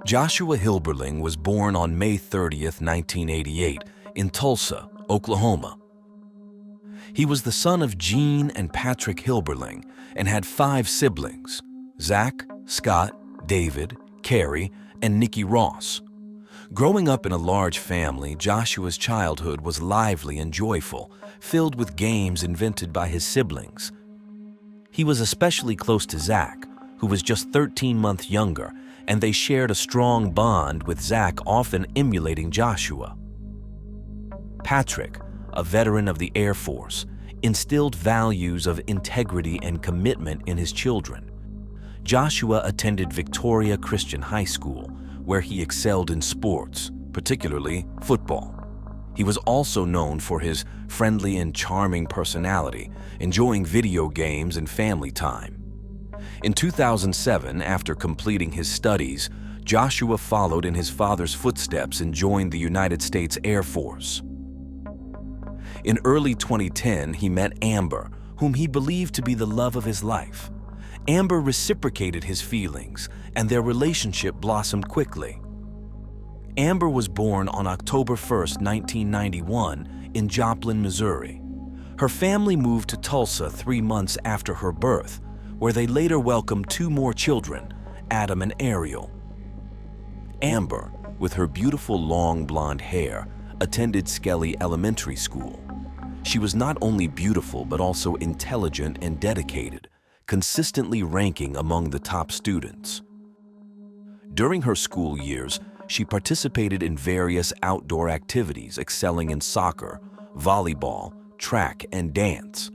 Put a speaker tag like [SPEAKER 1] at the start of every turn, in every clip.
[SPEAKER 1] Joshua Hilberling was born on May 30th, 1988, in Tulsa, Oklahoma. He was the son of Gene and Patrick Hilberling and had 5 siblings: Zach, Scott, David, Carrie, and Nikki Ross. Growing up in a large family, Joshua's childhood was lively and joyful, filled with games invented by his siblings. He was especially close to Zach, who was just 13 months younger, and they shared a strong bond, with Zach often emulating Joshua. Patrick, a veteran of the Air Force, instilled values of integrity and commitment in his children. Joshua attended Victoria Christian High School, where he excelled in sports, particularly football. He was also known for his friendly and charming personality, enjoying video games and family time. In 2007, after completing his studies, Joshua followed in his father's footsteps and joined the United States Air Force. In early 2010, he met Amber, whom he believed to be the love of his life. Amber reciprocated his feelings, and their relationship blossomed quickly. Amber was born on October 1st, 1991, in Joplin, Missouri. Her family moved to Tulsa 3 months after her birth, where they later welcomed 2 more children, Adam and Ariel. Amber, with her beautiful long blonde hair, attended Skelly Elementary School. She was not only beautiful but also intelligent and dedicated, consistently ranking among the top students. During her school years, she participated in various outdoor activities, excelling in soccer, volleyball, track, and dance.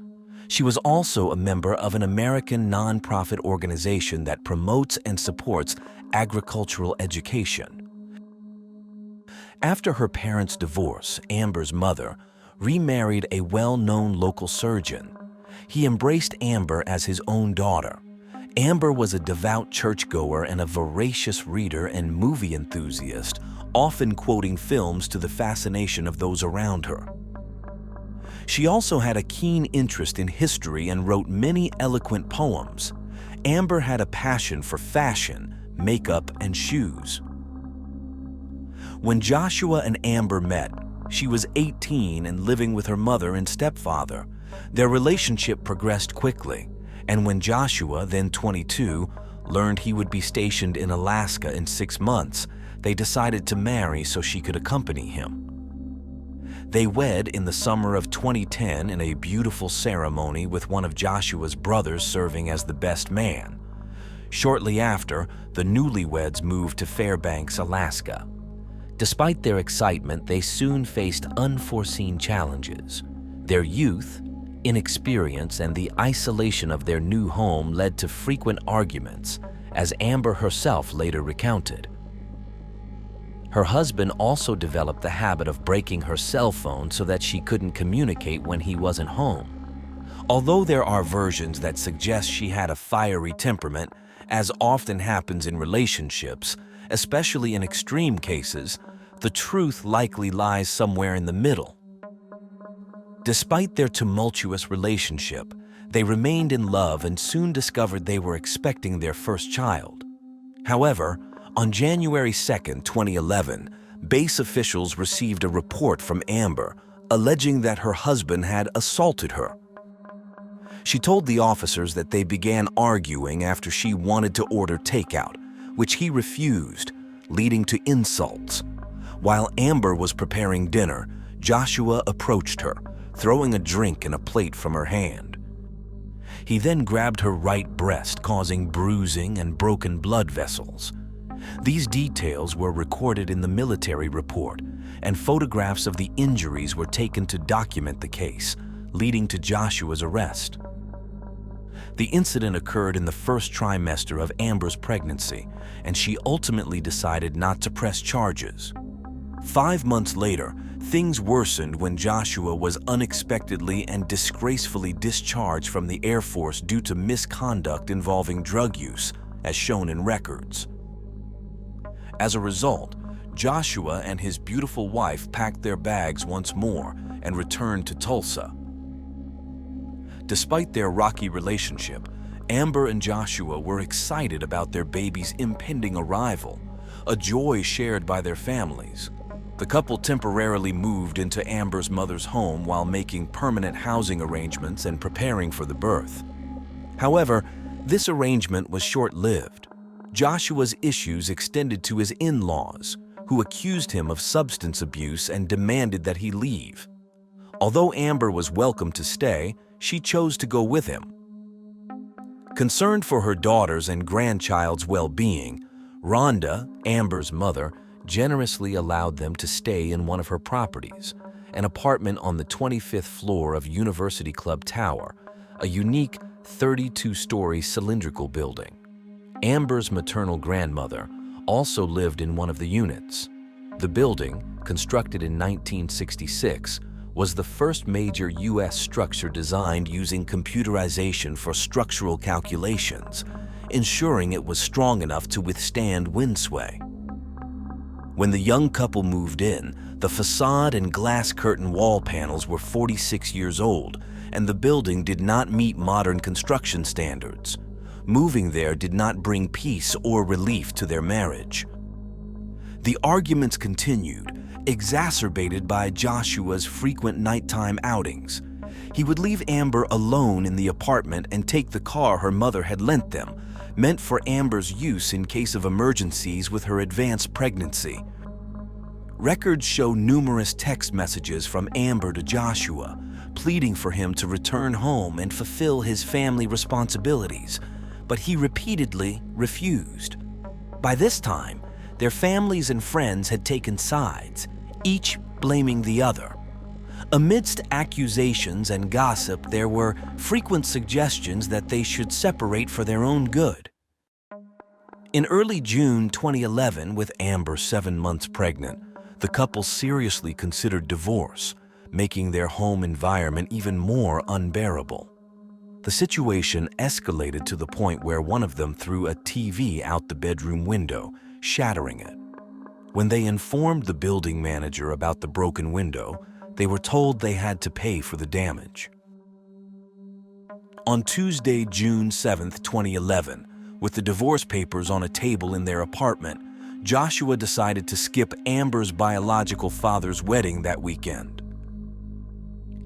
[SPEAKER 1] She was also a member of an American nonprofit organization that promotes and supports agricultural education. After her parents' divorce, Amber's mother remarried a well-known local surgeon. He embraced Amber as his own daughter. Amber was a devout churchgoer and a voracious reader and movie enthusiast, often quoting films to the fascination of those around her. She also had a keen interest in history and wrote many eloquent poems. Amber had a passion for fashion, makeup, and shoes. When Joshua and Amber met, she was 18 and living with her mother and stepfather. Their relationship progressed quickly, and when Joshua, then 22, learned he would be stationed in Alaska in 6 months, they decided to marry so she could accompany him. They wed in the summer of 2010 in a beautiful ceremony, with one of Joshua's brothers serving as the best man. Shortly after, the newlyweds moved to Fairbanks, Alaska. Despite their excitement, they soon faced unforeseen challenges. Their youth, inexperience, and the isolation of their new home led to frequent arguments, as Amber herself later recounted. Her husband also developed the habit of breaking her cell phone so that she couldn't communicate when he wasn't home. Although there are versions that suggest she had a fiery temperament, as often happens in relationships, especially in extreme cases, the truth likely lies somewhere in the middle. Despite their tumultuous relationship, they remained in love and soon discovered they were expecting their first child. However, on January 2, 2011, base officials received a report from Amber alleging that her husband had assaulted her. She told the officers that they began arguing after she wanted to order takeout, which he refused, leading to insults. While Amber was preparing dinner, Joshua approached her, throwing a drink and a plate from her hand. He then grabbed her right breast, causing bruising and broken blood vessels. These details were recorded in the military report, and photographs of the injuries were taken to document the case, leading to Joshua's arrest. The incident occurred in the first trimester of Amber's pregnancy, and she ultimately decided not to press charges. 5 months later, things worsened when Joshua was unexpectedly and disgracefully discharged from the Air Force due to misconduct involving drug use, as shown in records. As a result, Joshua and his beautiful wife packed their bags once more and returned to Tulsa. Despite their rocky relationship, Amber and Joshua were excited about their baby's impending arrival, a joy shared by their families. The couple temporarily moved into Amber's mother's home while making permanent housing arrangements and preparing for the birth. However, this arrangement was short-lived. Joshua's issues extended to his in-laws, who accused him of substance abuse and demanded that he leave. Although Amber was welcome to stay, she chose to go with him. Concerned for her daughter's and grandchild's well-being, Rhonda, Amber's mother, generously allowed them to stay in one of her properties, an apartment on the 25th floor of University Club Tower, a unique 32-story cylindrical building. Amber's maternal grandmother also lived in one of the units. The building, constructed in 1966, was the first major U.S. structure designed using computerization for structural calculations, ensuring it was strong enough to withstand wind sway. When the young couple moved in, the facade and glass curtain wall panels were 46 years old, and the building did not meet modern construction standards. Moving there did not bring peace or relief to their marriage. The arguments continued, exacerbated by Joshua's frequent nighttime outings. He would leave Amber alone in the apartment and take the car her mother had lent them, meant for Amber's use in case of emergencies with her advanced pregnancy. Records show numerous text messages from Amber to Joshua, pleading for him to return home and fulfill his family responsibilities, but he repeatedly refused. By this time, their families and friends had taken sides, each blaming the other. Amidst accusations and gossip, there were frequent suggestions that they should separate for their own good. In early June 2011, with Amber 7 months pregnant, the couple seriously considered divorce, making their home environment even more unbearable. The situation escalated to the point where one of them threw a TV out the bedroom window, shattering it. When they informed the building manager about the broken window, they were told they had to pay for the damage. On Tuesday, June 7, 2011, with the divorce papers on a table in their apartment, Joshua decided to skip Amber's biological father's wedding that weekend.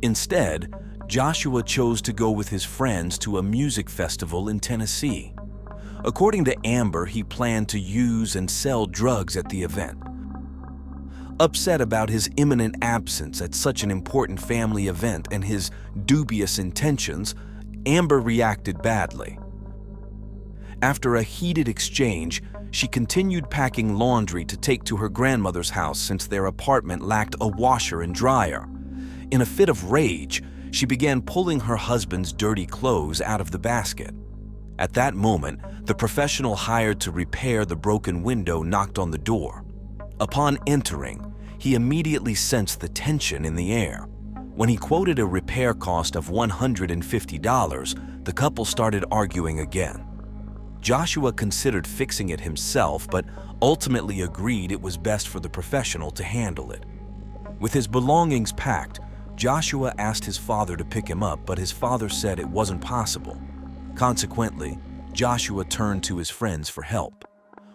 [SPEAKER 1] Instead, Joshua chose to go with his friends to a music festival in Tennessee. According to Amber, he planned to use and sell drugs at the event. Upset about his imminent absence at such an important family event and his dubious intentions, Amber reacted badly. After a heated exchange, she continued packing laundry to take to her grandmother's house since their apartment lacked a washer and dryer. In a fit of rage, she began pulling her husband's dirty clothes out of the basket. At that moment, the professional hired to repair the broken window knocked on the door. Upon entering, he immediately sensed the tension in the air. When he quoted a repair cost of $150, the couple started arguing again. Joshua considered fixing it himself, but ultimately agreed it was best for the professional to handle it. With his belongings packed, Joshua asked his father to pick him up, but his father said it wasn't possible. Consequently, Joshua turned to his friends for help.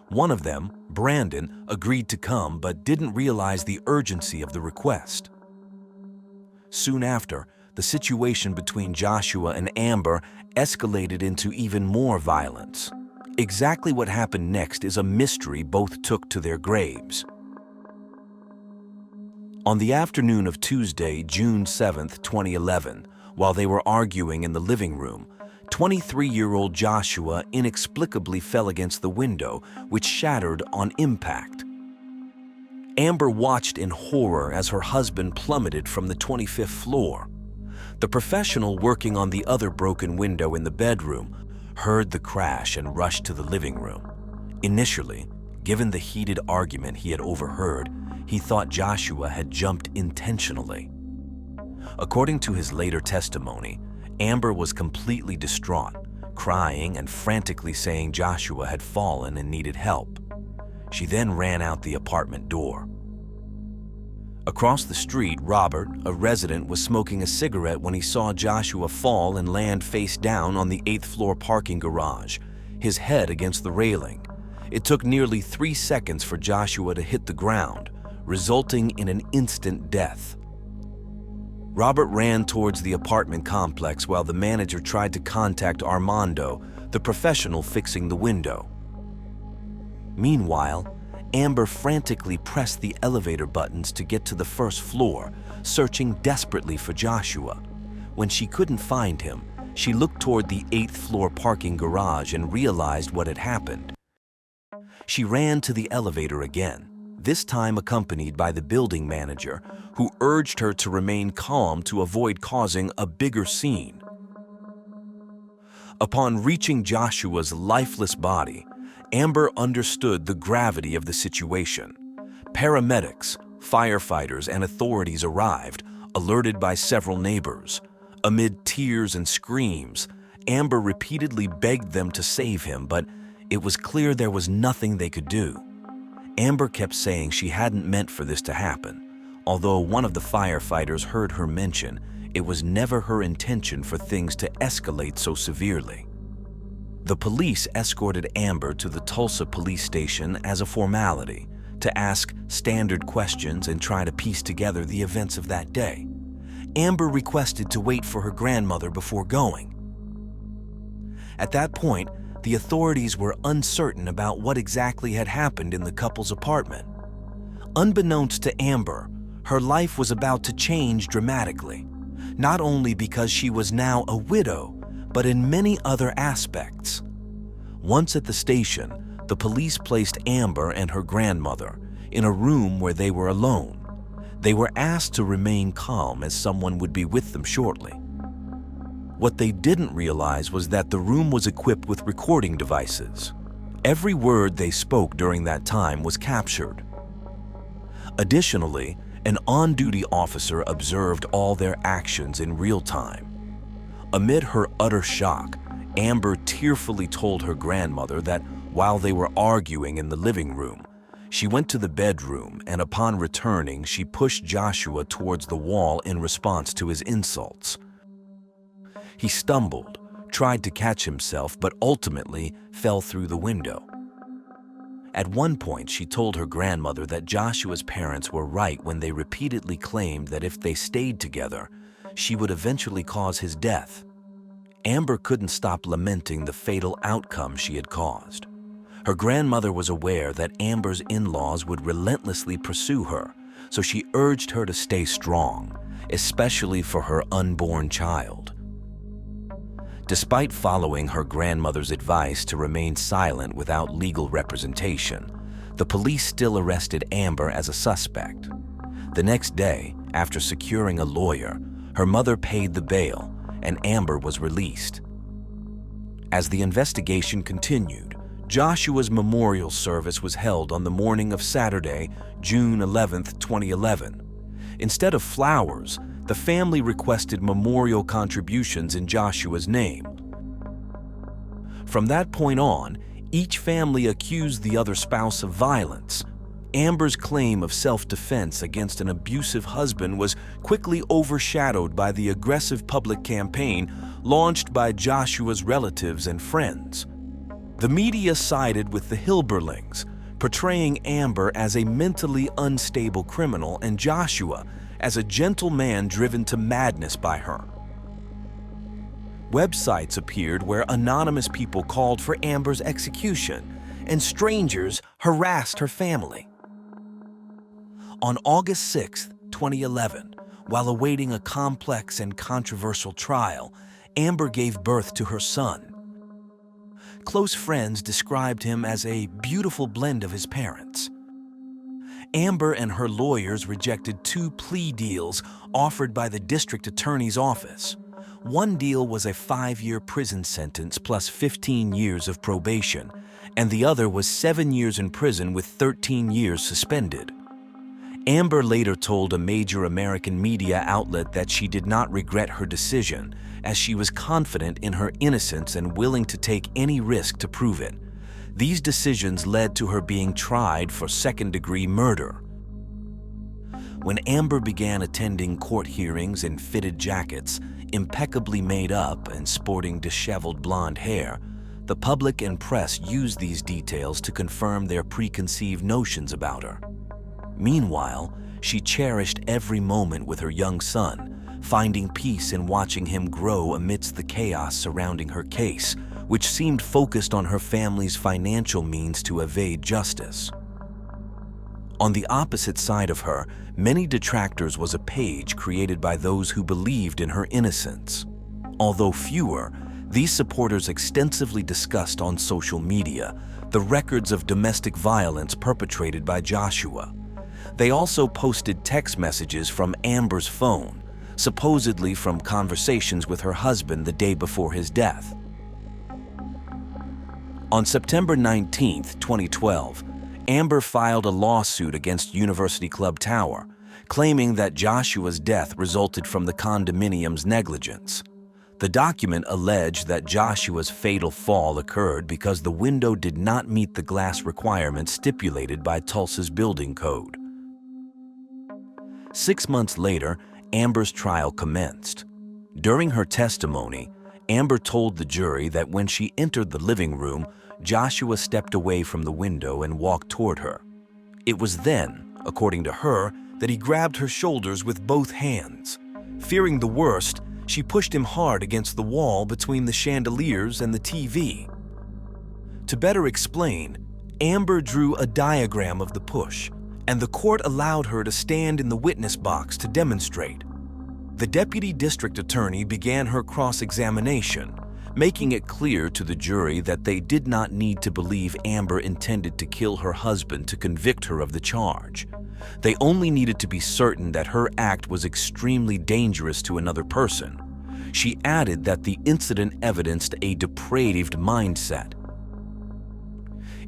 [SPEAKER 1] One of them, Brandon, agreed to come but didn't realize the urgency of the request. Soon after, the situation between Joshua and Amber escalated into even more violence. Exactly what happened next is a mystery both took to their graves. On the afternoon of Tuesday, June 7, 2011, while they were arguing in the living room, 23-year-old Joshua inexplicably fell against the window, which shattered on impact. Amber watched in horror as her husband plummeted from the 25th floor. The professional working on the other broken window in the bedroom heard the crash and rushed to the living room. Initially, given the heated argument he had overheard, he thought Joshua had jumped intentionally. According to his later testimony, Amber was completely distraught, crying and frantically saying Joshua had fallen and needed help. She then ran out the apartment door. Across the street, Robert, a resident, was smoking a cigarette when he saw Joshua fall and land face down on the 8th floor parking garage, his head against the railing. It took nearly 3 seconds for Joshua to hit the ground, resulting in an instant death. Robert ran towards the apartment complex while the manager tried to contact Armando, the professional fixing the window. Meanwhile, Amber frantically pressed the elevator buttons to get to the 1st floor, searching desperately for Joshua. When she couldn't find him, she looked toward the 8th floor parking garage and realized what had happened. She ran to the elevator again, this time accompanied by the building manager, who urged her to remain calm to avoid causing a bigger scene. Upon reaching Joshua's lifeless body, Amber understood the gravity of the situation. Paramedics, firefighters, and authorities arrived, alerted by several neighbors. Amid tears and screams, Amber repeatedly begged them to save him, but it was clear there was nothing they could do. Amber kept saying she hadn't meant for this to happen. Although one of the firefighters heard her mention, it was never her intention for things to escalate so severely. The police escorted Amber to the Tulsa police station as a formality, to ask standard questions and try to piece together the events of that day. Amber requested to wait for her grandmother before going. At that point, the authorities were uncertain about what exactly had happened in the couple's apartment. Unbeknownst to Amber, her life was about to change dramatically, not only because she was now a widow, but in many other aspects. Once at the station, the police placed Amber and her grandmother in a room where they were alone. They were asked to remain calm as someone would be with them shortly. What they didn't realize was that the room was equipped with recording devices. Every word they spoke during that time was captured. Additionally, an on-duty officer observed all their actions in real time. Amid her utter shock, Amber tearfully told her grandmother that while they were arguing in the living room, she went to the bedroom and upon returning, she pushed Joshua towards the wall in response to his insults. He stumbled, tried to catch himself, but ultimately fell through the window. At one point, she told her grandmother that Joshua's parents were right when they repeatedly claimed that if they stayed together, she would eventually cause his death. Amber couldn't stop lamenting the fatal outcome she had caused. Her grandmother was aware that Amber's in-laws would relentlessly pursue her, so she urged her to stay strong, especially for her unborn child. Despite following her grandmother's advice to remain silent without legal representation, the police still arrested Amber as a suspect. The next day, after securing a lawyer, her mother paid the bail and Amber was released. As the investigation continued, Joshua's memorial service was held on the morning of Saturday, June 11, 2011. Instead of flowers, the family requested memorial contributions in Joshua's name. From that point on, each family accused the other spouse of violence. Amber's claim of self-defense against an abusive husband was quickly overshadowed by the aggressive public campaign launched by Joshua's relatives and friends. The media sided with the Hilberlings, portraying Amber as a mentally unstable criminal and Joshua as a gentle man driven to madness by her. Websites appeared where anonymous people called for Amber's execution, and strangers harassed her family. On August 6, 2011, while awaiting a complex and controversial trial, Amber gave birth to her son. Close friends described him as a beautiful blend of his parents. Amber and her lawyers rejected 2 plea deals offered by the district attorney's office. One deal was a 5-year prison sentence plus 15 years of probation, and the other was 7 years in prison with 13 years suspended. Amber later told a major American media outlet that she did not regret her decision, as she was confident in her innocence and willing to take any risk to prove it. These decisions led to her being tried for second-degree murder. When Amber began attending court hearings in fitted jackets, impeccably made up and sporting disheveled blonde hair, the public and press used these details to confirm their preconceived notions about her. Meanwhile, she cherished every moment with her young son, finding peace in watching him grow amidst the chaos surrounding her case, which seemed focused on her family's financial means to evade justice. On the opposite side of her, many detractors was a page created by those who believed in her innocence. Although fewer, these supporters extensively discussed on social media the records of domestic violence perpetrated by Joshua. They also posted text messages from Amber's phone, supposedly from conversations with her husband the day before his death. On September 19, 2012, Amber filed a lawsuit against University Club Tower, claiming that Joshua's death resulted from the condominium's negligence. The document alleged that Joshua's fatal fall occurred because the window did not meet the glass requirements stipulated by Tulsa's building code. 6 months later, Amber's trial commenced. During her testimony, Amber told the jury that when she entered the living room, Joshua stepped away from the window and walked toward her. It was then, according to her, that he grabbed her shoulders with both hands. Fearing the worst, she pushed him hard against the wall between the chandeliers and the TV. To better explain, Amber drew a diagram of the push, and the court allowed her to stand in the witness box to demonstrate. The deputy district attorney began her cross-examination, making it clear to the jury that they did not need to believe Amber intended to kill her husband to convict her of the charge. They only needed to be certain that her act was extremely dangerous to another person. She added that the incident evidenced a depraved mindset.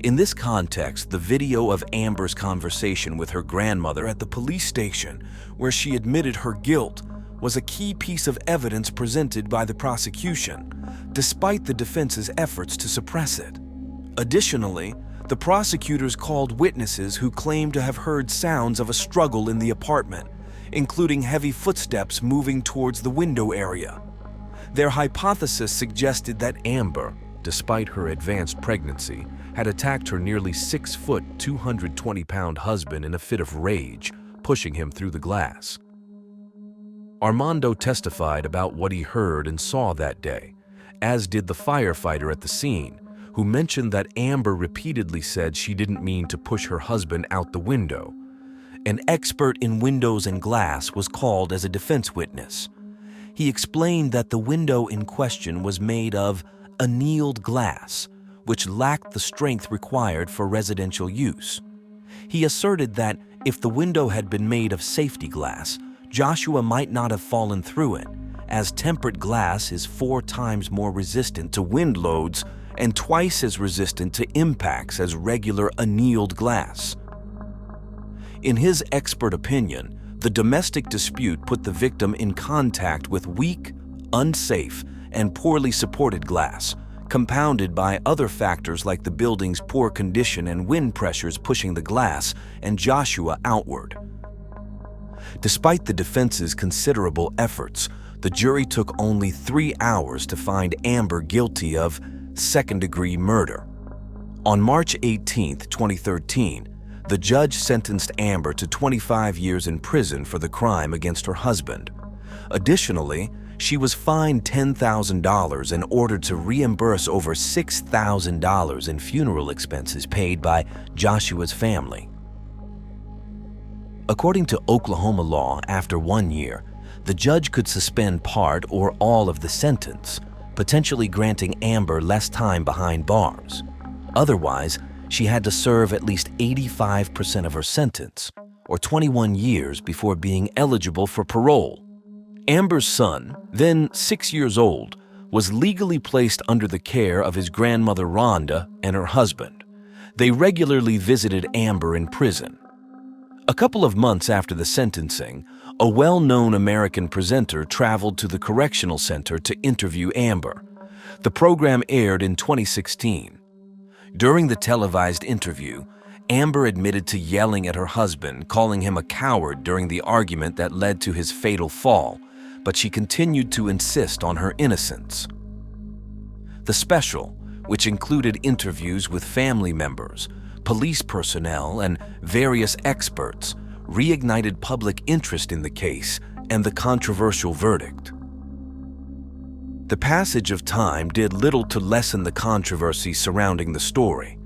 [SPEAKER 1] In this context, the video of Amber's conversation with her grandmother at the police station, where she admitted her guilt, was a key piece of evidence presented by the prosecution, despite the defense's efforts to suppress it. Additionally, the prosecutors called witnesses who claimed to have heard sounds of a struggle in the apartment, including heavy footsteps moving towards the window area. Their hypothesis suggested that Amber, despite her advanced pregnancy, had attacked her nearly 6-foot, 220-pound husband in a fit of rage, pushing him through the glass. Armando testified about what he heard and saw that day, as did the firefighter at the scene, who mentioned that Amber repeatedly said she didn't mean to push her husband out the window. An expert in windows and glass was called as a defense witness. He explained that the window in question was made of annealed glass, which lacked the strength required for residential use. He asserted that if the window had been made of safety glass, Joshua might not have fallen through it, as tempered glass is 4 times more resistant to wind loads and twice as resistant to impacts as regular annealed glass. In his expert opinion, the domestic dispute put the victim in contact with weak, unsafe, and poorly supported glass, compounded by other factors like the building's poor condition and wind pressures pushing the glass and Joshua outward. Despite the defense's considerable efforts, the jury took only 3 hours to find Amber guilty of second-degree murder. On March 18, 2013, the judge sentenced Amber to 25 years in prison for the crime against her husband. Additionally, she was fined $10,000 and ordered to reimburse over $6,000 in funeral expenses paid by Joshua's family. According to Oklahoma law, after 1 year, the judge could suspend part or all of the sentence, potentially granting Amber less time behind bars. Otherwise, she had to serve at least 85% of her sentence, or 21 years before being eligible for parole. Amber's son, then 6 years old, was legally placed under the care of his grandmother Rhonda and her husband. They regularly visited Amber in prison. A couple of months after the sentencing, a well-known American presenter traveled to the correctional center to interview Amber. The program aired in 2016. During the televised interview, Amber admitted to yelling at her husband, calling him a coward during the argument that led to his fatal fall, but she continued to insist on her innocence. The special, which included interviews with family members, police personnel, and various experts, reignited public interest in the case and the controversial verdict. The passage of time did little to lessen the controversy surrounding the story.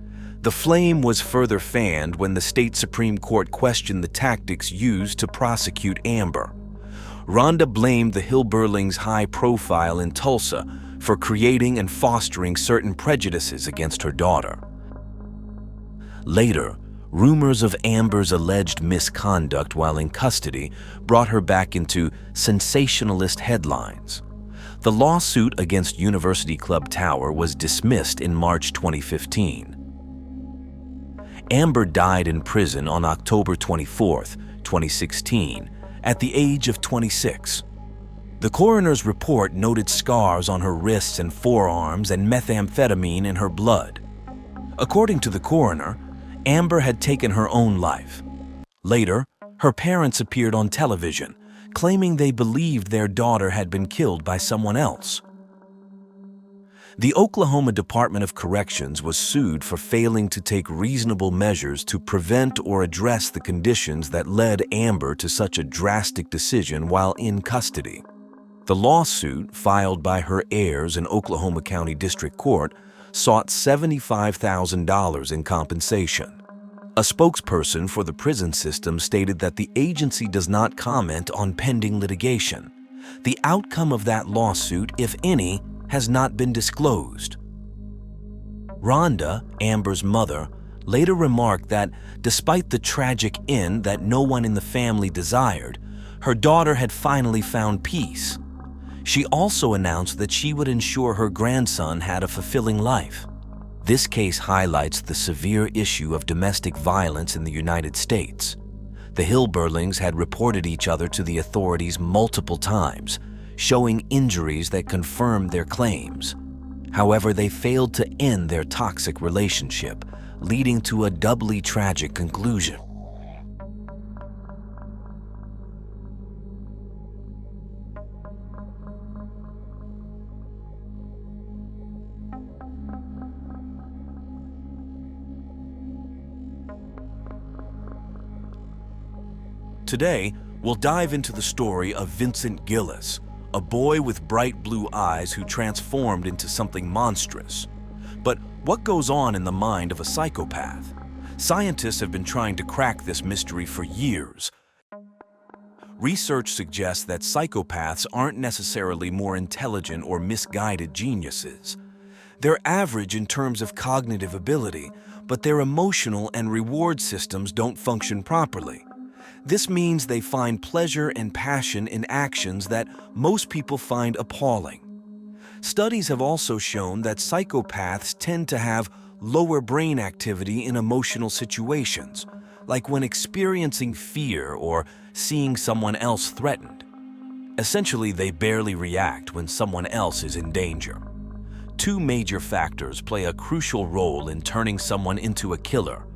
[SPEAKER 1] The flame was further fanned when the state Supreme Court questioned the tactics used to prosecute Amber. Rhonda blamed the Hilberlings' high profile in Tulsa for creating and fostering certain prejudices against her daughter. Later, rumors of Amber's alleged misconduct while in custody brought her back into sensationalist headlines. The lawsuit against University Club Tower was dismissed in March 2015. Amber died in prison on October 24, 2016, at the age of 26. The coroner's report noted scars on her wrists and forearms and methamphetamine in her blood. According to the coroner, Amber had taken her own life. Later, her parents appeared on television, claiming they believed their daughter had been killed by someone else. The Oklahoma Department of Corrections was sued for failing to take reasonable measures to prevent or address the conditions that led Amber to such a drastic decision while in custody. The lawsuit, filed by her heirs in Oklahoma County District Court, sought $75,000 in compensation. A spokesperson for the prison system stated that the agency does not comment on pending litigation. The outcome of that lawsuit, if any, has not been disclosed. Rhonda, Amber's mother, later remarked that despite the tragic end that no one in the family desired, her daughter had finally found peace. She also announced that she would ensure her grandson had a fulfilling life. This case highlights the severe issue of domestic violence in the United States. The Hilberlings had reported each other to the authorities multiple times, showing injuries that confirmed their claims. However, they failed to end their toxic relationship, leading to a doubly tragic conclusion. Today, we'll dive into the story of Vincent Gillis, a boy with bright blue eyes who transformed into something monstrous. But what goes on in the mind of a psychopath? Scientists have been trying to crack this mystery for years. Research suggests that psychopaths aren't necessarily more intelligent or misguided geniuses. They're average in terms of cognitive ability, but their emotional and reward systems don't function properly. This means they find pleasure and passion in actions that most people find appalling. Studies have also shown that psychopaths tend to have lower brain activity in emotional situations, like when experiencing fear or seeing someone else threatened. Essentially, they barely react when someone else is in danger. Two major factors play a crucial role in turning someone into a killer: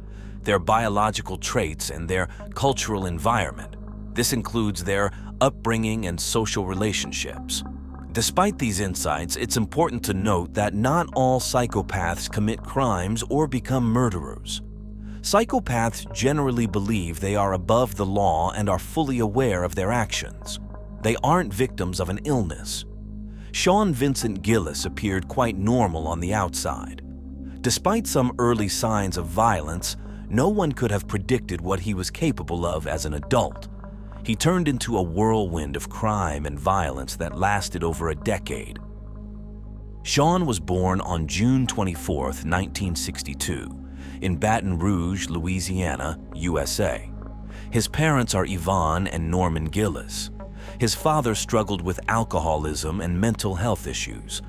[SPEAKER 1] their biological traits and their cultural environment. This includes their upbringing and social relationships. Despite these insights, it's important to note that not all psychopaths commit crimes or become murderers. Psychopaths generally believe they are above the law and are fully aware of their actions. They aren't victims of an illness. Shawn Vincent Gillis appeared quite normal on the outside. Despite some early signs of violence, no one could have predicted what he was capable of as an adult. He turned into a whirlwind of crime and violence that lasted over a decade. Shawn was born on June 24, 1962, in Baton Rouge, Louisiana, USA. His parents are Yvonne and Norman Gillis. His father struggled with alcoholism and mental health issues.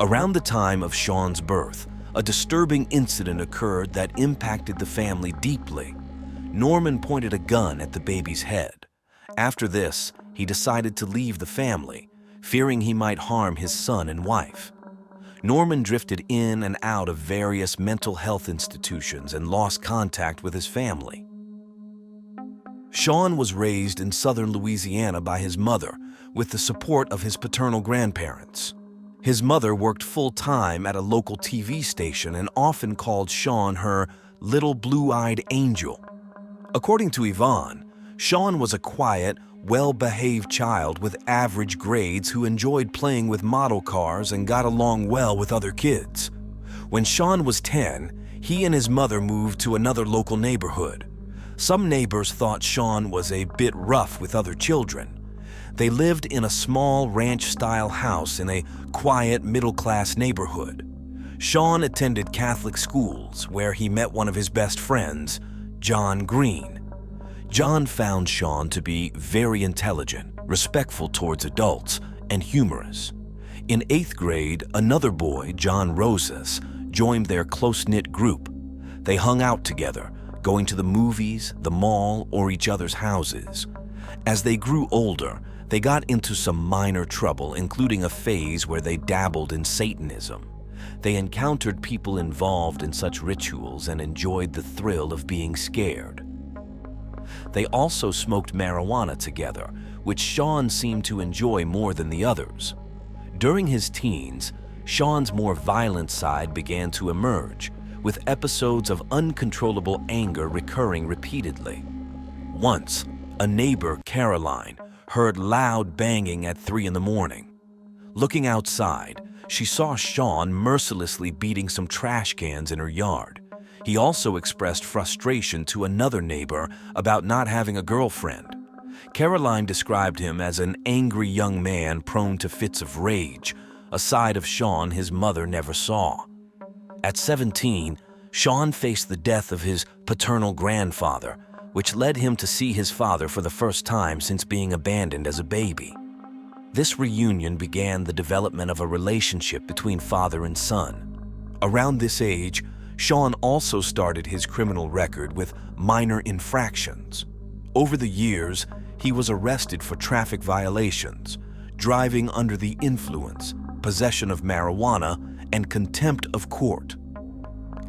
[SPEAKER 1] Around the time of Shawn's birth, a disturbing incident occurred that impacted the family deeply. Norman pointed a gun at the baby's head. After this, he decided to leave the family, fearing he might harm his son and wife. Norman drifted in and out of various mental health institutions and lost contact with his family. Shawn was raised in southern Louisiana by his mother with the support of his paternal grandparents. His mother worked full-time at a local TV station and often called Shawn her little blue-eyed angel. According to Yvonne, Shawn was a quiet, well-behaved child with average grades who enjoyed playing with model cars and got along well with other kids. When Shawn was 10, he and his mother moved to another local neighborhood. Some neighbors thought Shawn was a bit rough with other children. They lived in a small ranch-style house in a quiet, middle-class neighborhood. Shawn attended Catholic schools where he met one of his best friends, John Green. John found Shawn to be very intelligent, respectful towards adults, and humorous. In 8th grade, another boy, John Rosas, joined their close-knit group. They hung out together, going to the movies, the mall, or each other's houses. As they grew older, they got into some minor trouble, including a phase where they dabbled in Satanism. They encountered people involved in such rituals and enjoyed the thrill of being scared. They also smoked marijuana together, which Shawn seemed to enjoy more than the others. During his teens, Shawn's more violent side began to emerge, with episodes of uncontrollable anger recurring repeatedly. Once, a neighbor, Caroline, heard loud banging at 3 in the morning. Looking outside, she saw Shawn mercilessly beating some trash cans in her yard. He also expressed frustration to another neighbor about not having a girlfriend. Caroline described him as an angry young man prone to fits of rage, a side of Shawn his mother never saw. At 17, Shawn faced the death of his paternal grandfather, which led him to see his father for the first time since being abandoned as a baby. This reunion began the development of a relationship between father and son. Around this age, Shawn also started his criminal record with minor infractions. Over the years, he was arrested for traffic violations, driving under the influence, possession of marijuana, and contempt of court.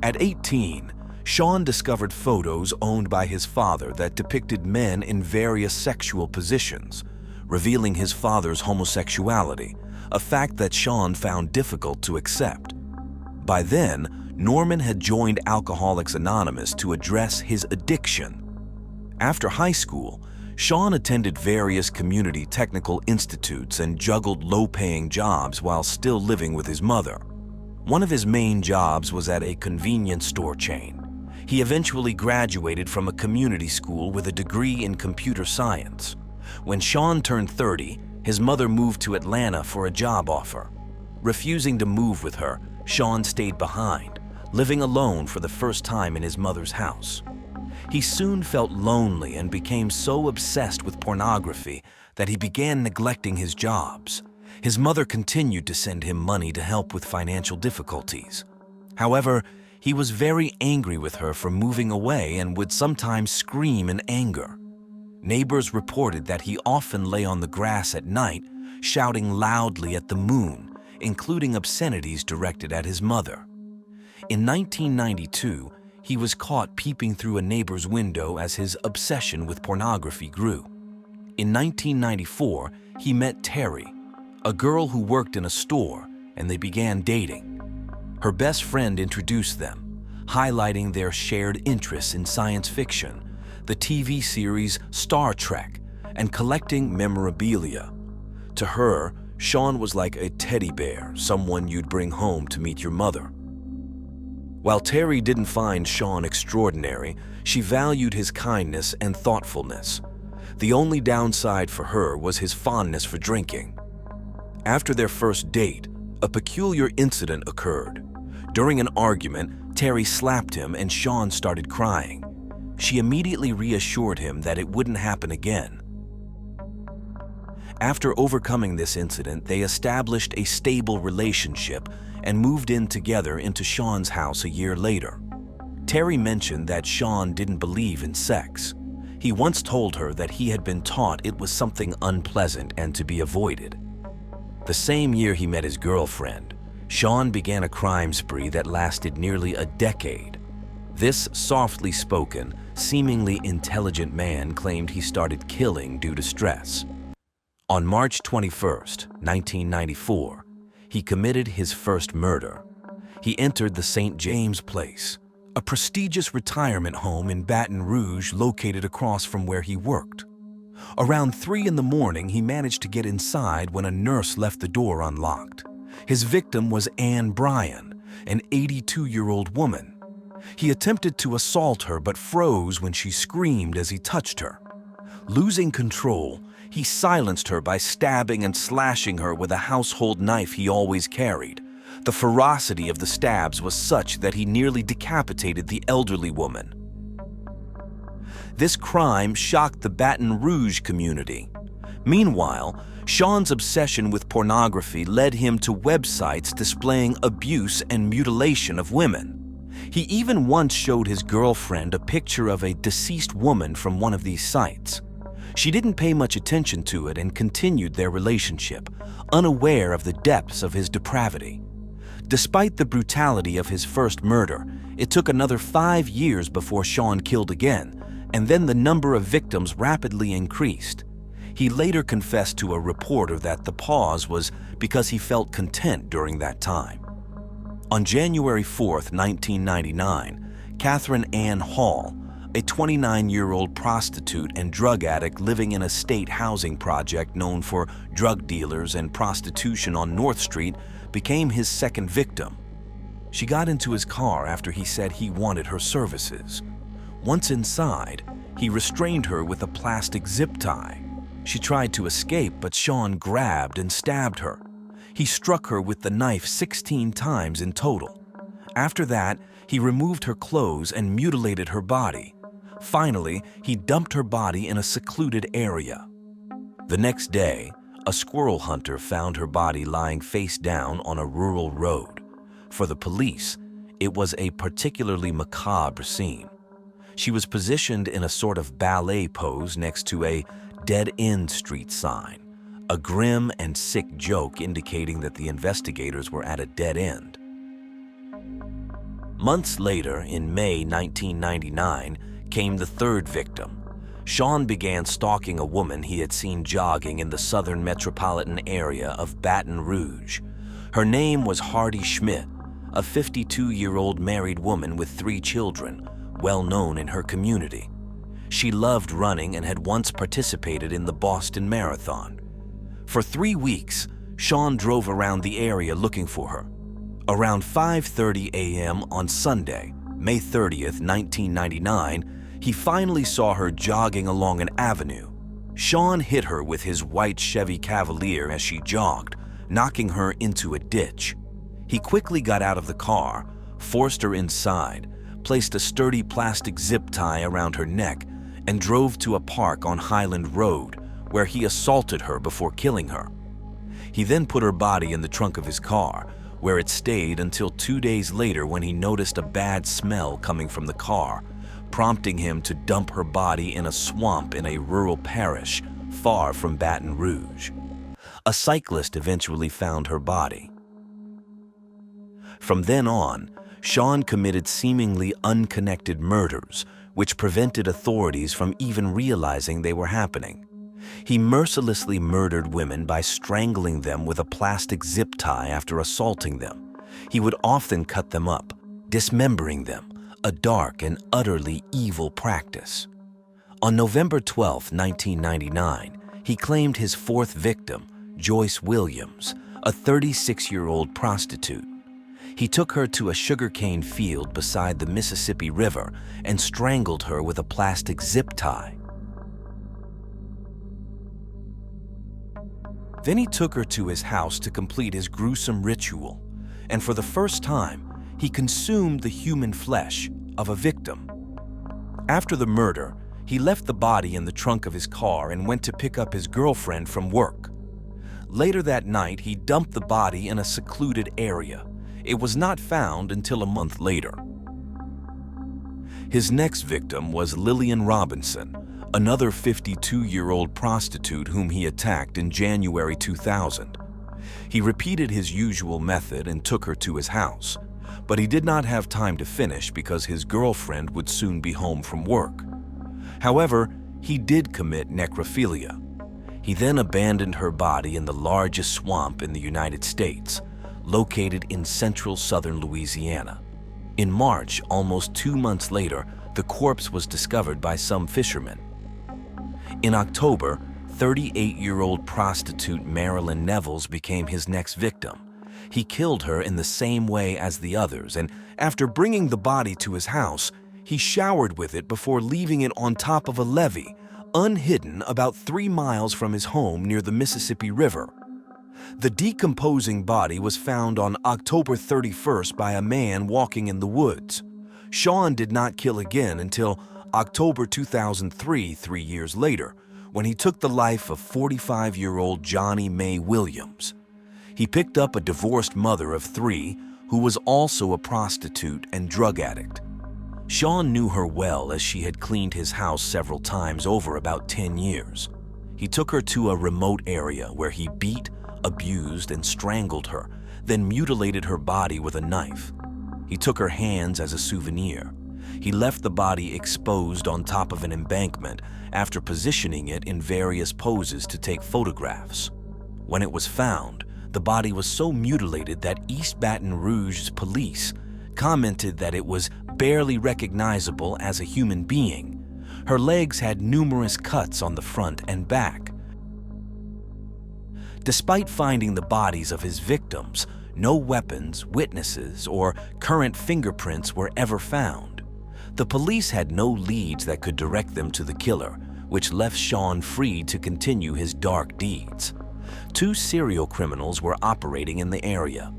[SPEAKER 1] At 18, Shawn discovered photos owned by his father that depicted men in various sexual positions, revealing his father's homosexuality, a fact that Shawn found difficult to accept. By then, Norman had joined Alcoholics Anonymous to address his addiction. After high school, Shawn attended various community technical institutes and juggled low-paying jobs while still living with his mother. One of his main jobs was at a convenience store chain. He eventually graduated from a community school with a degree in computer science. When Shawn turned 30, his mother moved to Atlanta for a job offer. Refusing to move with her, Shawn stayed behind, living alone for the first time in his mother's house. He soon felt lonely and became so obsessed with pornography that he began neglecting his jobs. His mother continued to send him money to help with financial difficulties. However, he was very angry with her for moving away and would sometimes scream in anger. Neighbors reported that he often lay on the grass at night, shouting loudly at the moon, including obscenities directed at his mother. In 1992, he was caught peeping through a neighbor's window as his obsession with pornography grew. In 1994, he met Terry, a girl who worked in a store, and they began dating. Her best friend introduced them, highlighting their shared interests in science fiction, the TV series Star Trek, and collecting memorabilia. To her, Shawn was like a teddy bear, someone you'd bring home to meet your mother. While Terry didn't find Shawn extraordinary, she valued his kindness and thoughtfulness. The only downside for her was his fondness for drinking. After their first date, a peculiar incident occurred. During an argument, Terry slapped him and Shawn started crying. She immediately reassured him that it wouldn't happen again. After overcoming this incident, they established a stable relationship and moved in together into Shawn's house a year later. Terry mentioned that Shawn didn't believe in sex. He once told her that he had been taught it was something unpleasant and to be avoided. The same year he met his girlfriend, Shawn began a crime spree that lasted nearly a decade. This softly spoken, seemingly intelligent man claimed he started killing due to stress. On March 21, 1994, he committed his first murder. He entered the St. James Place, a prestigious retirement home in Baton Rouge located across from where he worked. Around 3 in the morning, he managed to get inside when a nurse left the door unlocked. His victim was Ann Bryan, an 82-year-old woman. He attempted to assault her but froze when she screamed as he touched her. Losing control, he silenced her by stabbing and slashing her with a household knife he always carried. The ferocity of the stabs was such that he nearly decapitated the elderly woman. This crime shocked the Baton Rouge community. Meanwhile, Shawn's obsession with pornography led him to websites displaying abuse and mutilation of women. He even once showed his girlfriend a picture of a deceased woman from one of these sites. She didn't pay much attention to it and continued their relationship, unaware of the depths of his depravity. Despite the brutality of his first murder, it took another 5 years before Shawn killed again, and then the number of victims rapidly increased. He later confessed to a reporter that the pause was because he felt content during that time. On January 4, 1999, Catherine Ann Hall, a 29-year-old prostitute and drug addict living in a state housing project known for drug dealers and prostitution on North Street, became his second victim. She got into his car after he said he wanted her services. Once inside, he restrained her with a plastic zip tie. She tried to escape, but Shawn grabbed and stabbed her. He struck her with the knife 16 times in total. After that, he removed her clothes and mutilated her body. Finally, he dumped her body in a secluded area. The next day, a squirrel hunter found her body lying face down on a rural road. For the police, it was a particularly macabre scene. She was positioned in a sort of ballet pose next to a dead-end street sign, a grim and sick joke indicating that the investigators were at a dead end. Months later, in May 1999, came the third victim. Shawn began stalking a woman he had seen jogging in the southern metropolitan area of Baton Rouge. Her name was Hardy Schmidt, a 52-year-old married woman with 3 children, well known in her community. She loved running and had once participated in the Boston Marathon. For 3 weeks, Shawn drove around the area looking for her. Around 5:30 a.m. on Sunday, May 30th, 1999, he finally saw her jogging along an avenue. Shawn hit her with his white Chevy Cavalier as she jogged, knocking her into a ditch. He quickly got out of the car, forced her inside, placed a sturdy plastic zip tie around her neck, and drove to a park on Highland Road, where he assaulted her before killing her. He then put her body in the trunk of his car, where it stayed until 2 days later when he noticed a bad smell coming from the car, prompting him to dump her body in a swamp in a rural parish far from Baton Rouge. A cyclist eventually found her body. From then on, Shawn committed seemingly unconnected murders, which prevented authorities from even realizing they were happening. He mercilessly murdered women by strangling them with a plastic zip tie after assaulting them. He would often cut them up, dismembering them, a dark and utterly evil practice. On November 12, 1999, he claimed his fourth victim, Joyce Williams, a 36-year-old prostitute. He took her to a sugarcane field beside the Mississippi River and strangled her with a plastic zip tie. Then he took her to his house to complete his gruesome ritual, and for the first time, he consumed the human flesh of a victim. After the murder, he left the body in the trunk of his car and went to pick up his girlfriend from work. Later that night, he dumped the body in a secluded area. It was not found until a month later. His next victim was Lillian Robinson, another 52-year-old prostitute whom he attacked in January 2000. He repeated his usual method and took her to his house, but he did not have time to finish because his girlfriend would soon be home from work. However, he did commit necrophilia. He then abandoned her body in the largest swamp in the United States, located in central southern Louisiana. In March, almost 2 months later, the corpse was discovered by some fishermen. In October, 38-year-old prostitute Marilyn Nevels became his next victim. He killed her in the same way as the others, and after bringing the body to his house, he showered with it before leaving it on top of a levee, unhidden about 3 miles from his home near the Mississippi River. The decomposing body was found on October 31st by a man walking in the woods. Shawn did not kill again until October 2003, 3 years later, when he took the life of 45-year-old Johnny Mae Williams. He picked up a divorced mother of 3 who was also a prostitute and drug addict. Shawn knew her well as she had cleaned his house several times over about 10 years. He took her to a remote area where he beat, abused, and strangled her, then mutilated her body with a knife. He took her hands as a souvenir. He left the body exposed on top of an embankment after positioning it in various poses to take photographs. When it was found, the body was so mutilated that East Baton Rouge's police commented that it was barely recognizable as a human being. Her legs had numerous cuts on the front and back. Despite finding the bodies of his victims, no weapons, witnesses, or current fingerprints were ever found. The police had no leads that could direct them to the killer, which left Shawn free to continue his dark deeds. 2 serial criminals were operating in the area.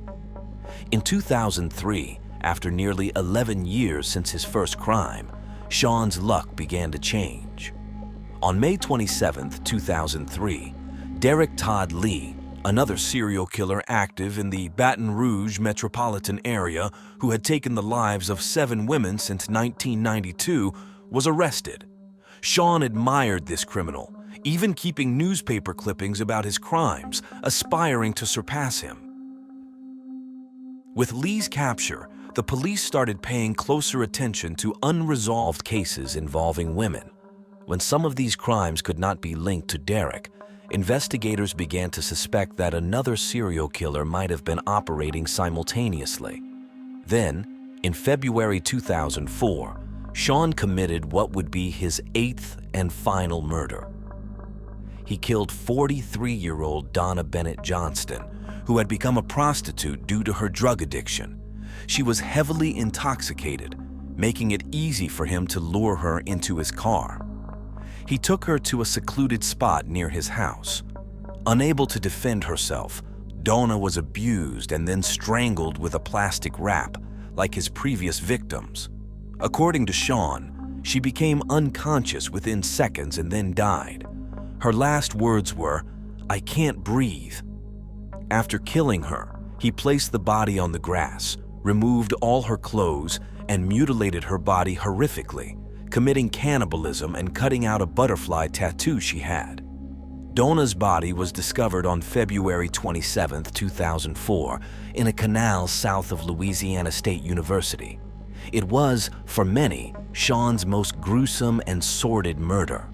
[SPEAKER 1] In 2003, after nearly 11 years since his first crime, Shawn's luck began to change. On May 27, 2003, Derek Todd Lee, another serial killer active in the Baton Rouge metropolitan area who had taken the lives of 7 women since 1992, was arrested. Shawn admired this criminal, even keeping newspaper clippings about his crimes, aspiring to surpass him. With Lee's capture, the police started paying closer attention to unresolved cases involving women. When some of these crimes could not be linked to Derek, investigators began to suspect that another serial killer might have been operating simultaneously. Then, in February 2004, Shawn committed what would be his 8th and final murder. He killed 43-year-old Donna Bennett Johnston, who had become a prostitute due to her drug addiction. She was heavily intoxicated, making it easy for him to lure her into his car. He took her to a secluded spot near his house. Unable to defend herself, Donna was abused and then strangled with a plastic wrap, like his previous victims. According to Shawn, she became unconscious within seconds and then died. Her last words were, "I can't breathe." After killing her, he placed the body on the grass, removed all her clothes, and mutilated her body horrifically, committing cannibalism and cutting out a butterfly tattoo she had. Donna's body was discovered on February 27, 2004, in a canal south of Louisiana State University. It was, for many, Shawn's most gruesome and sordid murder.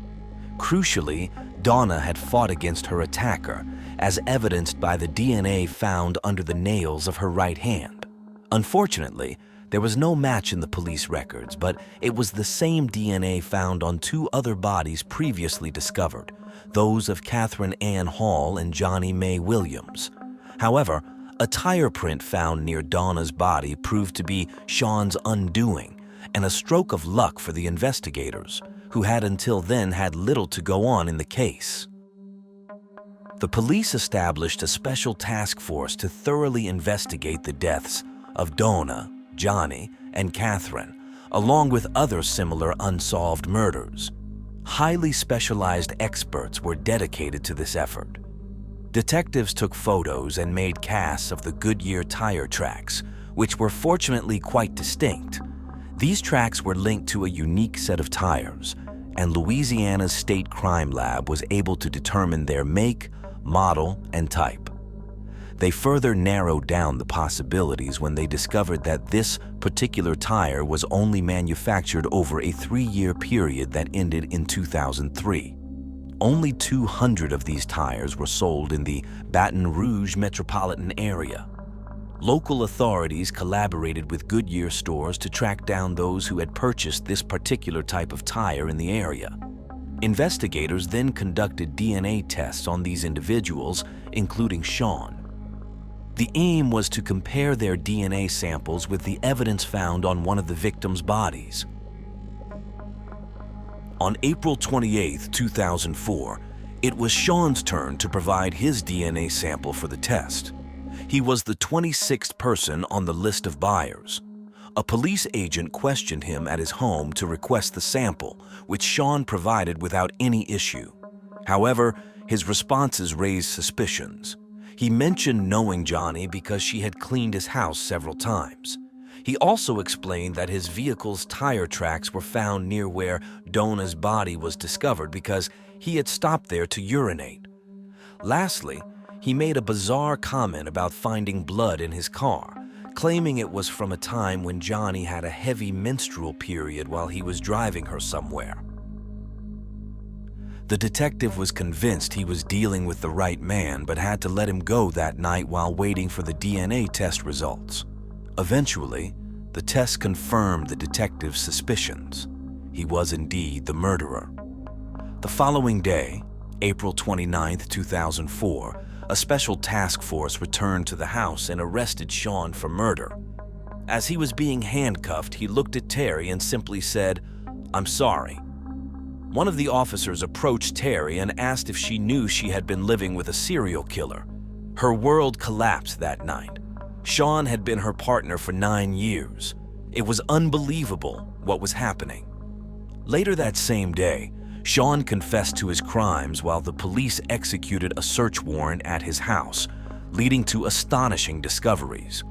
[SPEAKER 1] Crucially, Donna had fought against her attacker, as evidenced by the DNA found under the nails of her right hand. Unfortunately, there was no match in the police records, but it was the same DNA found on 2 other bodies previously discovered, those of Catherine Ann Hall and Johnny Mae Williams. However, a tire print found near Donna's body proved to be Shawn's undoing, and a stroke of luck for the investigators, who had until then had little to go on in the case. The police established a special task force to thoroughly investigate the deaths of Donna, Johnny, and Catherine, along with other similar unsolved murders. Highly specialized experts were dedicated to this effort. Detectives took photos and made casts of the Goodyear tire tracks, which were fortunately quite distinct. These tracks were linked to a unique set of tires, and Louisiana's State Crime Lab was able to determine their make, model, and type. They further narrowed down the possibilities when they discovered that this particular tire was only manufactured over a 3-year period that ended in 2003. Only 200 of these tires were sold in the Baton Rouge metropolitan area. Local authorities collaborated with Goodyear stores to track down those who had purchased this particular type of tire in the area. Investigators then conducted DNA tests on these individuals, including Shawn. The aim was to compare their DNA samples with the evidence found on one of the victims' bodies. On April 28, 2004, it was Shawn's turn to provide his DNA sample for the test. He was the 26th person on the list of buyers. A police agent questioned him at his home to request the sample, which Shawn provided without any issue. However, his responses raised suspicions. He mentioned knowing Johnny because she had cleaned his house several times. He also explained that his vehicle's tire tracks were found near where Donna's body was discovered because he had stopped there to urinate. Lastly, he made a bizarre comment about finding blood in his car, claiming it was from a time when Johnny had a heavy menstrual period while he was driving her somewhere. The detective was convinced he was dealing with the right man, but had to let him go that night while waiting for the DNA test results. Eventually, the test confirmed the detective's suspicions. He was indeed the murderer. The following day, April 29, 2004, a special task force returned to the house and arrested Shawn for murder. As he was being handcuffed, he looked at Terry and simply said, "I'm sorry." One of the officers approached Terry and asked if she knew she had been living with a serial killer. Her world collapsed that night. Shawn had been her partner for 9 years. It was unbelievable what was happening. Later that same day, Shawn confessed to his crimes while the police executed a search warrant at his house, leading to astonishing discoveries.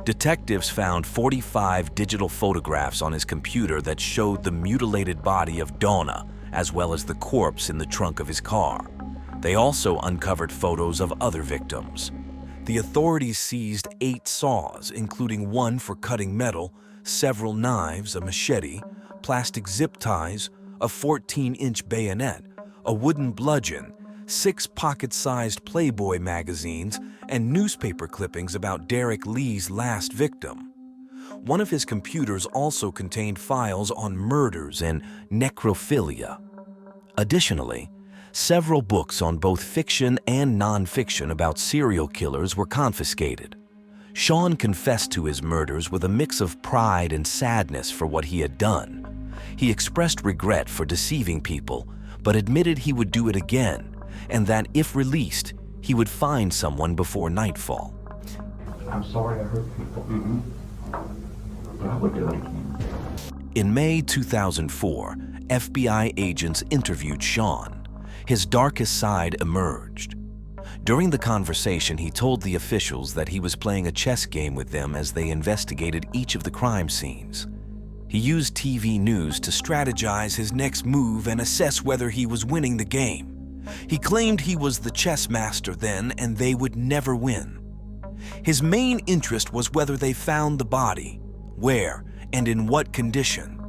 [SPEAKER 1] Detectives found 45 digital photographs on his computer that showed the mutilated body of Donna, as well as the corpse in the trunk of his car. They also uncovered photos of other victims. The authorities seized 8 saws, including one for cutting metal, several knives, a machete, plastic zip ties, a 14-inch bayonet, a wooden bludgeon, 6 pocket-sized Playboy magazines, and newspaper clippings about Derek Lee's last victim. One of his computers also contained files on murders and necrophilia. Additionally, several books on both fiction and nonfiction about serial killers were confiscated. Shawn confessed to his murders with a mix of pride and sadness for what he had done. He expressed regret for deceiving people, but admitted he would do it again, and that if released, he would find someone before nightfall.
[SPEAKER 2] I'm sorry I hurt people. But I would do it again.
[SPEAKER 1] In May 2004, FBI agents interviewed Shawn. His darkest side emerged. During the conversation, he told the officials that he was playing a chess game with them as they investigated each of the crime scenes. He used TV news to strategize his next move and assess whether he was winning the game. He claimed he was the chess master then and they would never win. His main interest was whether they found the body, where, and in what condition.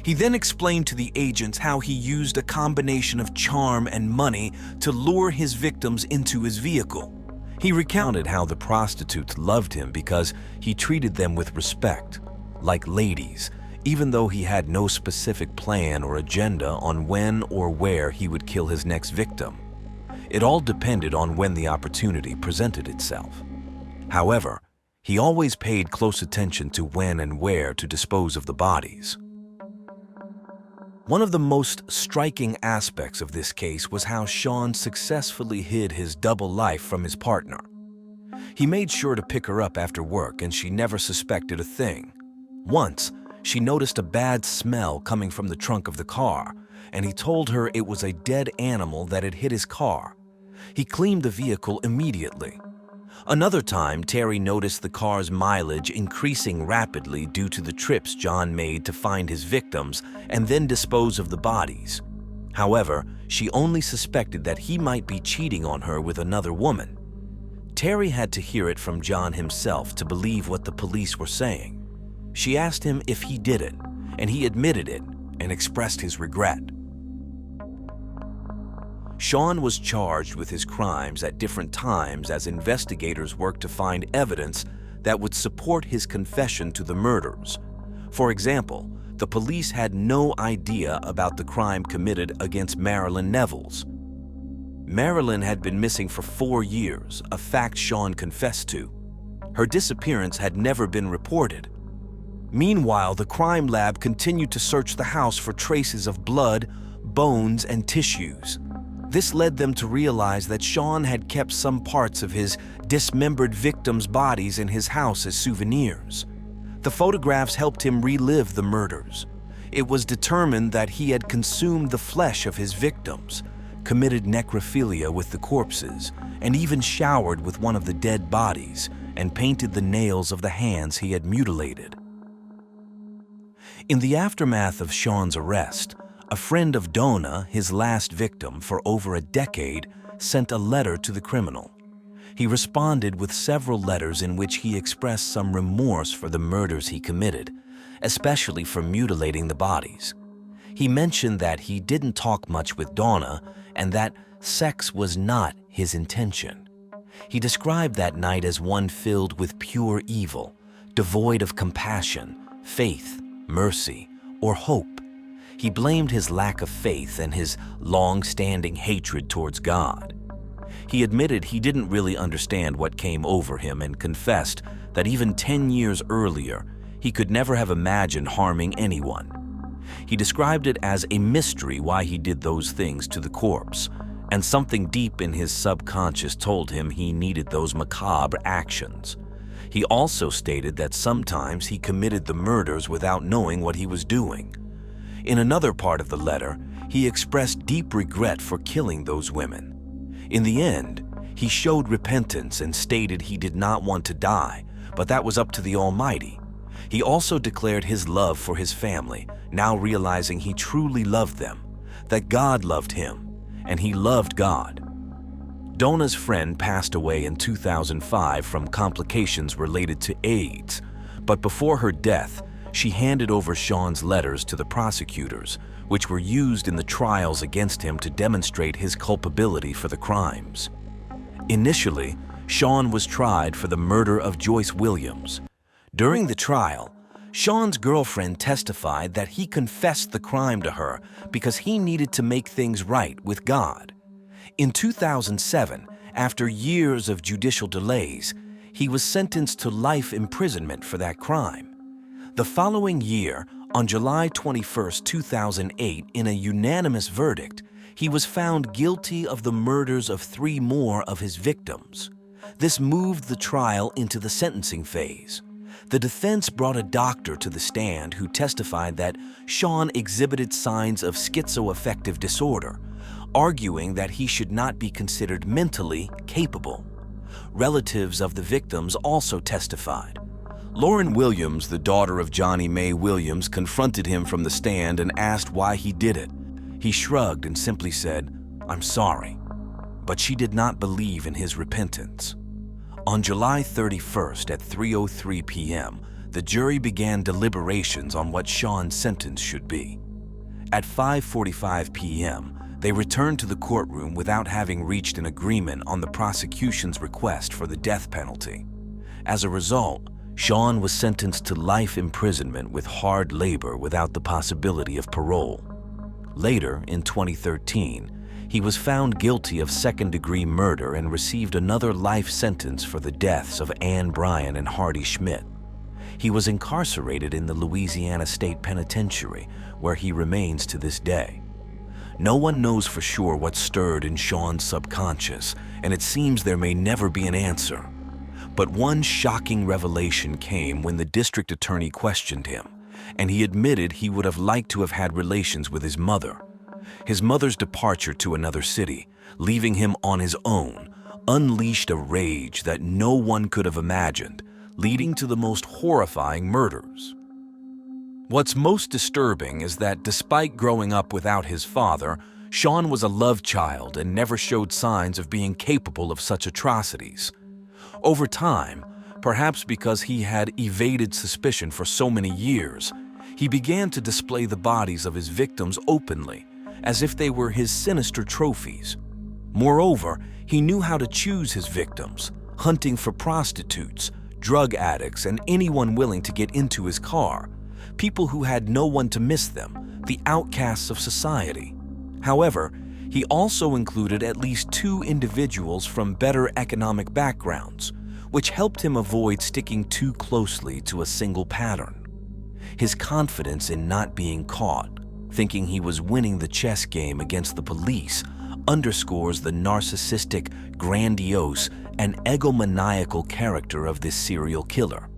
[SPEAKER 1] He then explained to the agents how he used a combination of charm and money to lure his victims into his vehicle. He recounted how the prostitutes loved him because he treated them with respect, like ladies, even though he had no specific plan or agenda on when or where he would kill his next victim. It all depended on when the opportunity presented itself. However, he always paid close attention to when and where to dispose of the bodies. One of the most striking aspects of this case was how Shawn successfully hid his double life from his partner. He made sure to pick her up after work and she never suspected a thing. Once, she noticed a bad smell coming from the trunk of the car, and he told her it was a dead animal that had hit his car. He cleaned the vehicle immediately. Another time, Terry noticed the car's mileage increasing rapidly due to the trips John made to find his victims and then dispose of the bodies. However, she only suspected that he might be cheating on her with another woman. Terry had to hear it from John himself to believe what the police were saying. She asked him if he did it, and he admitted it and expressed his regret. Shawn was charged with his crimes at different times as investigators worked to find evidence that would support his confession to the murders. For example, the police had no idea about the crime committed against Marilyn Nevels. Marilyn had been missing for 4 years, a fact Shawn confessed to. Her disappearance had never been reported. Meanwhile, the crime lab continued to search the house for traces of blood, bones, and tissues. This led them to realize that Shawn had kept some parts of his dismembered victims' bodies in his house as souvenirs. The photographs helped him relive the murders. It was determined that he had consumed the flesh of his victims, committed necrophilia with the corpses, and even showered with one of the dead bodies and painted the nails of the hands he had mutilated. In the aftermath of Shawn's arrest, a friend of Donna, his last victim for over a decade, sent a letter to the criminal. He responded with several letters in which he expressed some remorse for the murders he committed, especially for mutilating the bodies. He mentioned that he didn't talk much with Donna and that sex was not his intention. He described that night as one filled with pure evil, devoid of compassion, faith, mercy, or hope. He blamed his lack of faith and his long-standing hatred towards God. He admitted he didn't really understand what came over him and confessed that even 10 years earlier, he could never have imagined harming anyone. He described it as a mystery why he did those things to the corpse, and something deep in his subconscious told him he needed those macabre actions. He also stated that sometimes he committed the murders without knowing what he was doing. In another part of the letter, he expressed deep regret for killing those women. In the end, he showed repentance and stated he did not want to die, but that was up to the Almighty. He also declared his love for his family, now realizing he truly loved them, that God loved him, and he loved God. Donna's friend passed away in 2005 from complications related to AIDS, but before her death, she handed over Shawn's letters to the prosecutors, which were used in the trials against him to demonstrate his culpability for the crimes. Initially, Shawn was tried for the murder of Joyce Williams. During the trial, Shawn's girlfriend testified that he confessed the crime to her because he needed to make things right with God. In 2007, after years of judicial delays, he was sentenced to life imprisonment for that crime. The following year, on July 21, 2008, in a unanimous verdict, he was found guilty of the murders of 3 more of his victims. This moved the trial into the sentencing phase. The defense brought a doctor to the stand who testified that Shawn exhibited signs of schizoaffective disorder, arguing that he should not be considered mentally capable. Relatives of the victims also testified. Lauren Williams, the daughter of Johnny Mae Williams, confronted him from the stand and asked why he did it. He shrugged and simply said, "I'm sorry." But she did not believe in his repentance. On July 31st at 3:03 p.m., the jury began deliberations on what Shawn's sentence should be. At 5:45 p.m., they returned to the courtroom without having reached an agreement on the prosecution's request for the death penalty. As a result, Shawn was sentenced to life imprisonment with hard labor without the possibility of parole. Later, in 2013, he was found guilty of second-degree murder and received another life sentence for the deaths of Ann Bryan and Hardy Schmidt. He was incarcerated in the Louisiana State Penitentiary, where he remains to this day. No one knows for sure what stirred in Shawn's subconscious, and it seems there may never be an answer. But one shocking revelation came when the district attorney questioned him, and he admitted he would have liked to have had relations with his mother. His mother's departure to another city, leaving him on his own, unleashed a rage that no one could have imagined, leading to the most horrifying murders. What's most disturbing is that despite growing up without his father, Shawn was a love child and never showed signs of being capable of such atrocities. Over time, perhaps because he had evaded suspicion for so many years, he began to display the bodies of his victims openly, as if they were his sinister trophies. Moreover, he knew how to choose his victims, hunting for prostitutes, drug addicts, and anyone willing to get into his car, people who had no one to miss them, the outcasts of society. However, he also included at least 2 individuals from better economic backgrounds, which helped him avoid sticking too closely to a single pattern. His confidence in not being caught, thinking he was winning the chess game against the police, underscores the narcissistic, grandiose, and egomaniacal character of this serial killer.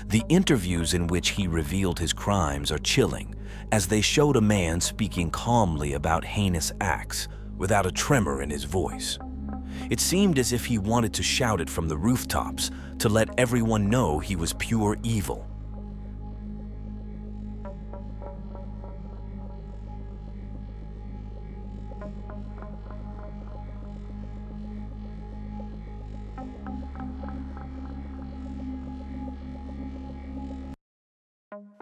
[SPEAKER 1] The interviews in which he revealed his crimes are chilling, as they showed a man speaking calmly about heinous acts, without a tremor in his voice. It seemed as if he wanted to shout it from the rooftops to let everyone know he was pure evil.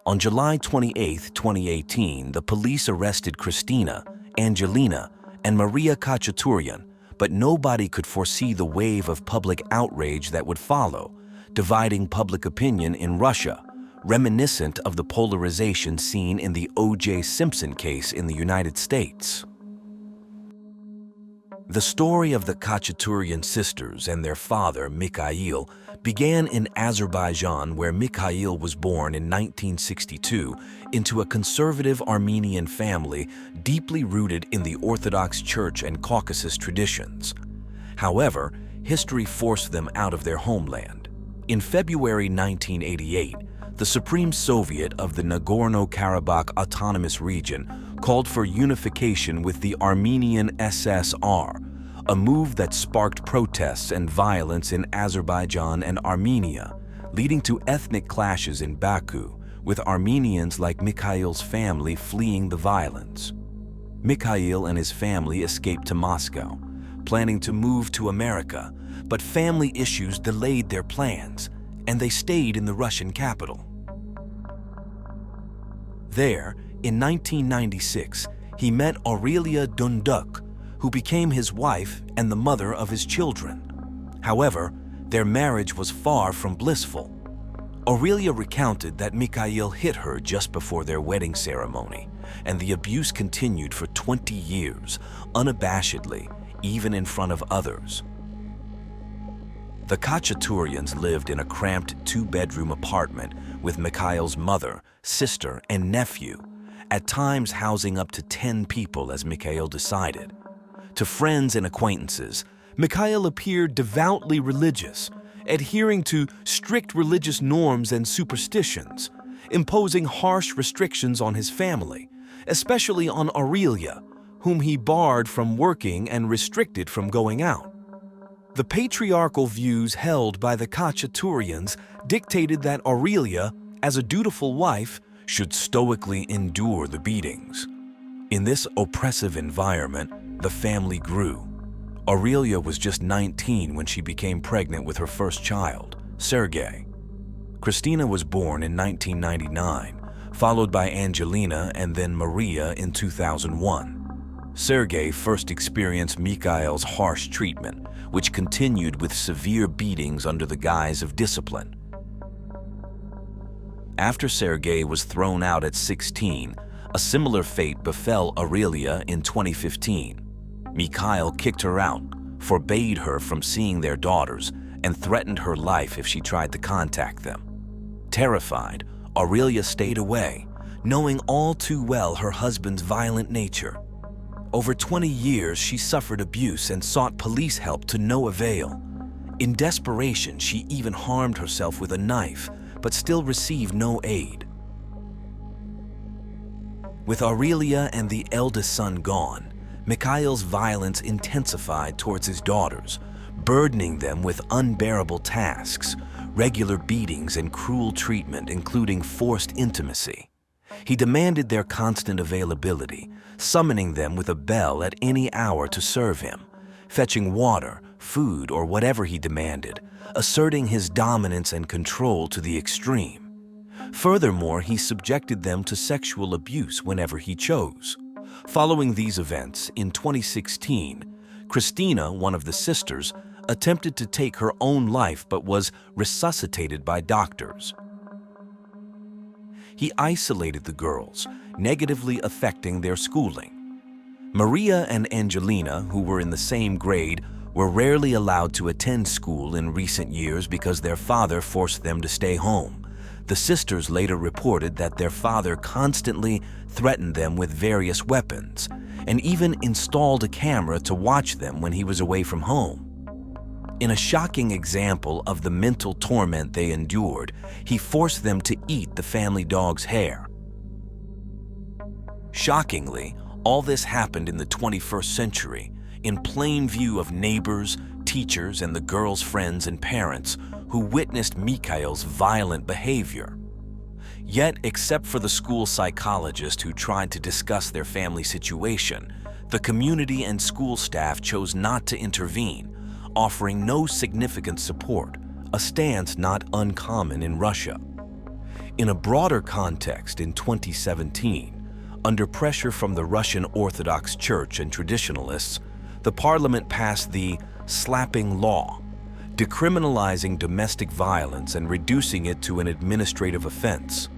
[SPEAKER 1] On July 28, 2018, the police arrested Christina, Angelina, and Maria Kachaturian, but nobody could foresee the wave of public outrage that would follow, dividing public opinion in Russia, reminiscent of the polarization seen in the O.J. Simpson case in the United States. The story of the Kachaturian sisters and their father, Mikhail, began in Azerbaijan, where Mikhail was born in 1962 into a conservative Armenian family deeply rooted in the Orthodox Church and Caucasus traditions. However, history forced them out of their homeland. In February 1988, the Supreme Soviet of the Nagorno-Karabakh Autonomous Region called for unification with the Armenian SSR, a move that sparked protests and violence in Azerbaijan and Armenia, leading to ethnic clashes in Baku, with Armenians like Mikhail's family fleeing the violence. Mikhail and his family escaped to Moscow, planning to move to America, but family issues delayed their plans, and they stayed in the Russian capital. There, in 1996, he met Aurelia Dunduk, who became his wife and the mother of his children. However, their marriage was far from blissful. Aurelia recounted that Mikhail hit her just before their wedding ceremony, and the abuse continued for 20 years, unabashedly, even in front of others. The Kachaturians lived in a cramped 2-bedroom apartment with Mikhail's mother, sister, and nephew, at times housing up to 10 people as Mikhail decided. To friends and acquaintances, Mikhail appeared devoutly religious, adhering to strict religious norms and superstitions, imposing harsh restrictions on his family, especially on Aurelia, whom he barred from working and restricted from going out. The patriarchal views held by the Kachaturians dictated that Aurelia, as a dutiful wife, should stoically endure the beatings. In this oppressive environment, the family grew. Aurelia was just 19 when she became pregnant with her first child, Sergei. Christina was born in 1999, followed by Angelina and then Maria in 2001. Sergei first experienced Mikhail's harsh treatment, which continued with severe beatings under the guise of discipline. After Sergei was thrown out at 16, a similar fate befell Aurelia in 2015. Mikhail kicked her out, forbade her from seeing their daughters, and threatened her life if she tried to contact them. Terrified, Aurelia stayed away, knowing all too well her husband's violent nature. Over 20 years, she suffered abuse and sought police help to no avail. In desperation, she even harmed herself with a knife, but still received no aid. With Aurelia and the eldest son gone, Mikhail's violence intensified towards his daughters, burdening them with unbearable tasks, regular beatings and cruel treatment, including forced intimacy. He demanded their constant availability, summoning them with a bell at any hour to serve him, fetching water, food, or whatever he demanded, asserting his dominance and control to the extreme. Furthermore, he subjected them to sexual abuse whenever he chose. Following these events, in 2016, Christina, one of the sisters, attempted to take her own life but was resuscitated by doctors. He isolated the girls, negatively affecting their schooling. Maria and Angelina, who were in the same grade, were rarely allowed to attend school in recent years because their father forced them to stay home. The sisters later reported that their father constantly threatened them with various weapons and even installed a camera to watch them when he was away from home. In a shocking example of the mental torment they endured, he forced them to eat the family dog's hair. Shockingly, all this happened in the 21st century, in plain view of neighbors, teachers, and the girls' friends and parents who witnessed Mikhail's violent behavior. Yet, except for the school psychologist who tried to discuss their family situation, the community and school staff chose not to intervene, offering no significant support, a stance not uncommon in Russia. In a broader context, in 2017, under pressure from the Russian Orthodox Church and traditionalists, the parliament passed the slapping law, decriminalizing domestic violence and reducing it to an administrative offense.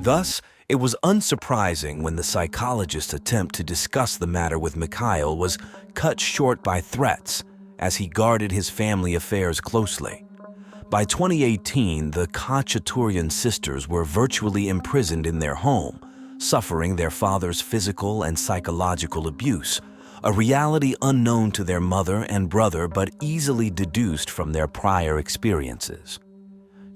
[SPEAKER 1] Thus, it was unsurprising when the psychologist's attempt to discuss the matter with Mikhail was cut short by threats, as he guarded his family affairs closely. By 2018, the Kachaturian sisters were virtually imprisoned in their home, suffering their father's physical and psychological abuse, a reality unknown to their mother and brother but easily deduced from their prior experiences.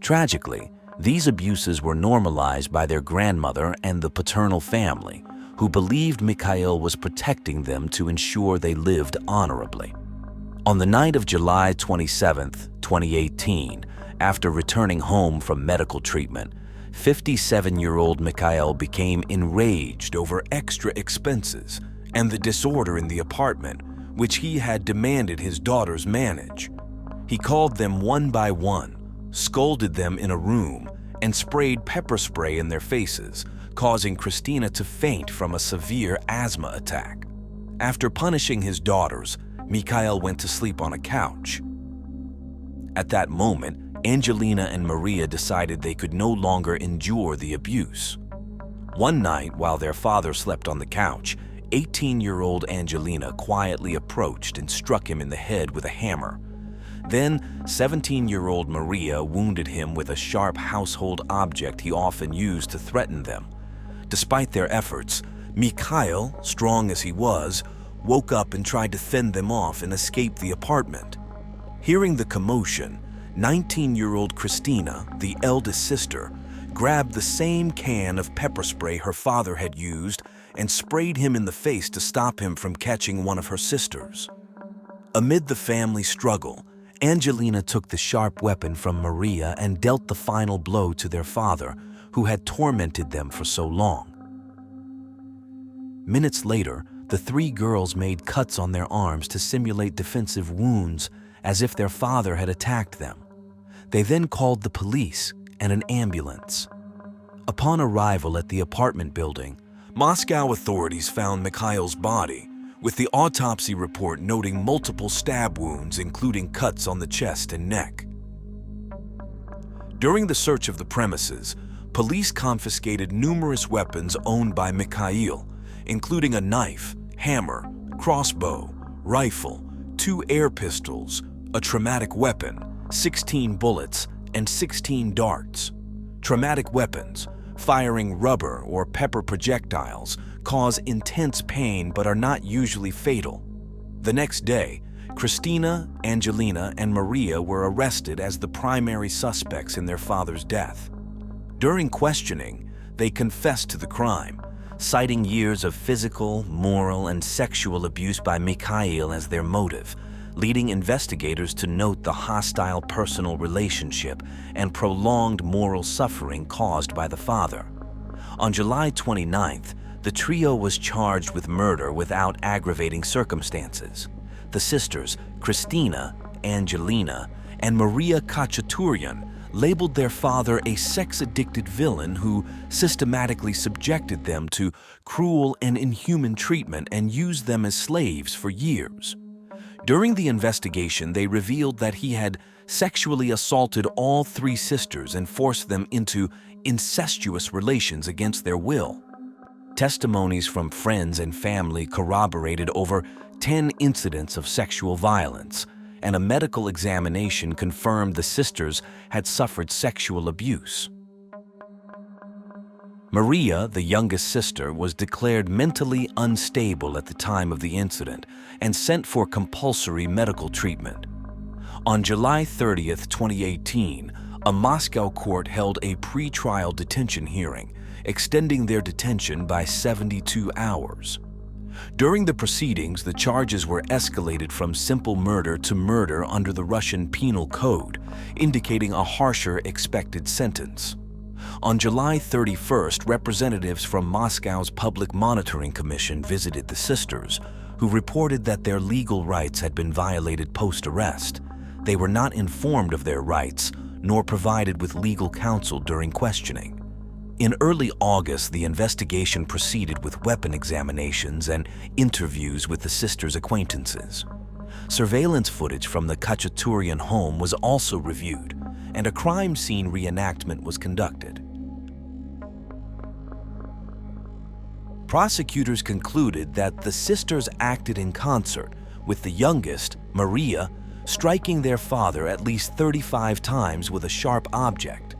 [SPEAKER 1] Tragically, these abuses were normalized by their grandmother and the paternal family, who believed Mikhail was protecting them to ensure they lived honorably. On the night of July 27, 2018, after returning home from medical treatment, 57-year-old Mikhail became enraged over extra expenses and the disorder in the apartment, which he had demanded his daughters manage. He called them one by one, scolded them in a room, and sprayed pepper spray in their faces, causing Christina to faint from a severe asthma attack. After punishing his daughters, Mikhail went to sleep on a couch. At that moment, Angelina and Maria decided they could no longer endure the abuse. One night, while their father slept on the couch, 18-year-old Angelina quietly approached and struck him in the head with a hammer. Then, 17-year-old Maria wounded him with a sharp household object he often used to threaten them. Despite their efforts, Mikhail, strong as he was, woke up and tried to fend them off and escape the apartment. Hearing the commotion, 19-year-old Christina, the eldest sister, grabbed the same can of pepper spray her father had used and sprayed him in the face to stop him from catching one of her sisters. Amid the family struggle, Angelina took the sharp weapon from Maria and dealt the final blow to their father, who had tormented them for so long. Minutes later, the three girls made cuts on their arms to simulate defensive wounds, as if their father had attacked them. They then called the police and an ambulance. Upon arrival at the apartment building, Moscow authorities found Mikhail's body, with the autopsy report noting multiple stab wounds, including cuts on the chest and neck. During the search of the premises, police confiscated numerous weapons owned by Mikhail, including a knife, hammer, crossbow, rifle, 2 air pistols, a traumatic weapon, 16 bullets, and 16 darts. Traumatic weapons, firing rubber or pepper projectiles, cause intense pain but are not usually fatal. The next day, Christina, Angelina, and Maria were arrested as the primary suspects in their father's death. During questioning, they confessed to the crime, citing years of physical, moral, and sexual abuse by Mikhail as their motive, leading investigators to note the hostile personal relationship and prolonged moral suffering caused by the father. On July 29th, the trio was charged with murder without aggravating circumstances. the sisters Christina, Angelina, and Maria Kachaturian labeled their father a sex-addicted villain who systematically subjected them to cruel and inhuman treatment and used them as slaves for years. During the investigation, they revealed that he had sexually assaulted all three sisters and forced them into incestuous relations against their will. Testimonies from friends and family corroborated over 10 incidents of sexual violence, and a medical examination confirmed the sisters had suffered sexual abuse. Maria, the youngest sister, was declared mentally unstable at the time of the incident and sent for compulsory medical treatment. On July 30th, 2018, a Moscow court held a pre-trial detention hearing, extending their detention by 72 hours. During the proceedings, the charges were escalated from simple murder to murder under the Russian Penal Code, indicating a harsher expected sentence. On July 31st, representatives from Moscow's Public Monitoring Commission visited the sisters, who reported that their legal rights had been violated post-arrest. They were not informed of their rights, nor provided with legal counsel during questioning. In early August, the investigation proceeded with weapon examinations and interviews with the sisters' acquaintances. Surveillance footage from the Kachaturian home was also reviewed, and a crime scene reenactment was conducted. Prosecutors concluded that the sisters acted in concert, with the youngest, Maria, striking their father at least 35 times with a sharp object.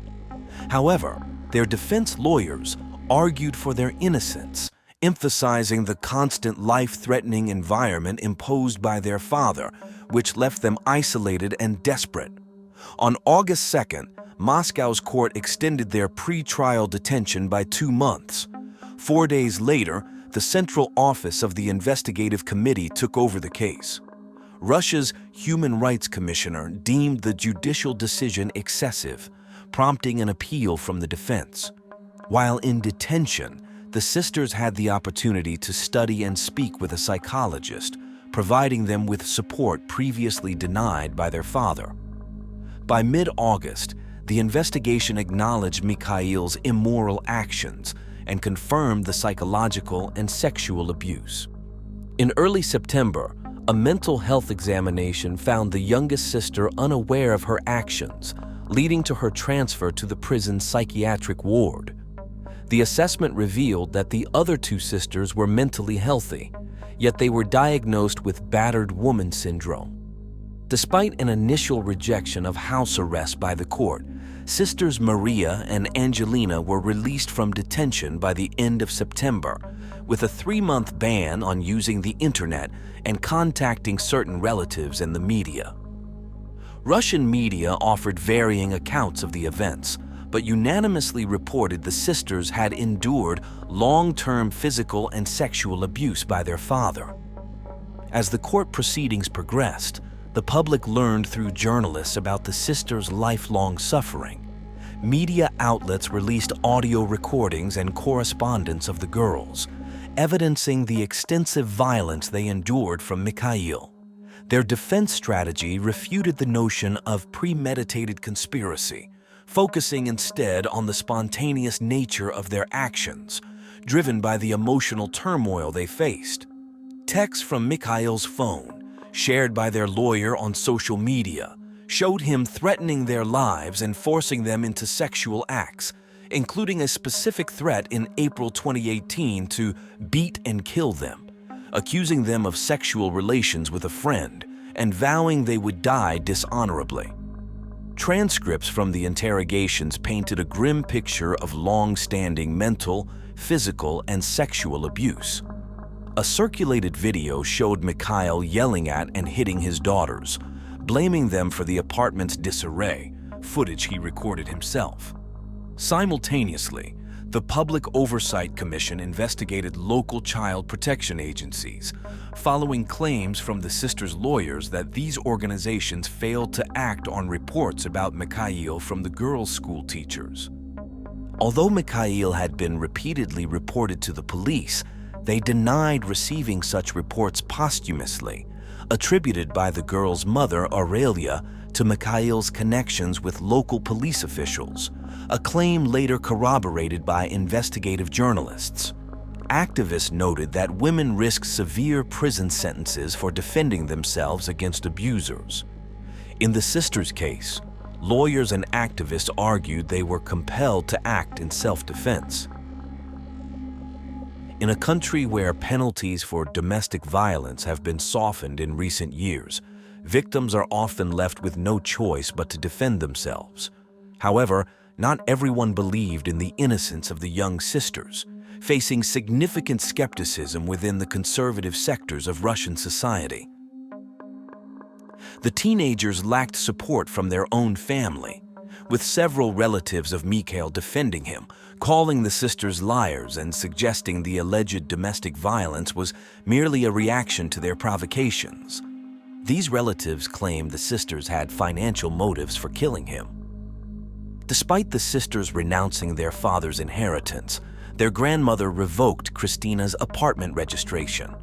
[SPEAKER 1] However, their defense lawyers argued for their innocence, emphasizing the constant life-threatening environment imposed by their father, which left them isolated and desperate. On August 2nd, Moscow's court extended their pre-trial detention by 2 months. 4 days later, the Central Office of the Investigative Committee took over the case. Russia's Human Rights Commissioner deemed the judicial decision excessive, prompting an appeal from the defense. While in detention, the sisters had the opportunity to study and speak with a psychologist, providing them with support previously denied by their father. By mid-August, the investigation acknowledged Mikhail's immoral actions and confirmed the psychological and sexual abuse. In early September, a mental health examination found the youngest sister unaware of her actions, leading to her transfer to the prison's psychiatric ward. The assessment revealed that the other 2 sisters were mentally healthy, yet they were diagnosed with battered woman syndrome. Despite an initial rejection of house arrest by the court, sisters Maria and Angelina were released from detention by the end of September, with a 3-month ban on using the internet and contacting certain relatives and the media. Russian media offered varying accounts of the events, but unanimously reported the sisters had endured long-term physical and sexual abuse by their father. As the court proceedings progressed, the public learned through journalists about the sisters' lifelong suffering. Media outlets released audio recordings and correspondence of the girls, evidencing the extensive violence they endured from Mikhail. Their defense strategy refuted the notion of premeditated conspiracy, focusing instead on the spontaneous nature of their actions, driven by the emotional turmoil they faced. Texts from Mikhail's phone, shared by their lawyer on social media, showed him threatening their lives and forcing them into sexual acts, including a specific threat in April 2018 to beat and kill them, accusing them of sexual relations with a friend, and vowing they would die dishonorably. Transcripts from the interrogations painted a grim picture of long-standing mental, physical, and sexual abuse. A circulated video showed Mikhail yelling at and hitting his daughters, blaming them for the apartment's disarray, footage he recorded himself. Simultaneously, the Public Oversight Commission investigated local child protection agencies, following claims from the sisters' lawyers that these organizations failed to act on reports about Mikhail from the girls' school teachers. Although Mikhail had been repeatedly reported to the police, they denied receiving such reports posthumously, attributed by the girl's mother, Aurelia, to Mikhail's connections with local police officials, a claim later corroborated by investigative journalists. Activists noted that women risk severe prison sentences for defending themselves against abusers. In the sisters' case, lawyers and activists argued they were compelled to act in self-defense. In a country where penalties for domestic violence have been softened in recent years, victims are often left with no choice but to defend themselves. However, not everyone believed in the innocence of the young sisters, facing significant skepticism within the conservative sectors of Russian society. The teenagers lacked support from their own family, with several relatives of Mikhail defending him, calling the sisters liars and suggesting the alleged domestic violence was merely a reaction to their provocations. These relatives claimed the sisters had financial motives for killing him. Despite the sisters renouncing their father's inheritance, their grandmother revoked Christina's apartment registration.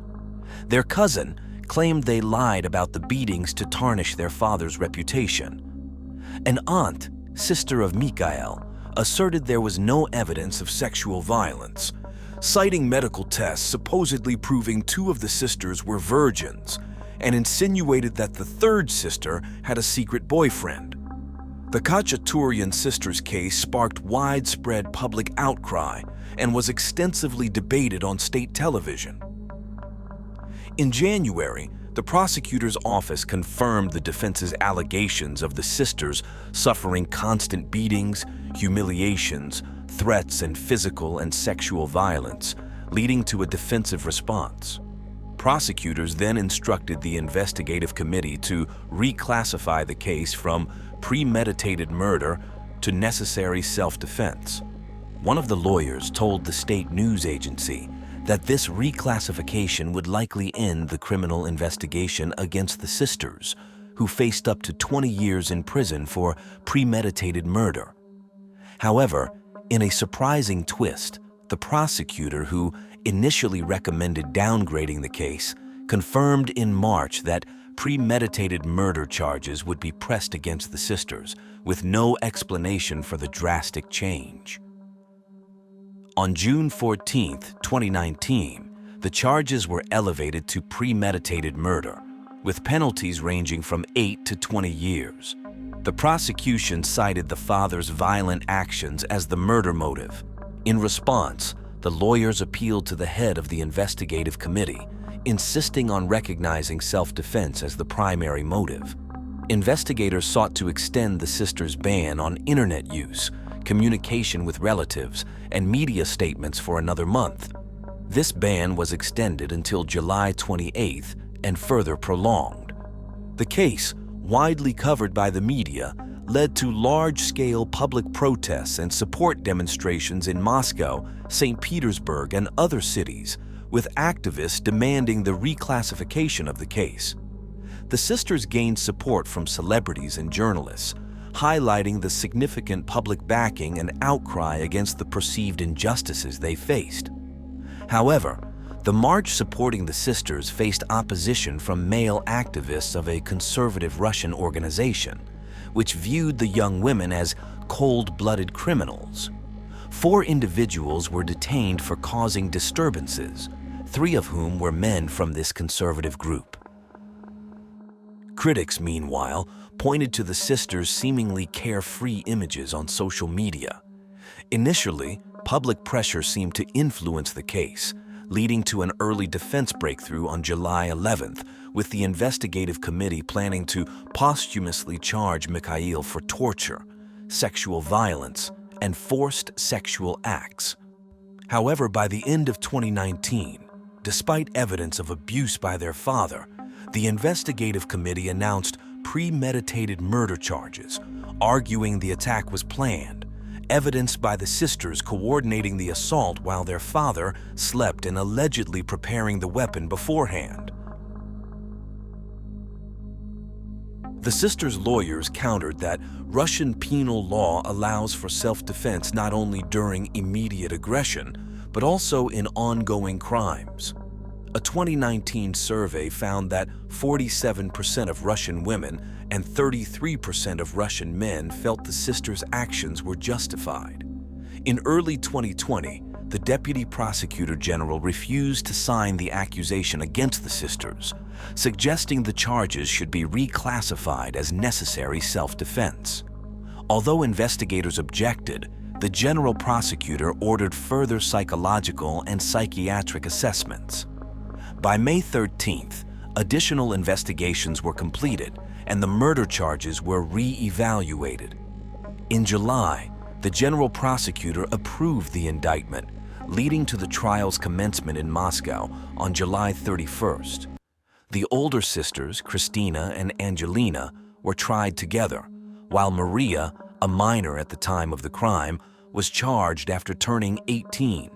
[SPEAKER 1] Their cousin claimed they lied about the beatings to tarnish their father's reputation. An aunt, sister of Mikhail, asserted there was no evidence of sexual violence, citing medical tests supposedly proving two of the sisters were virgins, and insinuated that the third sister had a secret boyfriend. The Kachaturian sisters' case sparked widespread public outcry and was extensively debated on state television. In January, the prosecutor's office confirmed the defense's allegations of the sisters suffering constant beatings, humiliations, threats, and physical and sexual violence, leading to a defensive response. Prosecutors then instructed the investigative committee to reclassify the case from premeditated murder to necessary self-defense. One of the lawyers told the state news agency that this reclassification would likely end the criminal investigation against the sisters, who faced up to 20 years in prison for premeditated murder. However, in a surprising twist, the prosecutor who initially recommended downgrading the case confirmed in March that premeditated murder charges would be pressed against the sisters, with no explanation for the drastic change. On June 14, 2019, the charges were elevated to premeditated murder, with penalties ranging from 8 to 20 years. The prosecution cited the father's violent actions as the murder motive. In response, the lawyers appealed to the head of the investigative committee, insisting on recognizing self-defense as the primary motive. Investigators sought to extend the sisters' ban on internet use, communication with relatives, and media statements for another month. This ban was extended until July 28th and further prolonged. The case, widely covered by the media, led to large-scale public protests and support demonstrations in Moscow, St. Petersburg, and other cities, with activists demanding the reclassification of the case. The sisters gained support from celebrities and journalists, highlighting the significant public backing and outcry against the perceived injustices they faced. However, the march supporting the sisters faced opposition from male activists of a conservative Russian organization, which viewed the young women as cold-blooded criminals. 4 individuals were detained for causing disturbances, 3 of whom were men from this conservative group. Critics, meanwhile, pointed to the sisters' seemingly carefree images on social media. Initially, public pressure seemed to influence the case, leading to an early defense breakthrough on July 11th, with the investigative committee planning to posthumously charge Mikhail for torture, sexual violence, and forced sexual acts. However, by the end of 2019, despite evidence of abuse by their father, the investigative committee announced premeditated murder charges, arguing the attack was planned, evidenced by the sisters coordinating the assault while their father slept and allegedly preparing the weapon beforehand. The sisters' lawyers countered that Russian penal law allows for self-defense not only during immediate aggression, but also in ongoing crimes. A 2019 survey found that 47% of Russian women and 33% of Russian men felt the sisters' actions were justified. In early 2020, the Deputy Prosecutor General refused to sign the accusation against the sisters, suggesting the charges should be reclassified as necessary self-defense. Although investigators objected, the General Prosecutor ordered further psychological and psychiatric assessments. By May 13th, additional investigations were completed and the murder charges were re-evaluated. In July, the General Prosecutor approved the indictment, leading to the trial's commencement in Moscow on July 31st. The older sisters, Christina and Angelina, were tried together, while Maria, a minor at the time of the crime, was charged after turning 18.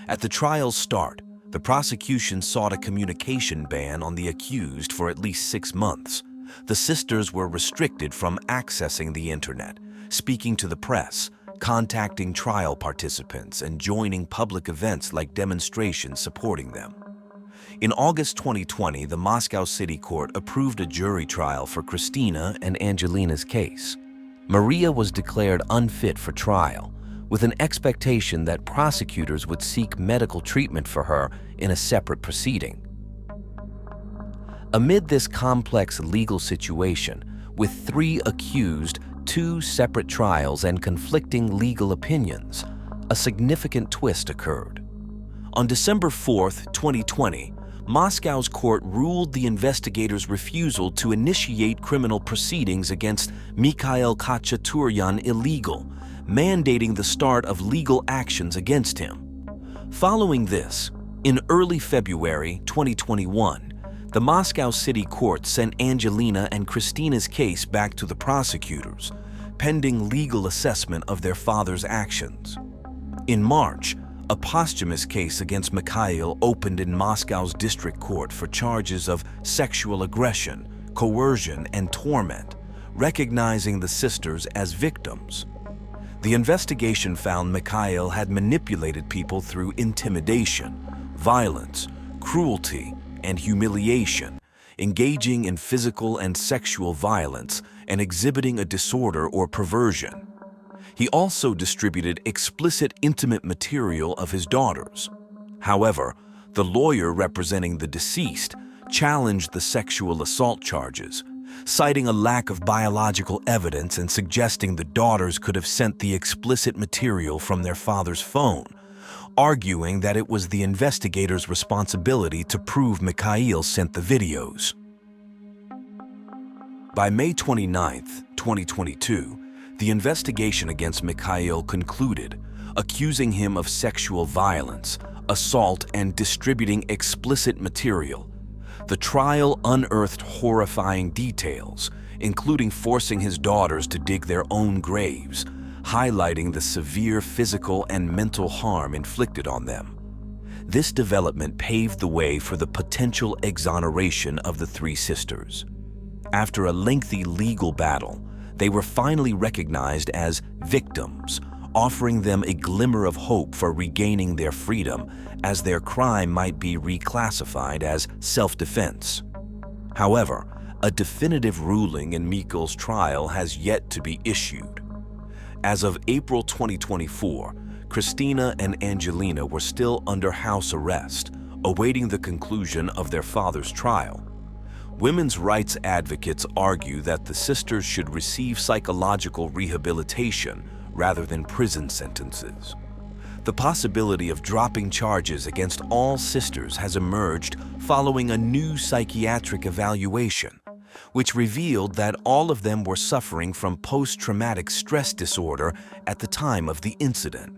[SPEAKER 1] At the trial's start, the prosecution sought a communication ban on the accused for at least 6 months. The sisters were restricted from accessing the internet, speaking to the press, contacting trial participants, and joining public events like demonstrations supporting them. In August 2020, the Moscow City Court approved a jury trial for Christina and Angelina's case. Maria was declared unfit for trial, with an expectation that prosecutors would seek medical treatment for her in a separate proceeding. Amid this complex legal situation, with 3 accused, 2 separate trials, and conflicting legal opinions, a significant twist occurred. On December 4th, 2020, Moscow's court ruled the investigators' refusal to initiate criminal proceedings against Mikhail Kachaturian illegal, mandating the start of legal actions against him. Following this, in early February 2021, the Moscow City Court sent Angelina and Christina's case back to the prosecutors, pending legal assessment of their father's actions. In March, a posthumous case against Mikhail opened in Moscow's district court for charges of sexual aggression, coercion, and torment, recognizing the sisters as victims. The investigation found Mikhail had manipulated people through intimidation, violence, cruelty, and humiliation, engaging in physical and sexual violence, and exhibiting a disorder or perversion. He also distributed explicit intimate material of his daughters. However, the lawyer representing the deceased challenged the sexual assault charges, citing a lack of biological evidence and suggesting the daughters could have sent the explicit material from their father's phone, arguing that it was the investigators' responsibility to prove Mikhail sent the videos. By May 29, 2022, the investigation against Mikhail concluded, accusing him of sexual violence, assault, and distributing explicit material. The trial unearthed horrifying details, including forcing his daughters to dig their own graves, highlighting the severe physical and mental harm inflicted on them. This development paved the way for the potential exoneration of the 3 sisters. After a lengthy legal battle, they were finally recognized as victims, offering them a glimmer of hope for regaining their freedom, as their crime might be reclassified as self-defense. However, a definitive ruling in Mikhail's trial has yet to be issued. As of April 2024, Christina and Angelina were still under house arrest, awaiting the conclusion of their father's trial. Women's rights advocates argue that the sisters should receive psychological rehabilitation rather than prison sentences. The possibility of dropping charges against all sisters has emerged following a new psychiatric evaluation, which revealed that all of them were suffering from post-traumatic stress disorder at the time of the incident.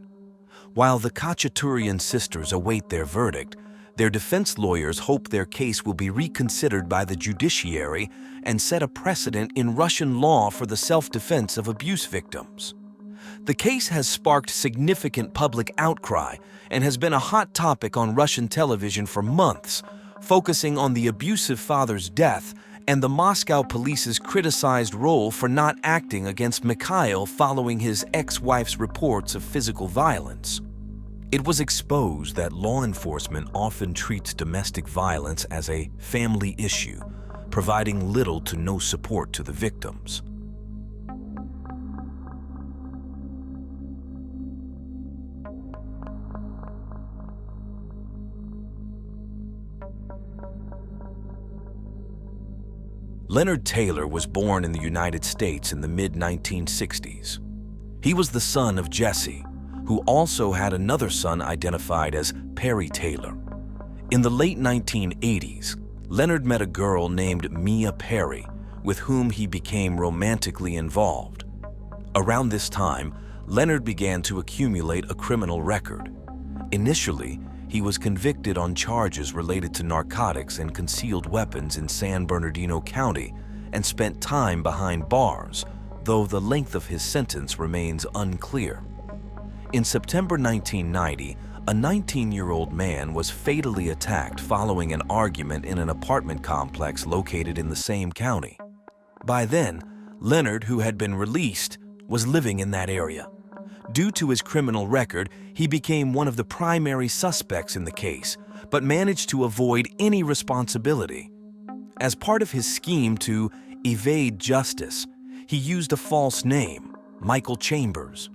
[SPEAKER 1] While the Kachaturian sisters await their verdict, their defense lawyers hope their case will be reconsidered by the judiciary and set a precedent in Russian law for the self-defense of abuse victims. The case has sparked significant public outcry and has been a hot topic on Russian television for months, focusing on the abusive father's death and the Moscow police's criticized role for not acting against Mikhail following his ex-wife's reports of physical violence. It was exposed that law enforcement often treats domestic violence as a family issue, providing little to no support to the victims. Leonard Taylor was born in the United States in the mid-1960s. He was the son of Jesse, who also had another son identified as Perry Taylor. In the late 1980s, Leonard met a girl named Mia Perry, with whom he became romantically involved. Around this time, Leonard began to accumulate a criminal record. Initially, he was convicted on charges related to narcotics and concealed weapons in San Bernardino County and spent time behind bars, though the length of his sentence remains unclear. In September 1990, a 19-year-old man was fatally attacked following an argument in an apartment complex located in the same county. By then, Leonard, who had been released, was living in that area. Due to his criminal record, he became one of the primary suspects in the case, but managed to avoid any responsibility. As part of his scheme to evade justice, he used a false name, Michael Chambers.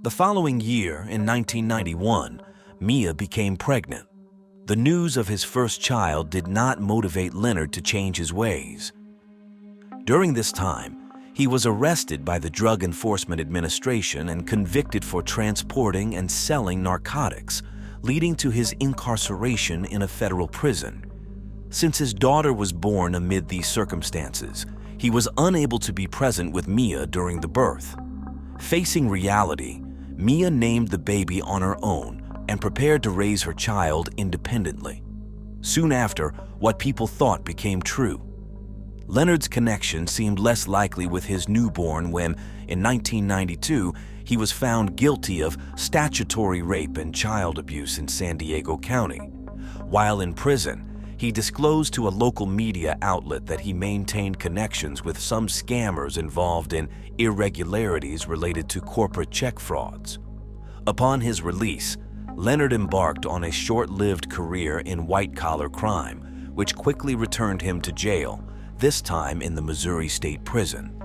[SPEAKER 1] The following year, in 1991, Mia became pregnant. The news of his first child did not motivate Leonard to change his ways. During this time, he was arrested by the Drug Enforcement Administration and convicted for transporting and selling narcotics, leading to his incarceration in a federal prison. Since his daughter was born amid these circumstances, he was unable to be present with Mia during the birth. Facing reality, Mia named the baby on her own and prepared to raise her child independently. Soon after, what people thought became true. Leonard's connection seemed less likely with his newborn when, in 1992, he was found guilty of statutory rape and child abuse in San Diego County. While in prison, he disclosed to a local media outlet that he maintained connections with some scammers involved in irregularities related to corporate check frauds. Upon his release, Leonard embarked on a short-lived career in white-collar crime, which quickly returned him to jail, this time in the Missouri State Prison.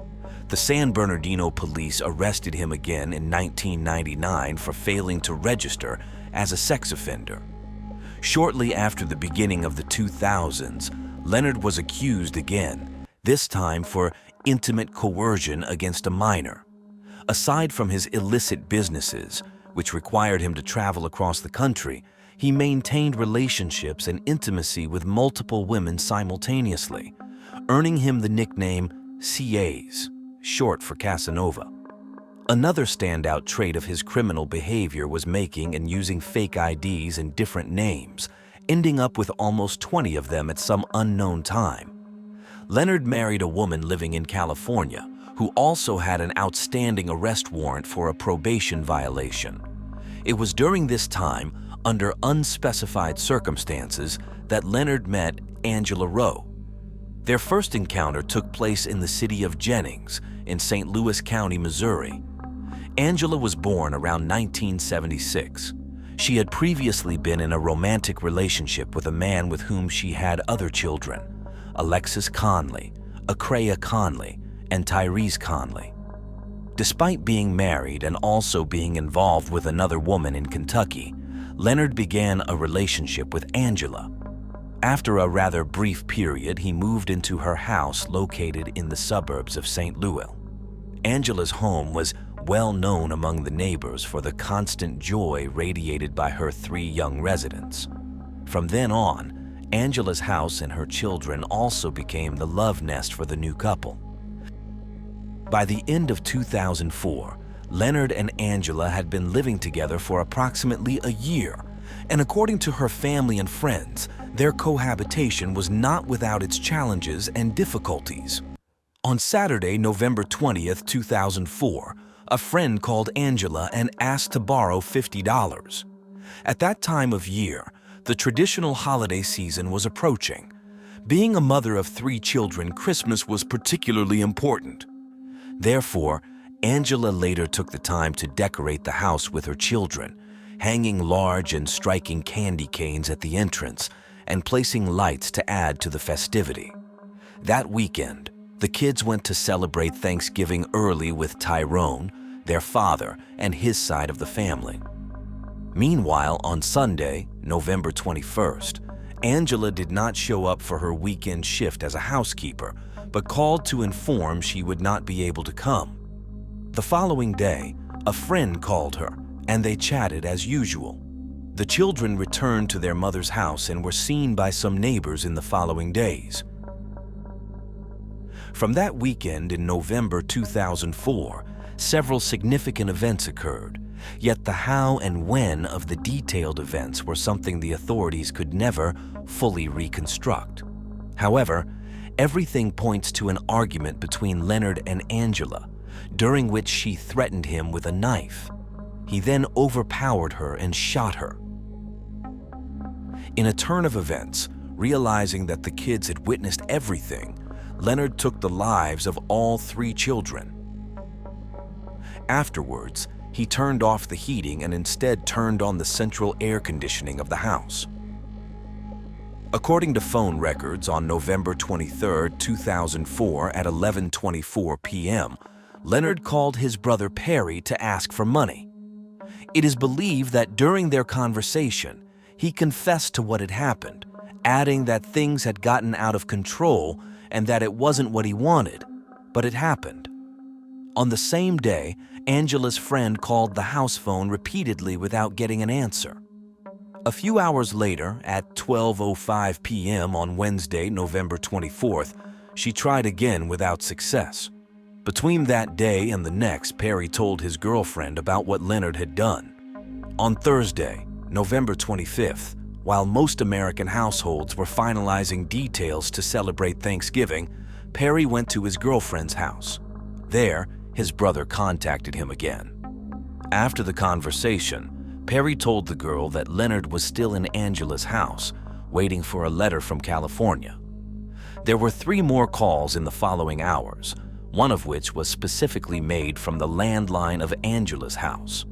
[SPEAKER 1] The San Bernardino police arrested him again in 1999 for failing to register as a sex offender. Shortly after the beginning of the 2000s, Leonard was accused again, this time for intimate coercion against a minor. Aside from his illicit businesses, which required him to travel across the country, he maintained relationships and intimacy with multiple women simultaneously, earning him the nickname CAs, short for Casanova. Another standout trait of his criminal behavior was making and using fake IDs and different names, ending up with almost 20 of them at some unknown time. Leonard married a woman living in California who also had an outstanding arrest warrant for a probation violation. It was during this time, under unspecified circumstances, that Leonard met Angela Rowe. Their first encounter took place in the city of Jennings in St. Louis County, Missouri. Angela was born around 1976. She had previously been in a romantic relationship with a man with whom she had other children, Alexis Conley, Acrea Conley, and Tyrese Conley. Despite being married and also being involved with another woman in Kentucky, Leonard began a relationship with Angela. After a rather brief period, he moved into her house located in the suburbs of St. Louis. Angela's home was well known among the neighbors for the constant joy radiated by her 3 young residents. From then on, Angela's house and her children also became the love nest for the new couple. By the end of 2004, Leonard and Angela had been living together for approximately a year, and according to her family and friends, their cohabitation was not without its challenges and difficulties. On Saturday, November 20th, 2004, a friend called Angela and asked to borrow $50. At that time of year, the traditional holiday season was approaching. Being a mother of 3 children, Christmas was particularly important. Therefore, Angela later took the time to decorate the house with her children, hanging large and striking candy canes at the entrance and placing lights to add to the festivity. That weekend, the kids went to celebrate Thanksgiving early with Tyrone, their father, and his side of the family. Meanwhile, on Sunday, November 21st, Angela did not show up for her weekend shift as a housekeeper, but called to inform she would not be able to come. The following day, a friend called her, and they chatted as usual. The children returned to their mother's house and were seen by some neighbors in the following days. From that weekend in November 2004, several significant events occurred, yet the how and when of the detailed events were something the authorities could never fully reconstruct. However, everything points to an argument between Leonard and Angela, during which she threatened him with a knife. He then overpowered her and shot her. In a turn of events, realizing that the kids had witnessed everything, Leonard took the lives of all 3 children. Afterwards, he turned off the heating and instead turned on the central air conditioning of the house. According to phone records, on November 23, 2004 at 11:24 p.m., Leonard called his brother Perry to ask for money. It is believed that during their conversation, he confessed to what had happened, adding that things had gotten out of control and that it wasn't what he wanted, but it happened. On the same day, Angela's friend called the house phone repeatedly without getting an answer. A few hours later, at 12:05 p.m. on Wednesday, November 24th, she tried again without success. Between that day and the next, Perry told his girlfriend about what Leonard had done. On Thursday, November 25th, while most American households were finalizing details to celebrate Thanksgiving, Perry went to his girlfriend's house. There, his brother contacted him again. After the conversation, Perry told the girl that Leonard was still in Angela's house, waiting for a letter from California. There were 3 more calls in the following hours, one of which was specifically made from the landline of Angela's house.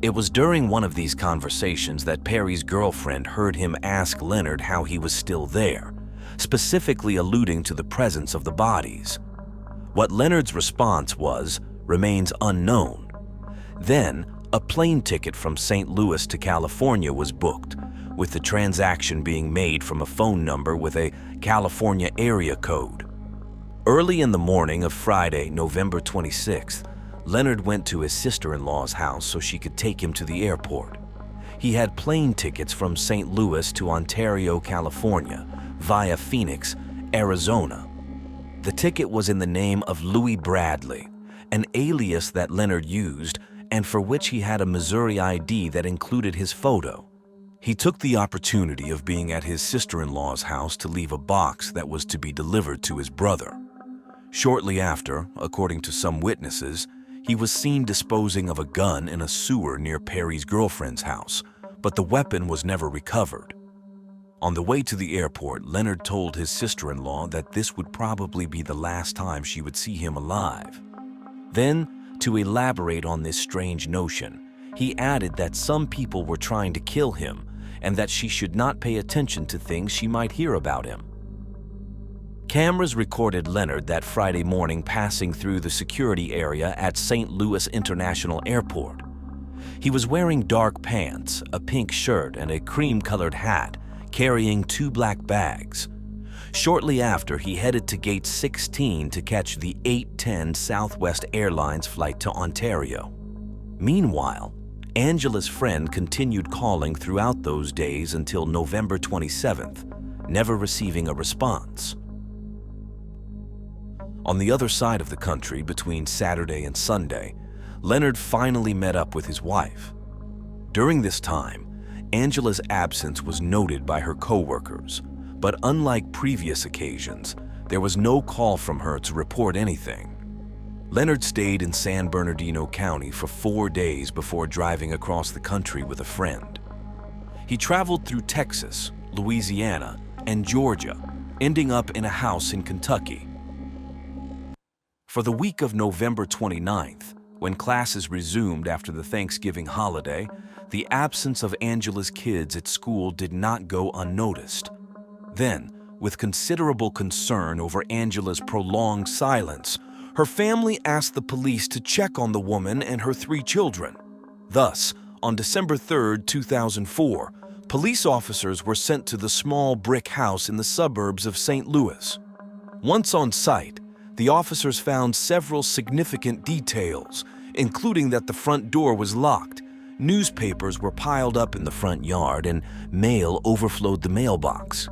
[SPEAKER 1] It was during one of these conversations that Perry's girlfriend heard him ask Leonard how he was still there, specifically alluding to the presence of the bodies. What Leonard's response was remains unknown. Then, a plane ticket from St. Louis to California was booked, with the transaction being made from a phone number with a California area code. Early in the morning of Friday, November 26th, Leonard went to his sister-in-law's house so she could take him to the airport. He had plane tickets from St. Louis to Ontario, California, via Phoenix, Arizona. The ticket was in the name of Louis Bradley, an alias that Leonard used and for which he had a Missouri ID that included his photo. He took the opportunity of being at his sister-in-law's house to leave a box that was to be delivered to his brother. Shortly after, according to some witnesses, he was seen disposing of a gun in a sewer near Perry's girlfriend's house, but the weapon was never recovered. On the way to the airport, Leonard told his sister-in-law that this would probably be the last time she would see him alive. Then, to elaborate on this strange notion, he added that some people were trying to kill him and that she should not pay attention to things she might hear about him. Cameras recorded Leonard that Friday morning passing through the security area at St. Louis International Airport. He was wearing dark pants, a pink shirt, and a cream-colored hat, carrying 2 black bags. Shortly after, he headed to Gate 16 to catch the 8:10 Southwest Airlines flight to Ontario. Meanwhile, Angela's friend continued calling throughout those days until November 27th, never receiving a response. On the other side of the country, between Saturday and Sunday, Leonard finally met up with his wife. During this time, Angela's absence was noted by her co-workers, but unlike previous occasions, there was no call from her to report anything. Leonard stayed in San Bernardino County for 4 days before driving across the country with a friend. He traveled through Texas, Louisiana, and Georgia, ending up in a house in Kentucky. For the week of November 29th, When classes resumed after the Thanksgiving holiday, the absence of Angela's kids at school did not go unnoticed. Then, with considerable concern over Angela's prolonged silence, her family asked the police to check on the woman and her 3 children. Thus, on December 3, 2004, police officers were sent to the small brick house in the suburbs of St. Louis. Once on site, the officers found several significant details, including that the front door was locked, newspapers were piled up in the front yard, and mail overflowed the mailbox.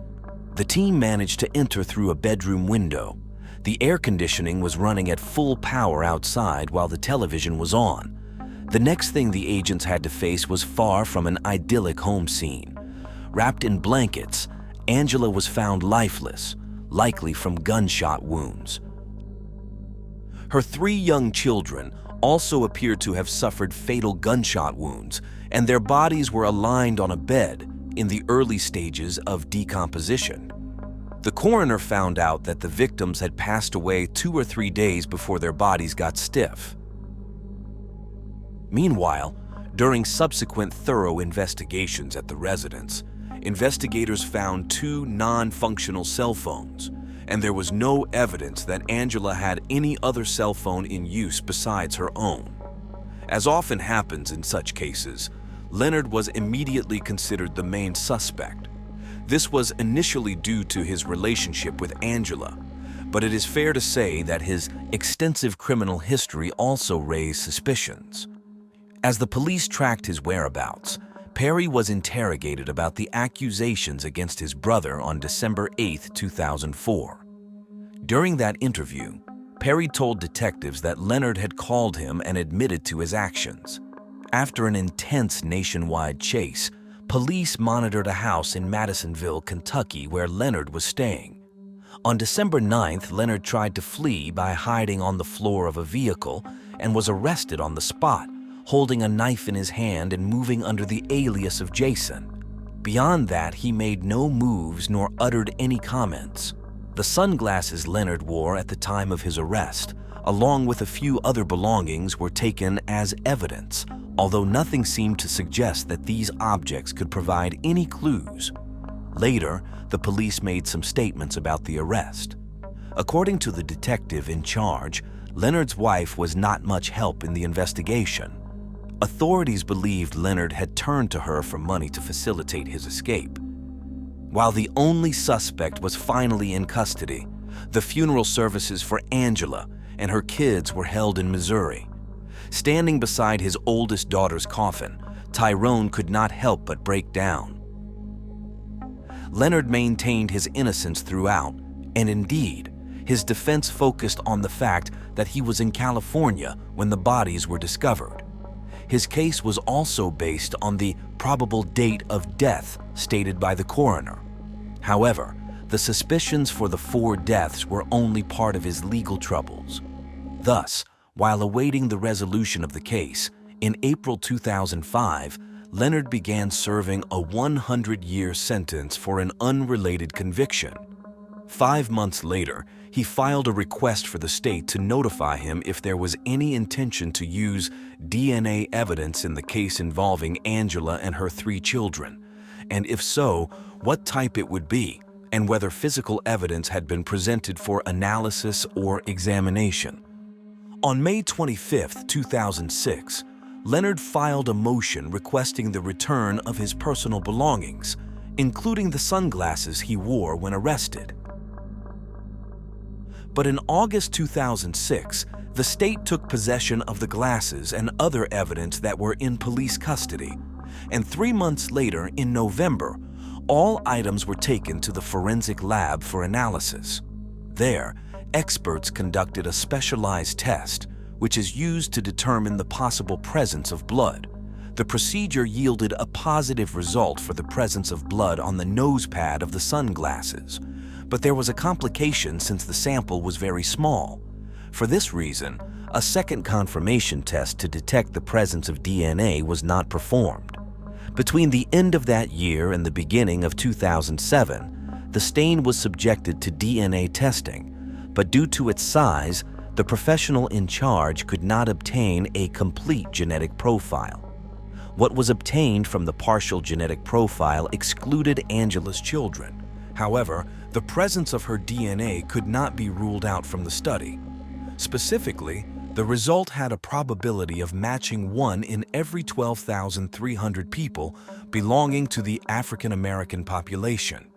[SPEAKER 1] The team managed to enter through a bedroom window. The air conditioning was running at full power outside while the television was on. The next thing the agents had to face was far from an idyllic home scene. Wrapped in blankets, Angela was found lifeless, likely from gunshot wounds. Her 3 young children also appeared to have suffered fatal gunshot wounds, and their bodies were aligned on a bed in the early stages of decomposition. The coroner found out that the victims had passed away 2 or 3 days before their bodies got stiff. Meanwhile, during subsequent thorough investigations at the residence, investigators found 2 non-functional cell phones, and there was no evidence that Angela had any other cell phone in use besides her own. As often happens in such cases, Leonard was immediately considered the main suspect. This was initially due to his relationship with Angela, but it is fair to say that his extensive criminal history also raised suspicions. As the police tracked his whereabouts, Perry was interrogated about the accusations against his brother on December 8, 2004. During that interview, Perry told detectives that Leonard had called him and admitted to his actions. After an intense nationwide chase, police monitored a house in Madisonville, Kentucky, where Leonard was staying. On December 9th, Leonard tried to flee by hiding on the floor of a vehicle and was arrested on the spot, holding a knife in his hand and moving under the alias of Jason. Beyond that, he made no moves nor uttered any comments. The sunglasses Leonard wore at the time of his arrest, along with a few other belongings, were taken as evidence, although nothing seemed to suggest that these objects could provide any clues. Later, the police made some statements about the arrest. According to the detective in charge, Leonard's wife was not much help in the investigation. Authorities believed Leonard had turned to her for money to facilitate his escape. While the only suspect was finally in custody, the funeral services for Angela and her kids were held in Missouri. Standing beside his oldest daughter's coffin, Tyrone could not help but break down. Leonard maintained his innocence throughout, and indeed, his defense focused on the fact that he was in California when the bodies were discovered. His case was also based on the probable date of death stated by the coroner. However, the suspicions for the 4 deaths were only part of his legal troubles. Thus, while awaiting the resolution of the case, in April 2005, Leonard began serving a 100-year sentence for an unrelated conviction. 5 months later, he filed a request for the state to notify him if there was any intention to use DNA evidence in the case involving Angela and her 3 children, and if so, what type it would be, and whether physical evidence had been presented for analysis or examination. On May 25, 2006, Leonard filed a motion requesting the return of his personal belongings, including the sunglasses he wore when arrested. But in August 2006, the state took possession of the glasses and other evidence that were in police custody, and 3 months later, in November, all items were taken to the forensic lab for analysis. There, experts conducted a specialized test, which is used to determine the possible presence of blood. The procedure yielded a positive result for the presence of blood on the nose pad of the sunglasses, but there was a complication since the sample was very small. For this reason, a second confirmation test to detect the presence of DNA was not performed. Between the end of that year and the beginning of 2007, the stain was subjected to DNA testing, but due to its size, the professional in charge could not obtain a complete genetic profile. What was obtained from the partial genetic profile excluded Angela's children. However, the presence of her DNA could not be ruled out from the study. Specifically, the result had a probability of matching 1 in every 12,300 people belonging to the African American population.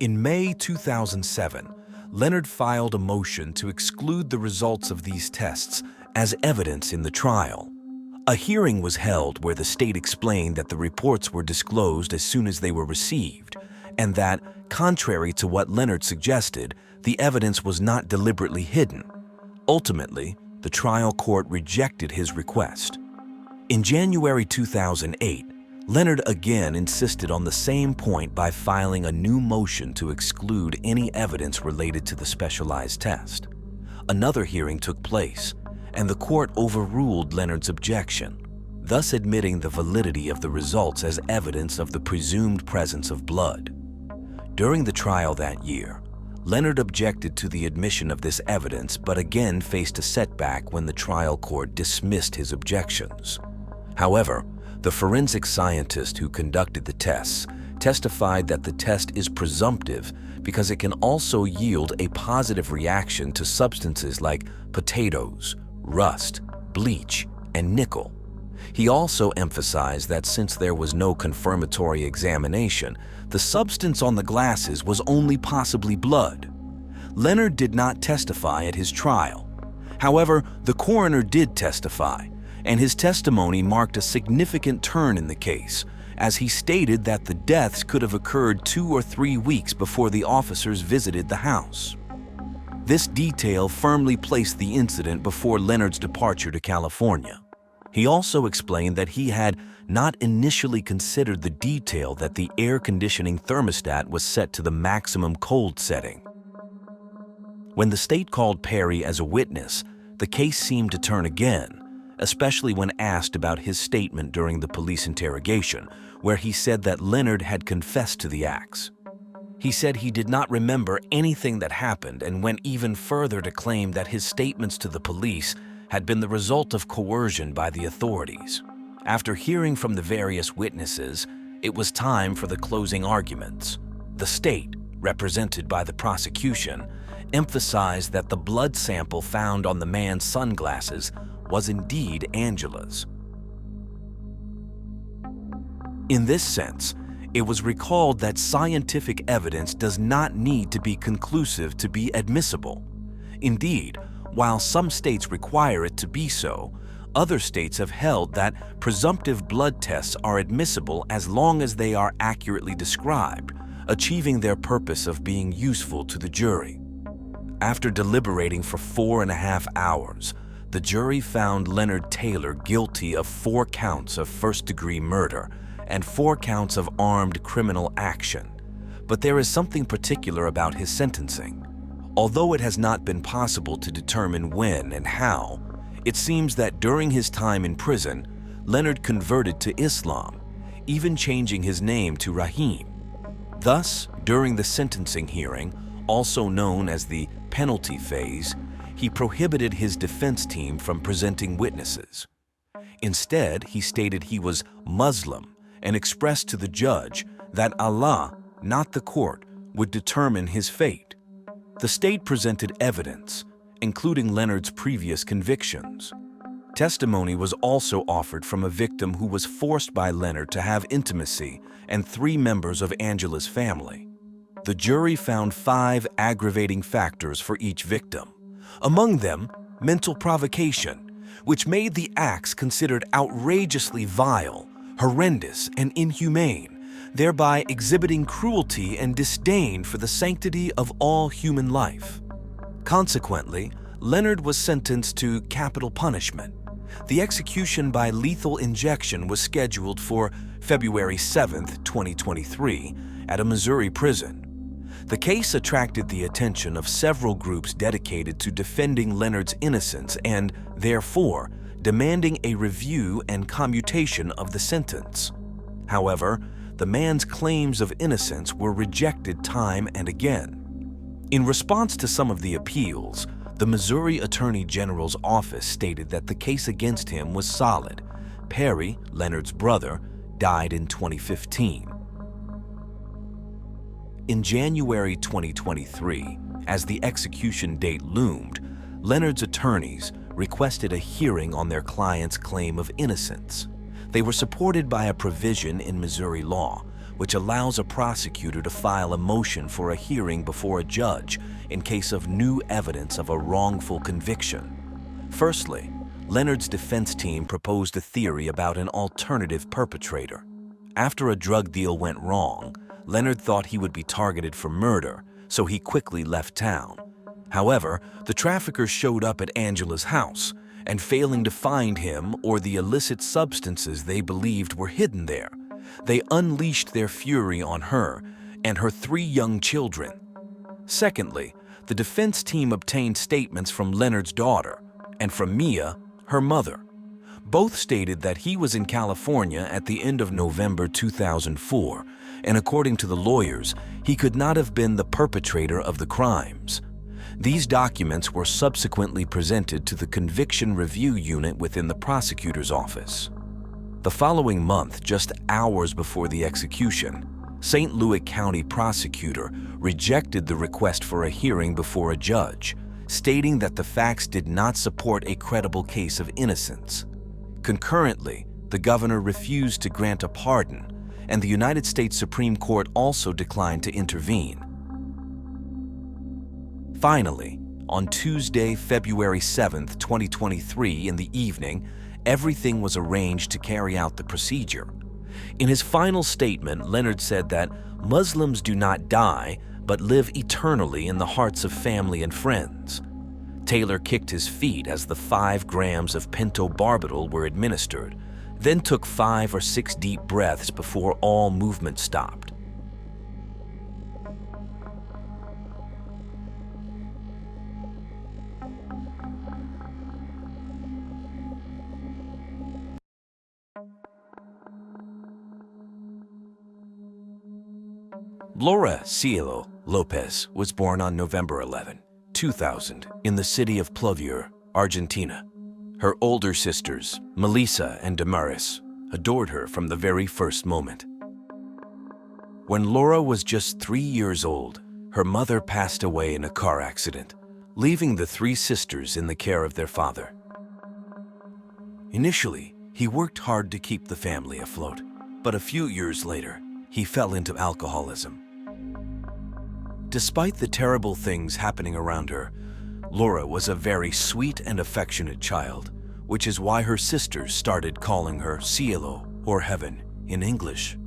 [SPEAKER 1] In May 2007, Leonard filed a motion to exclude the results of these tests as evidence in the trial. A hearing was held where the state explained that the reports were disclosed as soon as they were received, and that, contrary to what Leonard suggested, the evidence was not deliberately hidden. Ultimately, the trial court rejected his request. In January 2008, Leonard again insisted on the same point by filing a new motion to exclude any evidence related to the specialized test. Another hearing took place, and the court overruled Leonard's objection, thus admitting the validity of the results as evidence of the presumed presence of blood. During the trial that year, Leonard objected to the admission of this evidence but again faced a setback when the trial court dismissed his objections. However, the forensic scientist who conducted the tests testified that the test is presumptive because it can also yield a positive reaction to substances like potatoes, rust, bleach, and nickel. He also emphasized that since there was no confirmatory examination, the substance on the glasses was only possibly blood. Leonard did not testify at his trial. However, the coroner did testify, and his testimony marked a significant turn in the case, as he stated that the deaths could have occurred 2 or 3 weeks before the officers visited the house. This detail firmly placed the incident before Leonard's departure to California. He also explained that he had not initially considered the detail that the air conditioning thermostat was set to the maximum cold setting. When the state called Perry as a witness, the case seemed to turn again, especially when asked about his statement during the police interrogation, where he said that Leonard had confessed to the acts. He said he did not remember anything that happened and went even further to claim that his statements to the police had been the result of coercion by the authorities. After hearing from the various witnesses, it was time for the closing arguments. The state, represented by the prosecution, emphasized that the blood sample found on the man's sunglasses was indeed Angela's. In this sense, it was recalled that scientific evidence does not need to be conclusive to be admissible. Indeed, while some states require it to be so, other states have held that presumptive blood tests are admissible as long as they are accurately described, achieving their purpose of being useful to the jury. After deliberating for 4.5 hours, the jury found Leonard Taylor guilty of 4 counts of first-degree murder and 4 counts of armed criminal action. But there is something particular about his sentencing. Although it has not been possible to determine when and how, it seems that during his time in prison, Leonard converted to Islam, even changing his name to Rahim. Thus, during the sentencing hearing, also known as the penalty phase, he prohibited his defense team from presenting witnesses. Instead, he stated he was Muslim and expressed to the judge that Allah, not the court, would determine his fate. The state presented evidence, including Leonard's previous convictions. Testimony was also offered from a victim who was forced by Leonard to have intimacy and 3 members of Angela's family. The jury found 5 aggravating factors for each victim. Among them, mental provocation, which made the acts considered outrageously vile, horrendous, and inhumane, thereby exhibiting cruelty and disdain for the sanctity of all human life. Consequently, Leonard was sentenced to capital punishment. The execution by lethal injection was scheduled for February 7, 2023, at a Missouri prison. The case attracted the attention of several groups dedicated to defending Leonard's innocence and, therefore, demanding a review and commutation of the sentence. However, the man's claims of innocence were rejected time and again. In response to some of the appeals, The Missouri Attorney General's office stated that the case against him was solid. Perry, Leonard's brother, died in 2015. In January 2023, as the execution date loomed, Leonard's attorneys requested a hearing on their client's claim of innocence. They were supported by a provision in Missouri law which allows a prosecutor to file a motion for a hearing before a judge in case of new evidence of a wrongful conviction. Firstly, Leonard's defense team proposed a theory about an alternative perpetrator. After a drug deal went wrong, Leonard thought he would be targeted for murder, so he quickly left town. However, the traffickers showed up at Angela's house, and failing to find him or the illicit substances they believed were hidden there, they unleashed their fury on her and her 3 young children. Secondly, the defense team obtained statements from Leonard's daughter and from Mia, her mother. Both stated that he was in California at the end of November 2004, and according to the lawyers, he could not have been the perpetrator of the crimes. These documents were subsequently presented to the Conviction Review Unit within the prosecutor's office. The following month, just hours before the execution, St. Louis County prosecutor rejected the request for a hearing before a judge, stating that the facts did not support a credible case of innocence. Concurrently, the governor refused to grant a pardon, and the United States Supreme Court also declined to intervene. Finally, on Tuesday, February 7, 2023, in the evening, everything was arranged to carry out the procedure. In his final statement, Leonard said that Muslims do not die, but live eternally in the hearts of family and friends. Taylor kicked his feet as the 5 grams of pentobarbital were administered, then took 5 or 6 deep breaths before all movement stopped. Laura Cilo Lopez was born on November 11, 2000, in the city of Plovier, Argentina. Her older sisters, Melissa and Damaris, adored her from the very first moment. When Laura was just 3 years old, her mother passed away in a car accident, leaving the 3 sisters in the care of their father. Initially, he worked hard to keep the family afloat, but a few years later, he fell into alcoholism. Despite the terrible things happening around her, Laura was a very sweet and affectionate child, which is why her sisters started calling her Cilo, or Heaven, in English,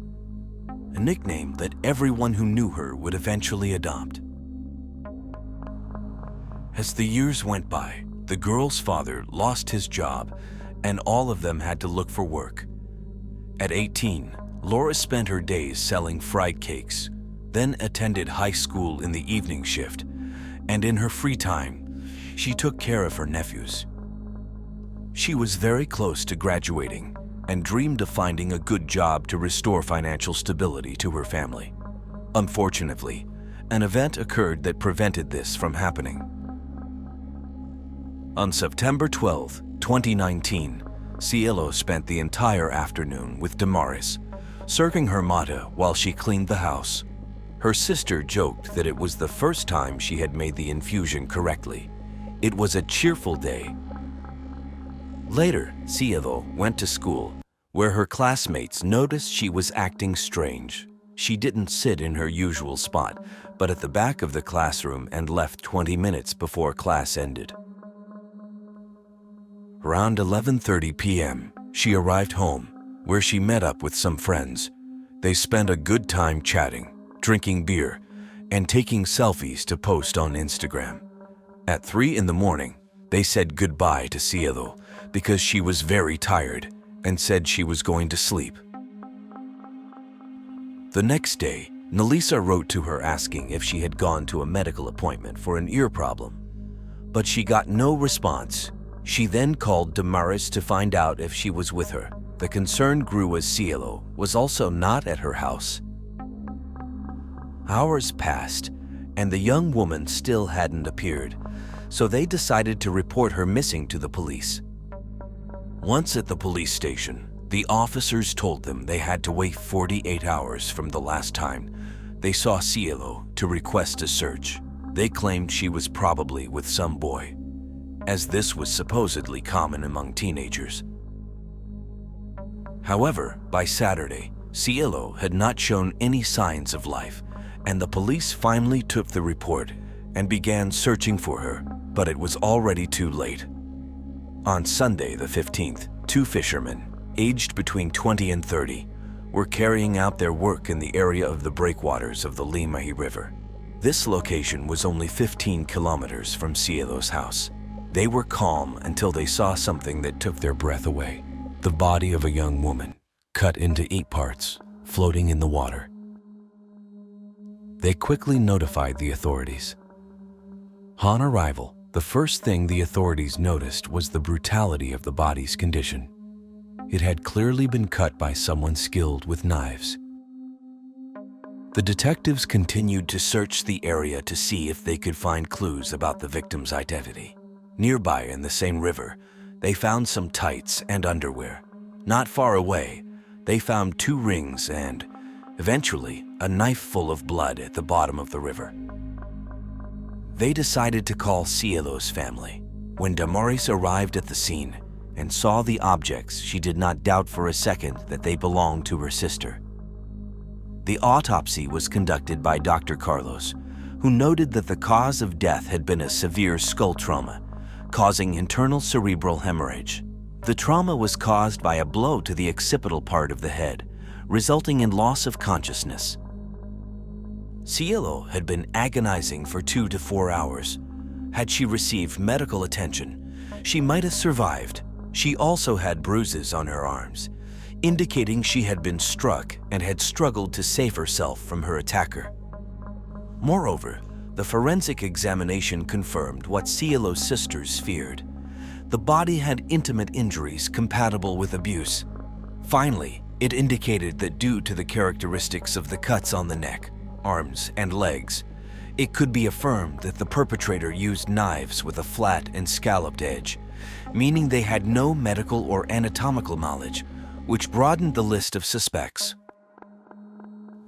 [SPEAKER 1] a nickname that everyone who knew her would eventually adopt. As the years went by, the girl's father lost his job, and all of them had to look for work. At 18, Laura spent her days selling fried cakes, then attended high school in the evening shift, and in her free time, she took care of her nephews. She was very close to graduating and dreamed of finding a good job to restore financial stability to her family. Unfortunately, an event occurred that prevented this from happening. On September 12, 2019, Cilo spent the entire afternoon with Damaris, serving her mata while she cleaned the house. Her sister joked that it was the first time she had made the infusion correctly. It was a cheerful day. Later, Cilo went to school, where her classmates noticed she was acting strange. She didn't sit in her usual spot, but at the back of the classroom, and left 20 minutes before class ended. Around 11:30 p.m., she arrived home, where she met up with some friends. They spent a good time chatting, drinking beer, and taking selfies to post on Instagram. At 3 in the morning, they said goodbye to Cilo because she was very tired and said she was going to sleep. The next day, Nelisa wrote to her asking if she had gone to a medical appointment for an ear problem, but she got no response. She then called Damaris to find out if she was with her. The concern grew as Cilo was also not at her house. Hours passed, and the young woman still hadn't appeared. so they decided to report her missing to the police. Once at the police station, the officers told them they had to wait 48 hours from the last time they saw Cilo to request a search. They claimed she was probably with some boy, as this was supposedly common among teenagers. However, by Saturday, Cilo had not shown any signs of life, and the police finally took the report and began searching for her, but it was already too late. On Sunday the 15th, two fishermen, aged between 20 and 30, were carrying out their work in the area of the breakwaters of the Limahi River. This location was only 15 kilometers from Cilo's house. They were calm until they saw something that took their breath away: the body of a young woman, cut into 8 parts, floating in the water. They quickly notified the authorities. On arrival, the first thing the authorities noticed was the brutality of the body's condition. It had clearly been cut by someone skilled with knives. The detectives continued to search the area to see if they could find clues about the victim's identity. Nearby, in the same river, they found some tights and underwear. Not far away, they found 2 rings and, eventually, a knife full of blood at the bottom of the river. They decided to call Cilo's family. When Damaris arrived at the scene and saw the objects, she did not doubt for a second that they belonged to her sister. The autopsy was conducted by Dr. Carlos, who noted that the cause of death had been a severe skull trauma, causing internal cerebral hemorrhage. The trauma was caused by a blow to the occipital part of the head, resulting in loss of consciousness. Cilo had been agonizing for 2 to 4 hours. Had she received medical attention, she might have survived. She also had bruises on her arms, indicating she had been struck and had struggled to save herself from her attacker. Moreover, the forensic examination confirmed what Cilo's sisters feared. The body had intimate injuries compatible with abuse. Finally, it indicated that due to the characteristics of the cuts on the neck, arms, and legs, it could be affirmed that the perpetrator used knives with a flat and scalloped edge, meaning they had no medical or anatomical knowledge, which broadened the list of suspects.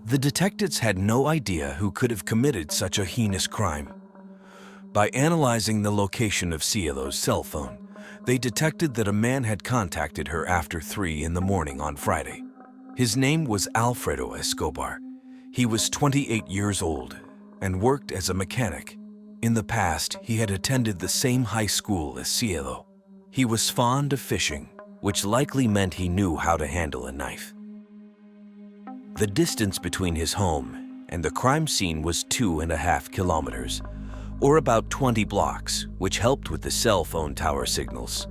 [SPEAKER 1] The detectives had no idea who could have committed such a heinous crime. By analyzing the location of Cilo's cell phone, they detected that a man had contacted her after 3 in the morning on Friday. His name was Alfredo Escobar. He was 28 years old and worked as a mechanic. In the past, he had attended the same high school as Cilo. He was fond of fishing, which likely meant he knew how to handle a knife. The distance between his home and the crime scene was 2.5 kilometers, or about 20 blocks, which helped with the cell phone tower signals.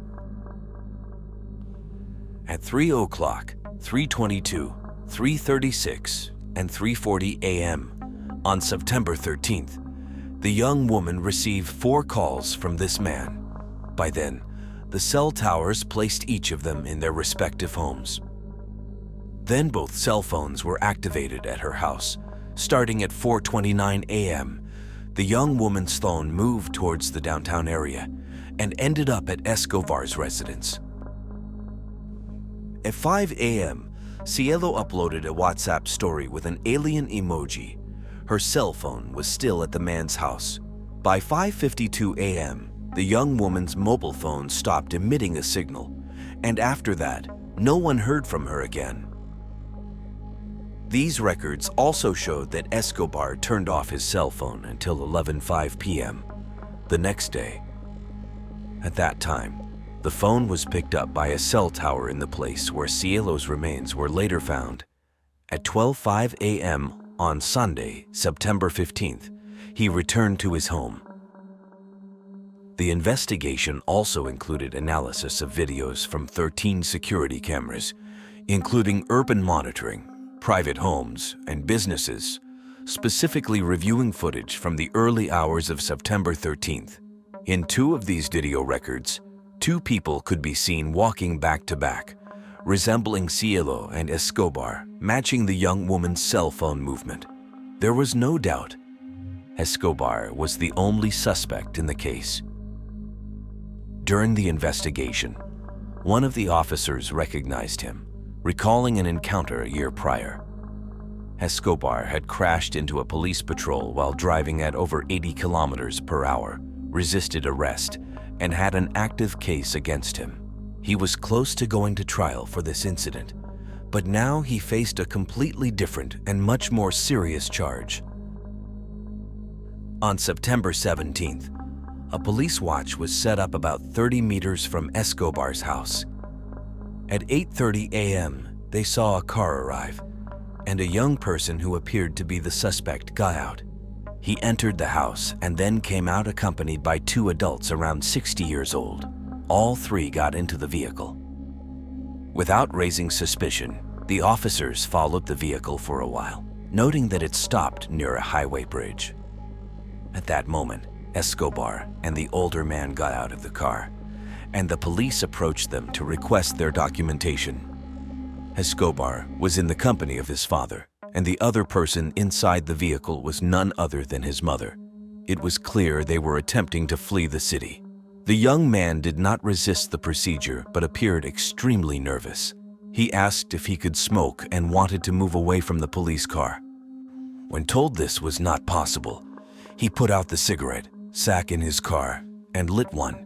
[SPEAKER 1] At 3 o'clock, 3:22, 3:36, and 3:40 a.m. on September 13th, the young woman received 4 calls from this man. By then, the cell towers placed each of them in their respective homes. Then both cell phones were activated at her house. Starting at 4:29 a.m., the young woman's phone moved towards the downtown area and ended up at Escobar's residence. At 5 a.m., Cilo uploaded a WhatsApp story with an alien emoji. Her cell phone was still at the man's house. By 5:52 a.m., the young woman's mobile phone stopped emitting a signal, and after that, no one heard from her again. These records also showed that Escobar turned off his cell phone until 11:05 p.m. the next day. At that time, the phone was picked up by a cell tower in the place where Cilo's remains were later found. At 12:05 a.m. on Sunday, September 15th, he returned to his home. The investigation also included analysis of videos from 13 security cameras, including urban monitoring, private homes, and businesses, specifically reviewing footage from the early hours of September 13th. In 2 of these video records, 2 people could be seen walking back to back, resembling Cilo and Escobar, matching the young woman's cell phone movement. There was no doubt. Escobar was the only suspect in the case. During the investigation, one of the officers recognized him, recalling an encounter a year prior. Escobar had crashed into a police patrol while driving at over 80 kilometers per hour, resisted arrest, and had an active case against him. He was close to going to trial for this incident, but now he faced a completely different and much more serious charge. On September 17th, a police watch was set up about 30 meters from Escobar's house. At 8:30 a.m., they saw a car arrive, and a young person who appeared to be the suspect got out. He entered the house and then came out accompanied by two adults around 60 years old. All three got into the vehicle. Without raising suspicion, the officers followed the vehicle for a while, noting that it stopped near a highway bridge. At that moment, Escobar and the older man got out of the car, and the police approached them to request their documentation. Escobar was in the company of his father, and the other person inside the vehicle was none other than his mother. It was clear they were attempting to flee the city. The young man did not resist the procedure but appeared extremely nervous. He asked if he could smoke and wanted to move away from the police car. When told this was not possible, he put out the cigarette sack in his car and lit one.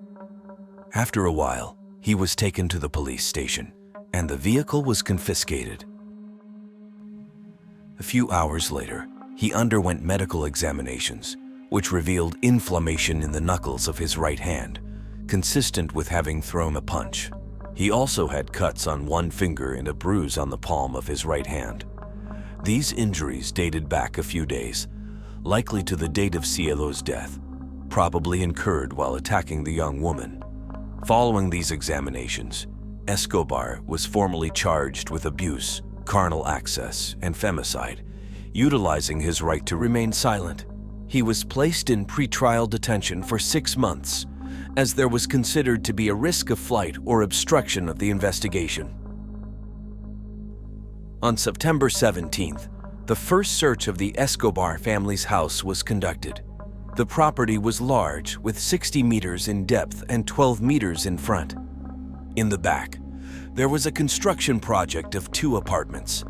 [SPEAKER 1] After a while, he was taken to the police station, and the vehicle was confiscated. A few hours later, he underwent medical examinations, which revealed inflammation in the knuckles of his right hand, consistent with having thrown a punch. He also had cuts on one finger and a bruise on the palm of his right hand. These injuries dated back a few days, likely to the date of Cilo's death, probably incurred while attacking the young woman. Following these examinations, Escobar was formally charged with abuse, carnal access, and femicide, utilizing his right to remain silent. He was placed in pretrial detention for 6 months, as there was considered to be a risk of flight or obstruction of the investigation. On September 17th, the first search of the Escobar family's house was conducted. The property was large, with 60 meters in depth and 12 meters in front. In the back, there was a construction project of 2 apartments.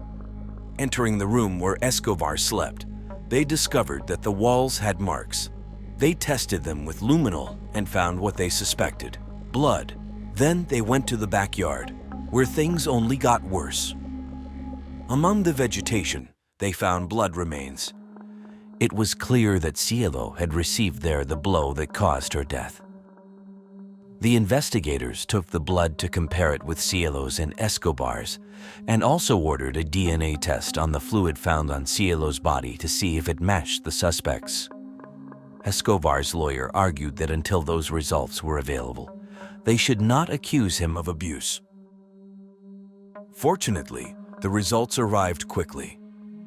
[SPEAKER 1] Entering the room where Escobar slept, they discovered that the walls had marks. They tested them with luminol and found what they suspected: blood. Then they went to the backyard, where things only got worse. Among the vegetation, they found blood remains. It was clear that Cilo had received there the blow that caused her death. The investigators took the blood to compare it with Cilo's and Escobar's, and also ordered a DNA test on the fluid found on Cilo's body to see if it matched the suspects. Escobar's lawyer argued that until those results were available, they should not accuse him of abuse. Fortunately, the results arrived quickly.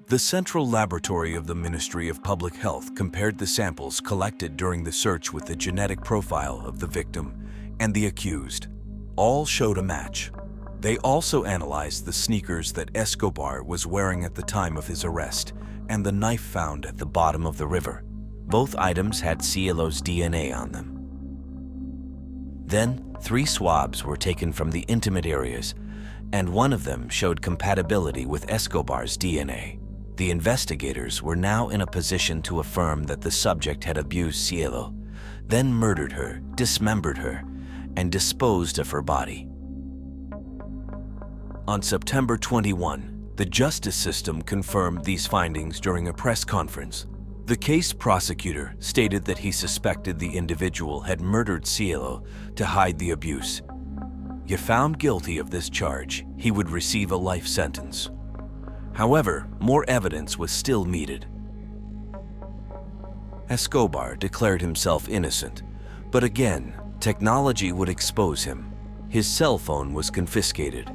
[SPEAKER 1] The Central Laboratory of the Ministry of Public Health compared the samples collected during the search with the genetic profile of the victim and the accused. All showed a match. They also analyzed the sneakers that Escobar was wearing at the time of his arrest and the knife found at the bottom of the river. Both items had Cilo's DNA on them. Then, 3 swabs were taken from the intimate areas, and one of them showed compatibility with Escobar's DNA. The investigators were now in a position to affirm that the subject had abused Cilo, then murdered her, dismembered her, and disposed of her body. On September 21, the justice system confirmed these findings during a press conference. The case prosecutor stated that he suspected the individual had murdered Cilo to hide the abuse. If found guilty of this charge, he would receive a life sentence. However, more evidence was still needed. Escobar declared himself innocent, but again, technology would expose him. His cell phone was confiscated,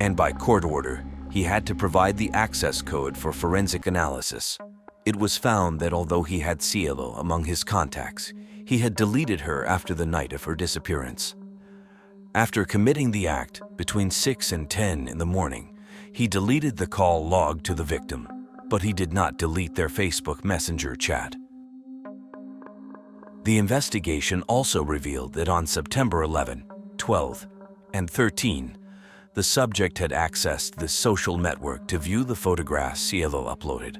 [SPEAKER 1] and by court order, he had to provide the access code for forensic analysis. It was found that although he had Cilo among his contacts, he had deleted her after the night of her disappearance. After committing the act between 6 and 10 in the morning, he deleted the call logged to the victim, but he did not delete their Facebook Messenger chat. The investigation also revealed that on September 11, 12, and 13, the subject had accessed the social network to view the photographs Cilo uploaded.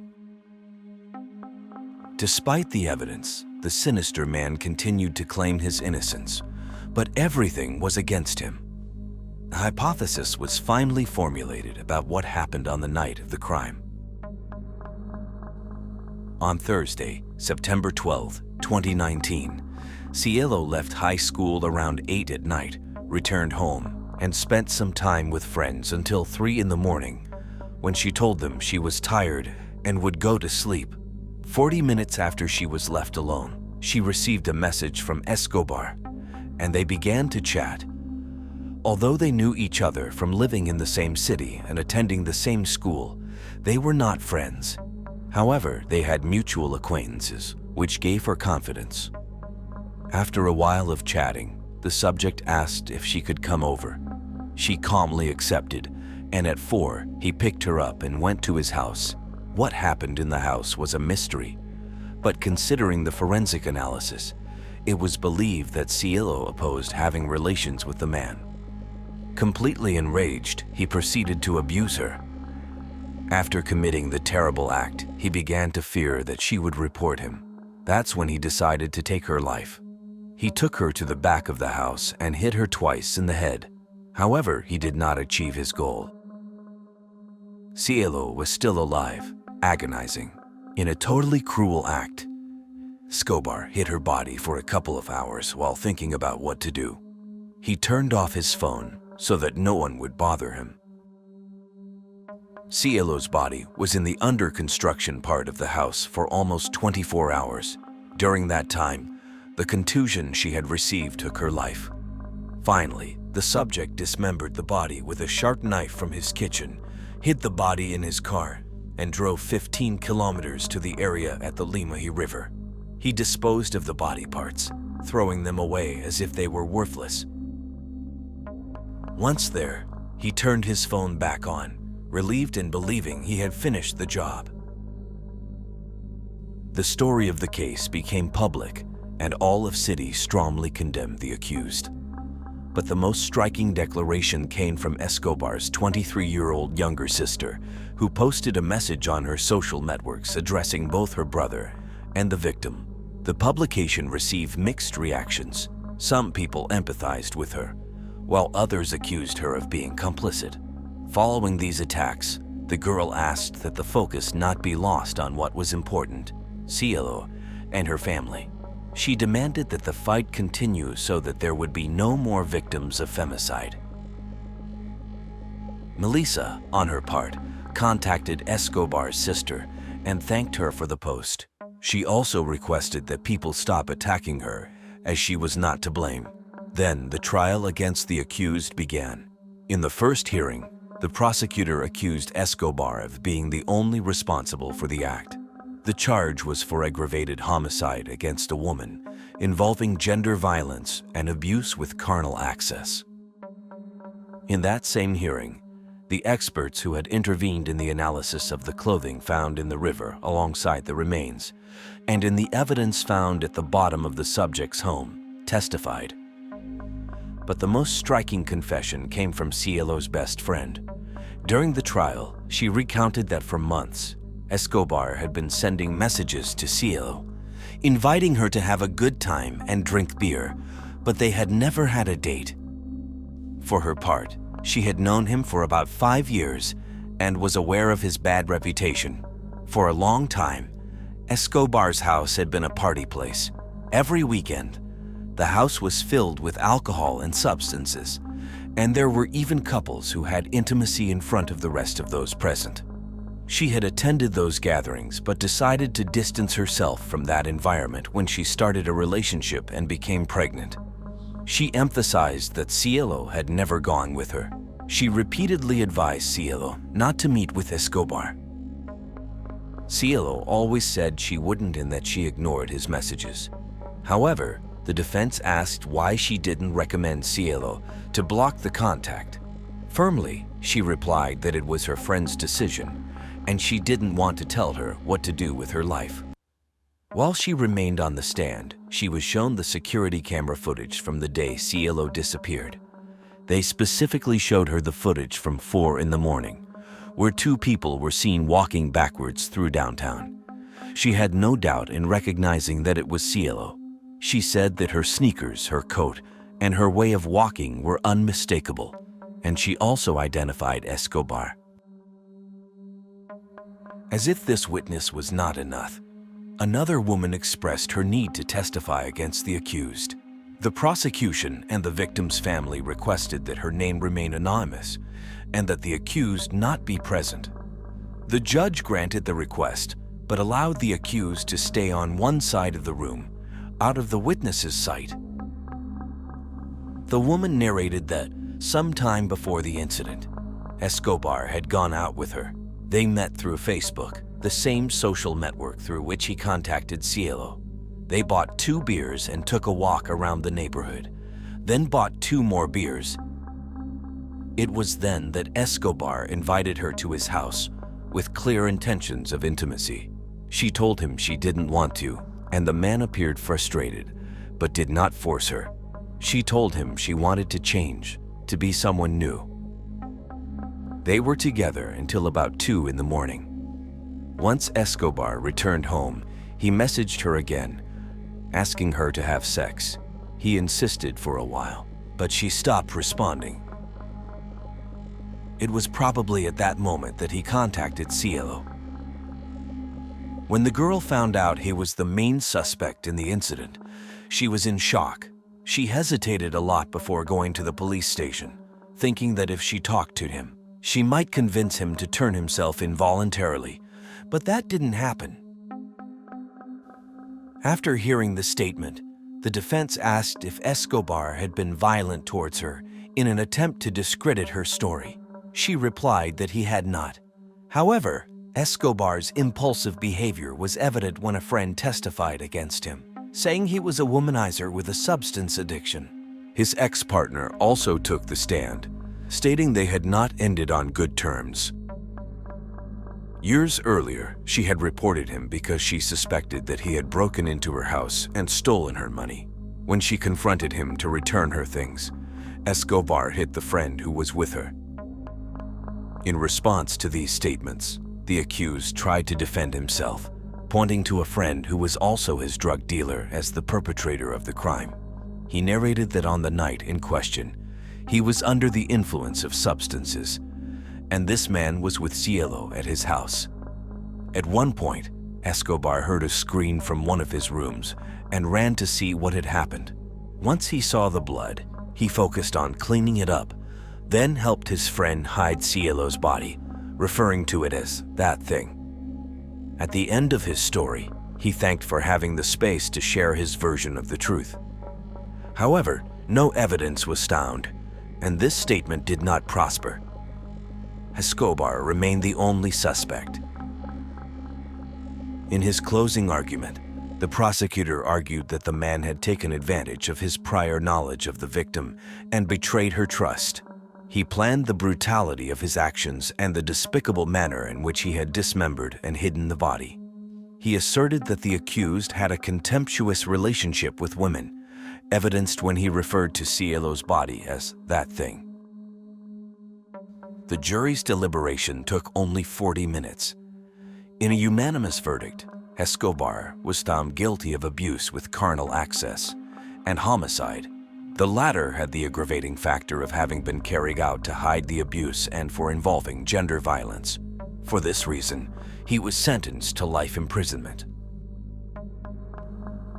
[SPEAKER 1] Despite the evidence, the sinister man continued to claim his innocence, but everything was against him. A hypothesis was finally formulated about what happened on the night of the crime. On Thursday, September 12, 2019, Cilo left high school around 8 at night, returned home, and spent some time with friends until 3 in the morning, when she told them she was tired and would go to sleep. 40 minutes after she was left alone, she received a message from Escobar, and they began to chat. Although they knew each other from living in the same city and attending the same school, they were not friends. However, they had mutual acquaintances, which gave her confidence. After a while of chatting, the subject asked if she could come over. She calmly accepted, and at 4, he picked her up and went to his house. What happened in the house was a mystery, but considering the forensic analysis, it was believed that Cilo opposed having relations with the man. Completely enraged, he proceeded to abuse her. After committing the terrible act, he began to fear that she would report him. That's when he decided to take her life. He took her to the back of the house and hit her twice in the head. However, he did not achieve his goal. Cilo was still alive, agonizing. In a totally cruel act, Escobar hid her body for a couple of hours while thinking about what to do. He turned off his phone so that no one would bother him. Cilo's body was in the under construction part of the house for almost 24 hours. During that time, the contusion she had received took her life. Finally, the subject dismembered the body with a sharp knife from his kitchen, hid the body in his car, and drove 15 kilometers to the area at the Limahe River. He disposed of the body parts, throwing them away as if they were worthless. Once there, he turned his phone back on, relieved and believing he had finished the job. The story of the case became public, and all of City strongly condemned the accused. But the most striking declaration came from Escobar's 23-year-old younger sister, who posted a message on her social networks addressing both her brother and the victim. The publication received mixed reactions. Some people empathized with her, while others accused her of being complicit. Following these attacks, the girl asked that the focus not be lost on what was important, Cilo and her family. She demanded that the fight continue so that there would be no more victims of femicide. Melissa, on her part, contacted Escobar's sister and thanked her for the post. She also requested that people stop attacking her, as she was not to blame. Then the trial against the accused began. In the first hearing, the prosecutor accused Escobar of being the only responsible for the act. The charge was for aggravated homicide against a woman, involving gender violence and abuse with carnal access. In that same hearing, the experts who had intervened in the analysis of the clothing found in the river alongside the remains, and in the evidence found at the bottom of the subject's home, testified. But the most striking confession came from Cilo's best friend. During the trial, she recounted that for months, Escobar had been sending messages to Cilo, inviting her to have a good time and drink beer, but they had never had a date. For her part, she had known him for about 5 years and was aware of his bad reputation. For a long time, Escobar's house had been a party place. Every weekend, the house was filled with alcohol and substances, and there were even couples who had intimacy in front of the rest of those present. She had attended those gatherings but decided to distance herself from that environment when she started a relationship and became pregnant. She emphasized that Cilo had never gone with her. She repeatedly advised Cilo not to meet with Escobar. Cilo always said she wouldn't and that she ignored his messages. However, the defense asked why she didn't recommend Cilo to block the contact. Firmly, she replied that it was her friend's decision, and she didn't want to tell her what to do with her life. While she remained on the stand, she was shown the security camera footage from the day Cilo disappeared. They specifically showed her the footage from 4 in the morning, where 2 people were seen walking backwards through downtown. She had no doubt in recognizing that it was Cilo. She said that her sneakers, her coat, and her way of walking were unmistakable, and she also identified Escobar. As if this witness was not enough, another woman expressed her need to testify against the accused. The prosecution and the victim's family requested that her name remain anonymous and that the accused not be present. The judge granted the request, but allowed the accused to stay on one side of the room, out of the witness's sight. The woman narrated that sometime before the incident, Escobar had gone out with her. They met through Facebook, the same social network through which he contacted Cilo. They bought 2 beers and took a walk around the neighborhood, then bought 2 more beers. It was then that Escobar invited her to his house with clear intentions of intimacy. She told him she didn't want to, and the man appeared frustrated, but did not force her. She told him she wanted to change, to be someone new. They were together until about 2 in the morning. Once Escobar returned home, he messaged her again, asking her to have sex. He insisted for a while, but she stopped responding. It was probably at that moment that he contacted Cilo. When the girl found out he was the main suspect in the incident, she was in shock. She hesitated a lot before going to the police station, thinking that if she talked to him, she might convince him to turn himself in voluntarily, but that didn't happen. After hearing the statement, the defense asked if Escobar had been violent towards her in an attempt to discredit her story. She replied that he had not. However, Escobar's impulsive behavior was evident when a friend testified against him, saying he was a womanizer with a substance addiction. His ex-partner also took the stand, stating they had not ended on good terms. Years earlier, she had reported him because she suspected that he had broken into her house and stolen her money. When she confronted him to return her things, Escobar hit the friend who was with her. In response to these statements, the accused tried to defend himself, pointing to a friend who was also his drug dealer as the perpetrator of the crime. He narrated that on the night in question, he was under the influence of substances, and this man was with Cilo at his house. At one point, Escobar heard a scream from one of his rooms and ran to see what had happened. Once he saw the blood, he focused on cleaning it up, then helped his friend hide Cilo's body, referring to it as that thing. At the end of his story, he thanked for having the space to share his version of the truth. However, no evidence was found, and this statement did not prosper. Escobar remained the only suspect. In his closing argument, the prosecutor argued that the man had taken advantage of his prior knowledge of the victim and betrayed her trust. He planned the brutality of his actions and the despicable manner in which he had dismembered and hidden the body. He asserted that the accused had a contemptuous relationship with women, evidenced when he referred to Cilo's body as that thing. The jury's deliberation took only 40 minutes. In a unanimous verdict, Escobar was found guilty of abuse with carnal access and homicide. The latter had the aggravating factor of having been carried out to hide the abuse and for involving gender violence. For this reason, he was sentenced to life imprisonment.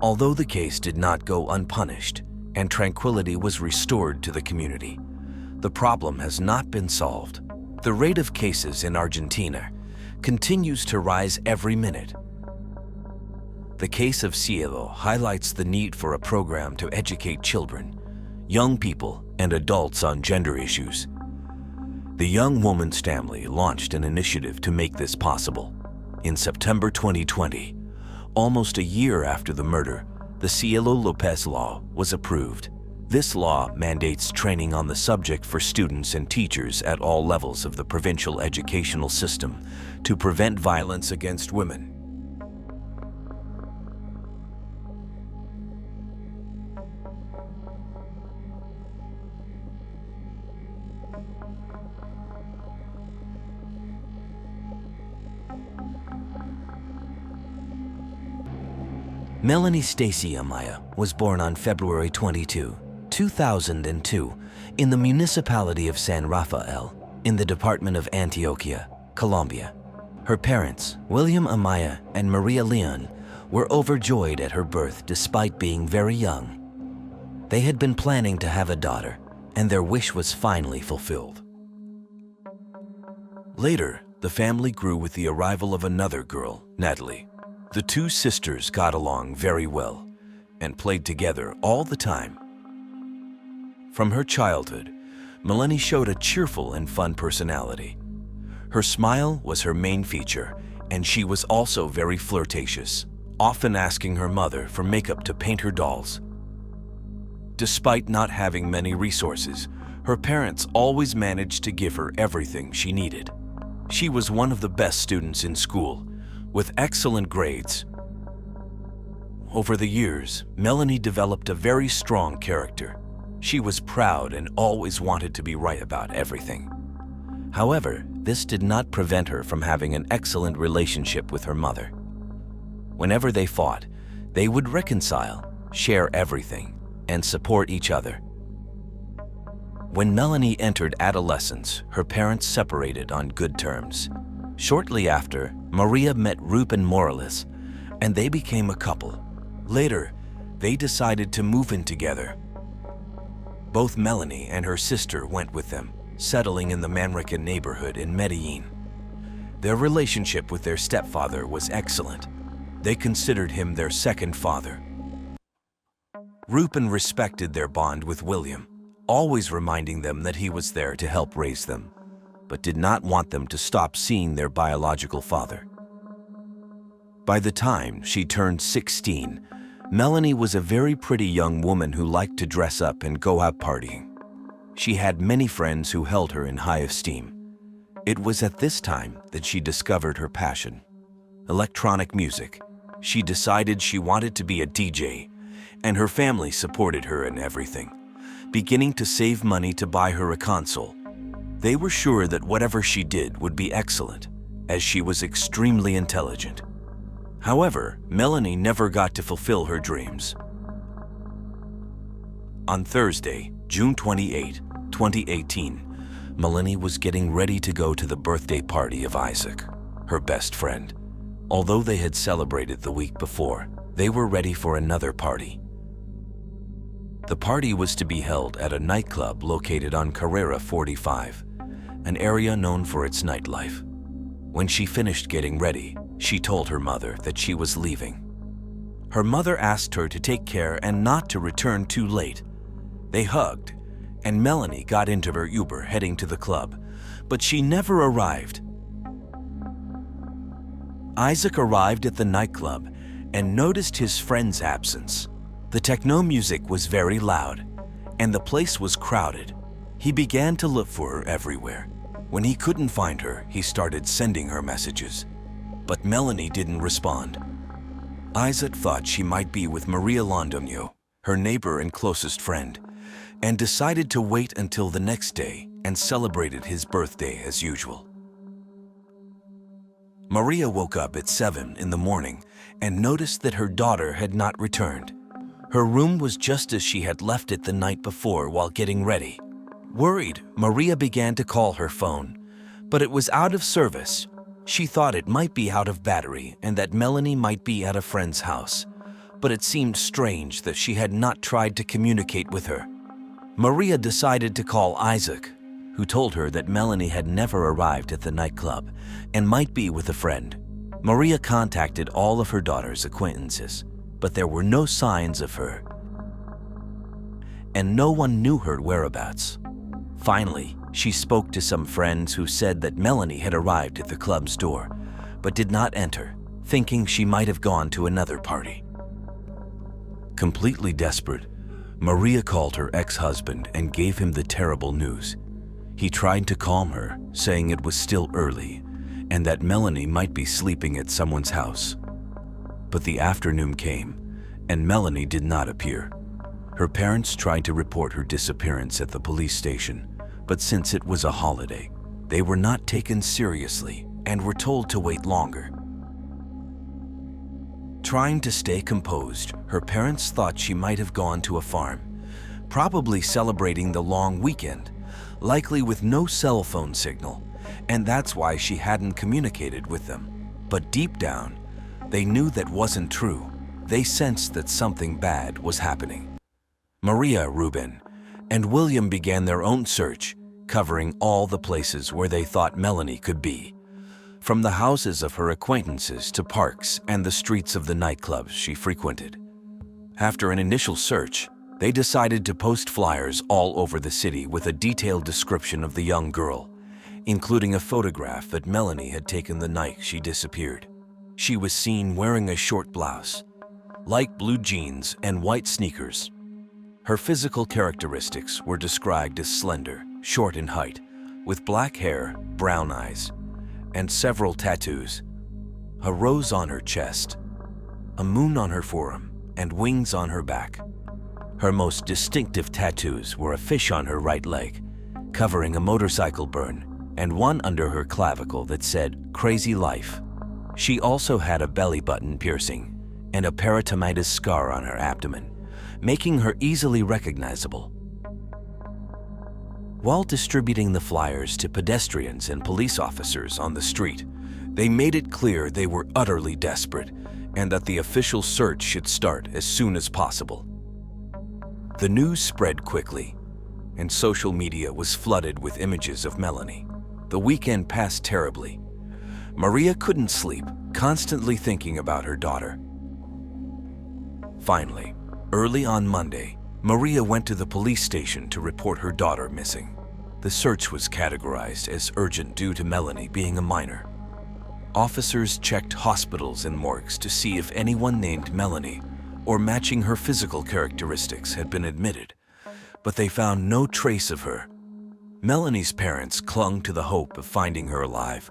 [SPEAKER 1] Although the case did not go unpunished and tranquility was restored to the community, the problem has not been solved. The rate of cases in Argentina continues to rise every minute. The case of Cilo highlights the need for a program to educate children, young people, and adults on gender issues. The young woman's family launched an initiative to make this possible. In September 2020, almost a year after the murder, the Cilo Lopez law was approved. This law mandates training on the subject for students and teachers at all levels of the provincial educational system to prevent violence against women. Melanie Stacy Amaya was born on February 22, 2002, in the municipality of San Rafael, in the department of Antioquia, Colombia. Her parents, William Amaya and Maria Leon, were overjoyed at her birth despite being very young. They had been planning to have a daughter, and their wish was finally fulfilled. Later, the family grew with the arrival of another girl, Natalie. The two sisters got along very well and played together all the time. From her childhood, Melanie showed a cheerful and fun personality. Her smile was her main feature, and she was also very flirtatious, often asking her mother for makeup to paint her dolls. Despite not having many resources, her parents always managed to give her everything she needed. She was one of the best students in school, with excellent grades. Over the years, Melanie developed a very strong character. She was proud and always wanted to be right about everything. However, this did not prevent her from having an excellent relationship with her mother. Whenever they fought, they would reconcile, share everything, and support each other. When Melanie entered adolescence, her parents separated on good terms. Shortly after, Maria met Ruben Morales, and they became a couple. Later, they decided to move in together. Both Melanie and her sister went with them, settling in the Manrique neighborhood in Medellin. Their relationship with their stepfather was excellent. They considered him their second father. Ruben respected their bond with William, always reminding them that he was there to help raise them, but did not want them to stop seeing their biological father. By the time she turned 16, Melanie was a very pretty young woman who liked to dress up and go out partying. She had many friends who held her in high esteem. It was at this time that she discovered her passion, electronic music. She decided she wanted to be a DJ, and her family supported her in everything, beginning to save money to buy her a console. They were sure that whatever she did would be excellent, as she was extremely intelligent. However, Melanie never got to fulfill her dreams. On Thursday, June 28, 2018, Melanie was getting ready to go to the birthday party of Isaac, her best friend. Although they had celebrated the week before, they were ready for another party. The party was to be held at a nightclub located on Carrera 45, an area known for its nightlife. When she finished getting ready, she told her mother that she was leaving. Her mother asked her to take care and not to return too late. They hugged, and Melanie got into her Uber heading to the club, but she never arrived. Isaac arrived at the nightclub and noticed his friend's absence. The techno music was very loud, and the place was crowded. He began to look for her everywhere. When he couldn't find her, he started sending her messages, but Melanie didn't respond. Isaac thought she might be with Maria Londoño, her neighbor and closest friend, and decided to wait until the next day and celebrated his birthday as usual. Maria woke up at 7 in the morning and noticed that her daughter had not returned. Her room was just as she had left it the night before while getting ready. Worried, Maria began to call her phone, but it was out of service. She thought it might be out of battery and that Melanie might be at a friend's house, but it seemed strange that she had not tried to communicate with her. Maria decided to call Isaac, who told her that Melanie had never arrived at the nightclub and might be with a friend. Maria contacted all of her daughter's acquaintances, but there were no signs of her, and no one knew her whereabouts. Finally, she spoke to some friends who said that Melanie had arrived at the club's door, but did not enter, thinking she might have gone to another party. Completely desperate, Maria called her ex-husband and gave him the terrible news. He tried to calm her, saying it was still early and that Melanie might be sleeping at someone's house. But the afternoon came, and Melanie did not appear. Her parents tried to report her disappearance at the police station, but since it was a holiday, they were not taken seriously and were told to wait longer. Trying to stay composed, her parents thought she might have gone to a farm, probably celebrating the long weekend, likely with no cell phone signal, and that's why she hadn't communicated with them. But deep down, they knew that wasn't true. They sensed that something bad was happening. Maria, Ruben, and William began their own search, covering all the places where they thought Melanie could be, from the houses of her acquaintances to parks and the streets of the nightclubs she frequented. After an initial search, they decided to post flyers all over the city with a detailed description of the young girl, including a photograph that Melanie had taken the night she disappeared. She was seen wearing a short blouse, light blue jeans, and white sneakers. Her physical characteristics were described as slender, short in height, with black hair, brown eyes, and several tattoos: a rose on her chest, a moon on her forearm, and wings on her back. Her most distinctive tattoos were a fish on her right leg, covering a motorcycle burn, and one under her clavicle that said, "Crazy Life." She also had a belly button piercing and a peritonitis scar on her abdomen, making her easily recognizable. While distributing the flyers to pedestrians and police officers on the street, they made it clear they were utterly desperate and that the official search should start as soon as possible. The news spread quickly, and social media was flooded with images of Melanie. The weekend passed terribly. Maria couldn't sleep, constantly thinking about her daughter. Finally, early on Monday, Maria went to the police station to report her daughter missing. The search was categorized as urgent due to Melanie being a minor. Officers checked hospitals and morgues to see if anyone named Melanie or matching her physical characteristics had been admitted, but they found no trace of her. Melanie's parents clung to the hope of finding her alive,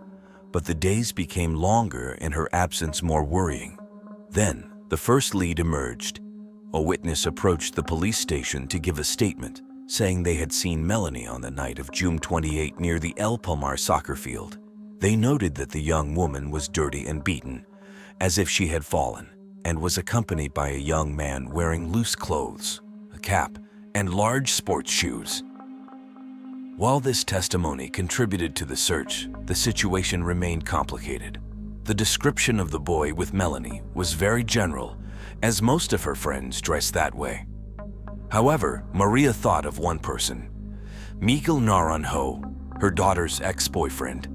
[SPEAKER 1] but the days became longer and her absence more worrying. Then, the first lead emerged. A witness approached the police station to give a statement, saying they had seen Melanie on the night of June 28 near the El Palmar soccer field. They noted that the young woman was dirty and beaten, as if she had fallen, and was accompanied by a young man wearing loose clothes, a cap, and large sports shoes. While this testimony contributed to the search, the situation remained complicated. The description of the boy with Melanie was very general, as most of her friends dressed that way. However, Maria thought of one person, Miguel Naranjo, her daughter's ex-boyfriend.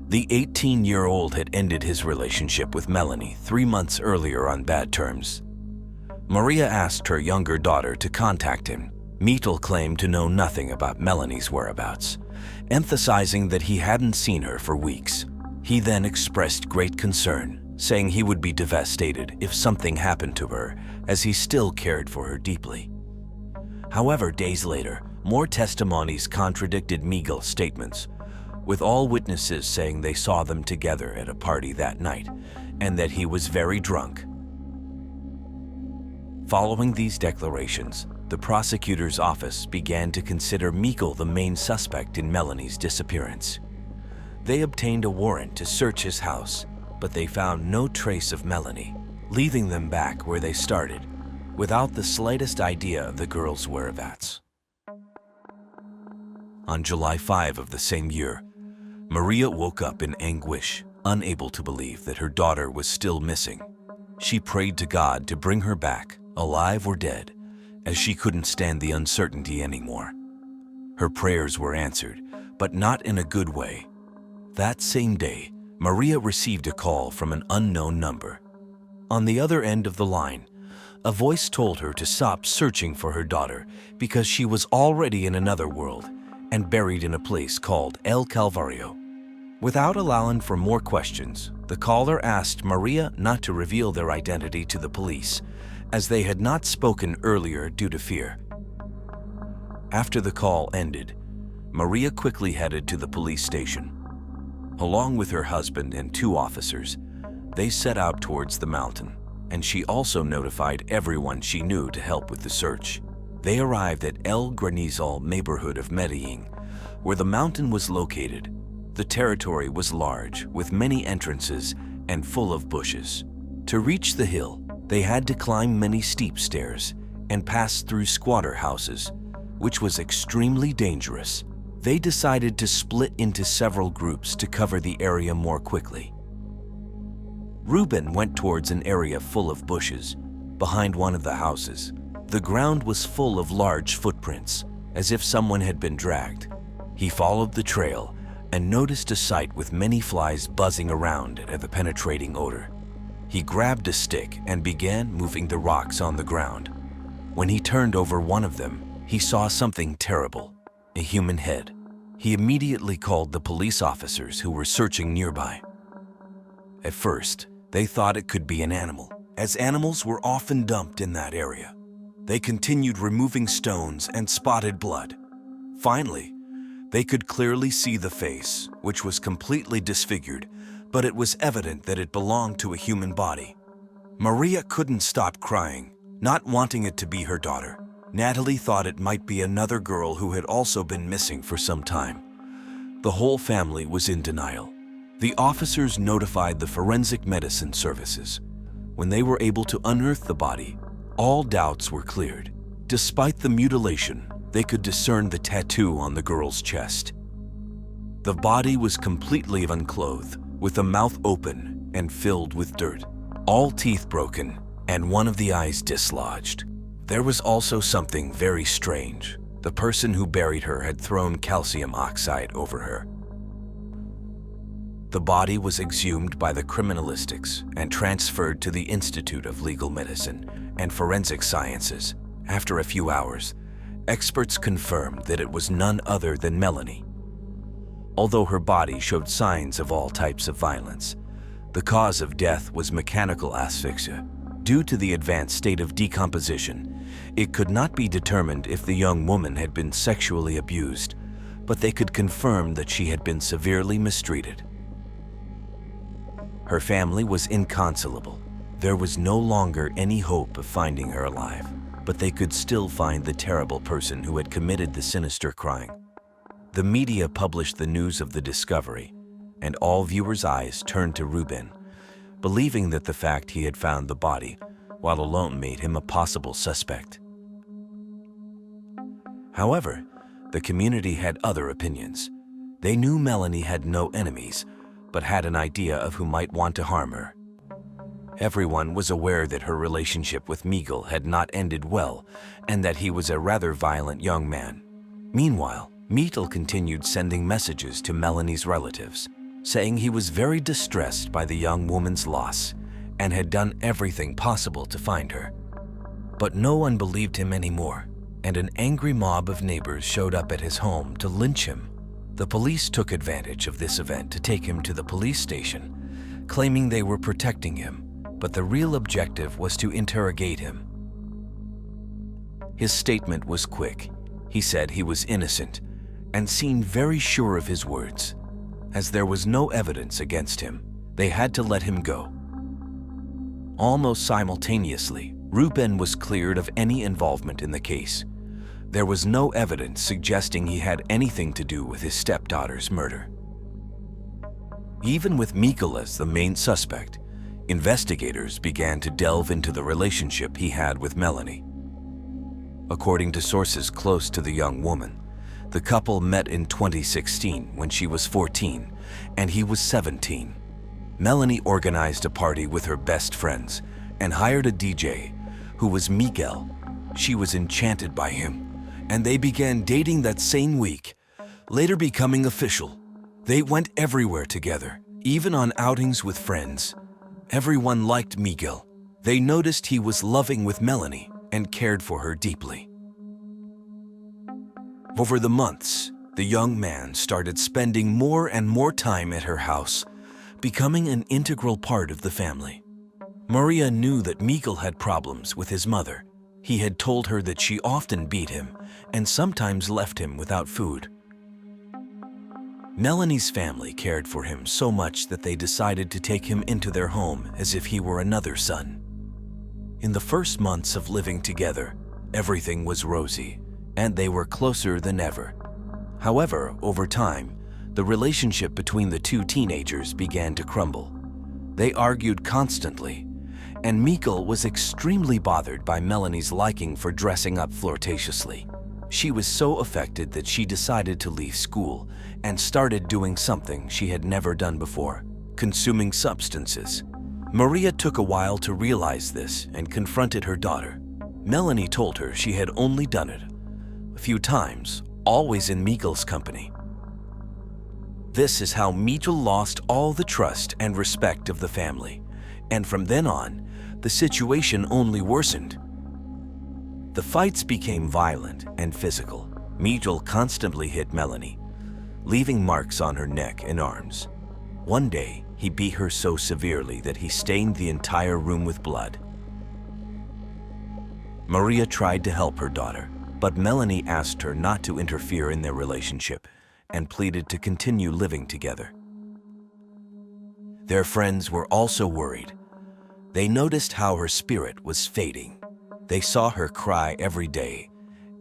[SPEAKER 1] The 18-year-old had ended his relationship with Melanie 3 months earlier on bad terms. Maria asked her younger daughter to contact him. Miguel claimed to know nothing about Melanie's whereabouts, emphasizing that he hadn't seen her for weeks. He then expressed great concern, saying he would be devastated if something happened to her, as he still cared for her deeply. However, days later, more testimonies contradicted Miguel's statements, with all witnesses saying they saw them together at a party that night, and that he was very drunk. Following these declarations, the prosecutor's office began to consider Miguel the main suspect in Melanie's disappearance. They obtained a warrant to search his house, but they found no trace of Melanie, leaving them back where they started, without the slightest idea of the girl's whereabouts. On July 5 of the same year, Maria woke up in anguish, unable to believe that her daughter was still missing. She prayed to God to bring her back, alive or dead, as she couldn't stand the uncertainty anymore. Her prayers were answered, but not in a good way. That same day, Maria received a call from an unknown number. On the other end of the line, a voice told her to stop searching for her daughter because she was already in another world and buried in a place called El Calvario. Without allowing for more questions, the caller asked Maria not to reveal their identity to the police, as they had not spoken earlier due to fear. After the call ended, Maria quickly headed to the police station. Along with her husband and 2 officers, they set out towards the mountain, and she also notified everyone she knew to help with the search. They arrived at El Granizal neighborhood of Medellin, where the mountain was located. The territory was large, with many entrances and full of bushes. To reach the hill, they had to climb many steep stairs and pass through squatter houses, which was extremely dangerous. They decided to split into several groups to cover the area more quickly. Reuben went towards an area full of bushes, behind one of the houses. The ground was full of large footprints, as if someone had been dragged. He followed the trail and noticed a sight with many flies buzzing around it at the penetrating odor. He grabbed a stick and began moving the rocks on the ground. When he turned over one of them, he saw something terrible, a human head. He immediately called the police officers who were searching nearby. At first, they thought it could be an animal, as animals were often dumped in that area. They continued removing stones and spotted blood. Finally, they could clearly see the face, which was completely disfigured, but it was evident that it belonged to a human body. Maria couldn't stop crying, not wanting it to be her daughter. Natalie thought it might be another girl who had also been missing for some time. The whole family was in denial. The officers notified the forensic medicine services. When they were able to unearth the body, all doubts were cleared. Despite the mutilation, they could discern the tattoo on the girl's chest. The body was completely unclothed, with the mouth open and filled with dirt, all teeth broken, and one of the eyes dislodged. There was also something very strange. The person who buried her had thrown calcium oxide over her. The body was exhumed by the criminalistics and transferred to the Institute of Legal Medicine and Forensic Sciences. After a few hours, experts confirmed that it was none other than Melanie. Although her body showed signs of all types of violence, the cause of death was mechanical asphyxia. Due to the advanced state of decomposition, it could not be determined if the young woman had been sexually abused, but they could confirm that she had been severely mistreated. Her family was inconsolable. There was no longer any hope of finding her alive, but they could still find the terrible person who had committed the sinister crime. The media published the news of the discovery, and all viewers' eyes turned to Reuben, believing that the fact he had found the body while alone made him a possible suspect. However, the community had other opinions. They knew Melanie had no enemies, but had an idea of who might want to harm her. Everyone was aware that her relationship with Miguel had not ended well, and that he was a rather violent young man. Meanwhile, Miguel continued sending messages to Melanie's relatives, saying he was very distressed by the young woman's loss and had done everything possible to find her. But no one believed him anymore, and an angry mob of neighbors showed up at his home to lynch him. The police took advantage of this event to take him to the police station, claiming they were protecting him, but the real objective was to interrogate him. His statement was quick. He said he was innocent and seemed very sure of his words. As there was no evidence against him, they had to let him go. Almost simultaneously, Reuben was cleared of any involvement in the case. There was no evidence suggesting he had anything to do with his stepdaughter's murder. Even with Miguel as the main suspect, investigators began to delve into the relationship he had with Melanie. According to sources close to the young woman, the couple met in 2016 when she was 14 and he was 17. Melanie organized a party with her best friends and hired a DJ who was Miguel. She was enchanted by him, and they began dating that same week, later becoming official. They went everywhere together, even on outings with friends. Everyone liked Miguel. They noticed he was loving with Melanie and cared for her deeply. Over the months, the young man started spending more and more time at her house, becoming an integral part of the family. Maria knew that Miguel had problems with his mother. He had told her that she often beat him and sometimes left him without food. Melanie's family cared for him so much that they decided to take him into their home as if he were another son. In the first months of living together, everything was rosy, and they were closer than ever. However, over time, the relationship between the two teenagers began to crumble. They argued constantly, and Mikkel was extremely bothered by Melanie's liking for dressing up flirtatiously. She was so affected that she decided to leave school and started doing something she had never done before: consuming substances. Maria took a while to realize this and confronted her daughter. Melanie told her she had only done it a few times, always in Mikkel's company. This is how Mikkel lost all the trust and respect of the family, and from then on, the situation only worsened. The fights became violent and physical. Mikkel constantly hit Melanie, leaving marks on her neck and arms. One day, he beat her so severely that he stained the entire room with blood. Maria tried to help her daughter, but Melanie asked her not to interfere in their relationship and pleaded to continue living together. Their friends were also worried. They noticed how her spirit was fading. They saw her cry every day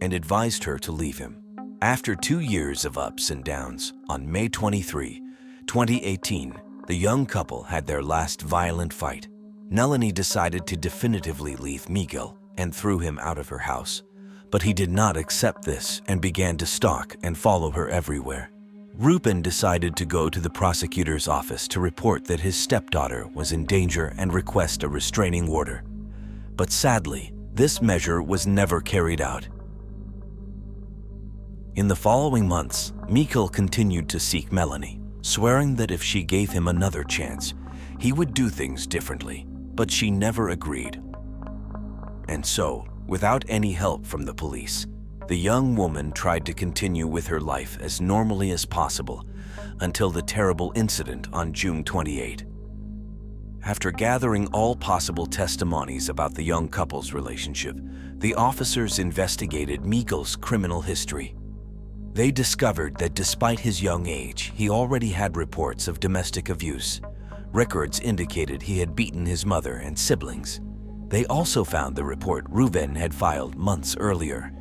[SPEAKER 1] and advised her to leave him. After 2 years of ups and downs, on May 23, 2018, the young couple had their last violent fight. Melanie decided to definitively leave Mikkel and threw him out of her house. But he did not accept this and began to stalk and follow her everywhere. Ruben decided to go to the prosecutor's office to report that his stepdaughter was in danger and request a restraining order. But sadly, this measure was never carried out. In the following months, Mikkel continued to seek Melanie, swearing that if she gave him another chance, he would do things differently, but she never agreed. And so, without any help from the police, the young woman tried to continue with her life as normally as possible until the terrible incident on June 28. After gathering all possible testimonies about the young couple's relationship, the officers investigated Mikkel's criminal history. They discovered that despite his young age, he already had reports of domestic abuse. Records indicated he had beaten his mother and siblings. They also found the report Ruben had filed months earlier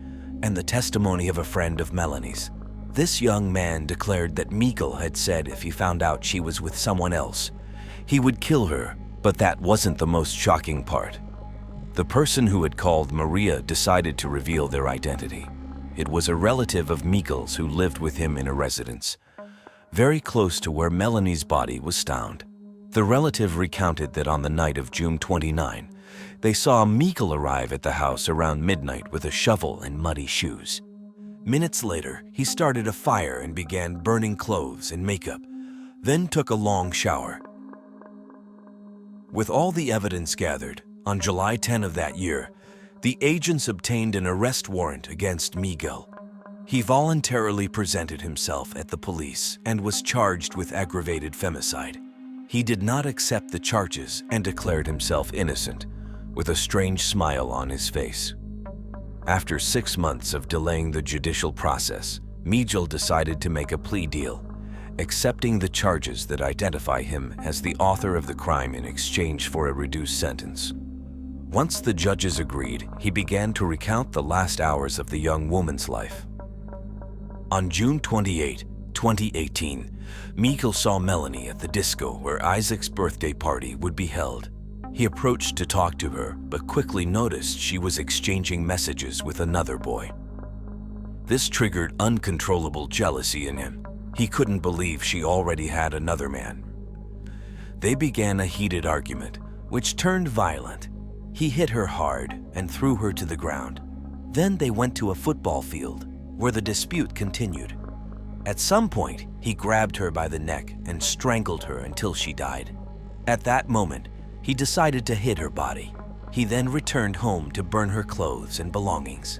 [SPEAKER 1] and the testimony of a friend of Melanie's. This young man declared that Mikkel had said if he found out she was with someone else, he would kill her, but that wasn't the most shocking part. The person who had called Maria decided to reveal their identity. It was a relative of Mikkel's who lived with him in a residence, very close to where Melanie's body was found. The relative recounted that on the night of June 29, they saw Mikkel arrive at the house around midnight with a shovel and muddy shoes. Minutes later, he started a fire and began burning clothes and makeup, then took a long shower. With all the evidence gathered, on July 10 of that year, the agents obtained an arrest warrant against Mikkel. He voluntarily presented himself at the police and was charged with aggravated femicide. He did not accept the charges and declared himself innocent, with a strange smile on his face. After 6 months of delaying the judicial process, Mikkel decided to make a plea deal, accepting the charges that identify him as the author of the crime in exchange for a reduced sentence. Once the judges agreed, he began to recount the last hours of the young woman's life. On June 28, 2018, Mikkel saw Melanie at the disco where Isaac's birthday party would be held. He approached to talk to her, but quickly noticed she was exchanging messages with another boy. This triggered uncontrollable jealousy in him. He couldn't believe she already had another man. They began a heated argument, which turned violent. He hit her hard and threw her to the ground. Then they went to a football field, where the dispute continued. At some point, he grabbed her by the neck and strangled her until she died. At that moment, he decided to hid her body. He then returned home to burn her clothes and belongings.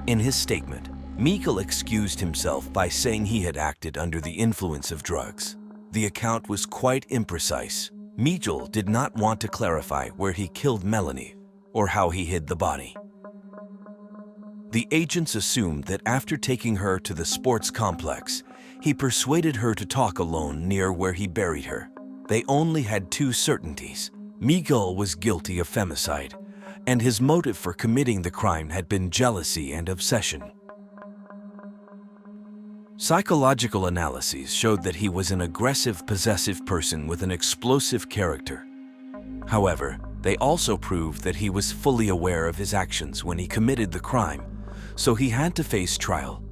[SPEAKER 1] In his statement, Mikkel excused himself by saying he had acted under the influence of drugs. The account was quite imprecise. Mikkel did not want to clarify where he killed Melanie or how he hid the body. The agents assumed that after taking her to the sports complex, he persuaded her to talk alone near where he buried her. They only had 2 certainties. Mikkel was guilty of femicide, and his motive for committing the crime had been jealousy and obsession. Psychological analyses showed that he was an aggressive, possessive person with an explosive character. However, they also proved that he was fully aware of his actions when he committed the crime, so he had to face trial.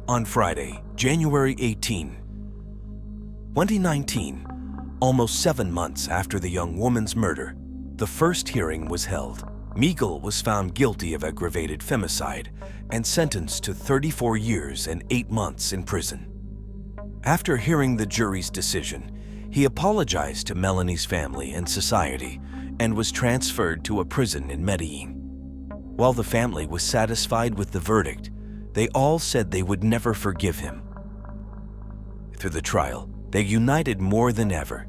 [SPEAKER 1] On Friday, January 18, 2019, almost 7 months after the young woman's murder, the first hearing was held. Meagle was found guilty of aggravated femicide and sentenced to 34 years and 8 months in prison. After hearing the jury's decision, he apologized to Melanie's family and society and was transferred to a prison in Medellin. While the family was satisfied with the verdict, they all said they would never forgive him. Through the trial, they united more than ever.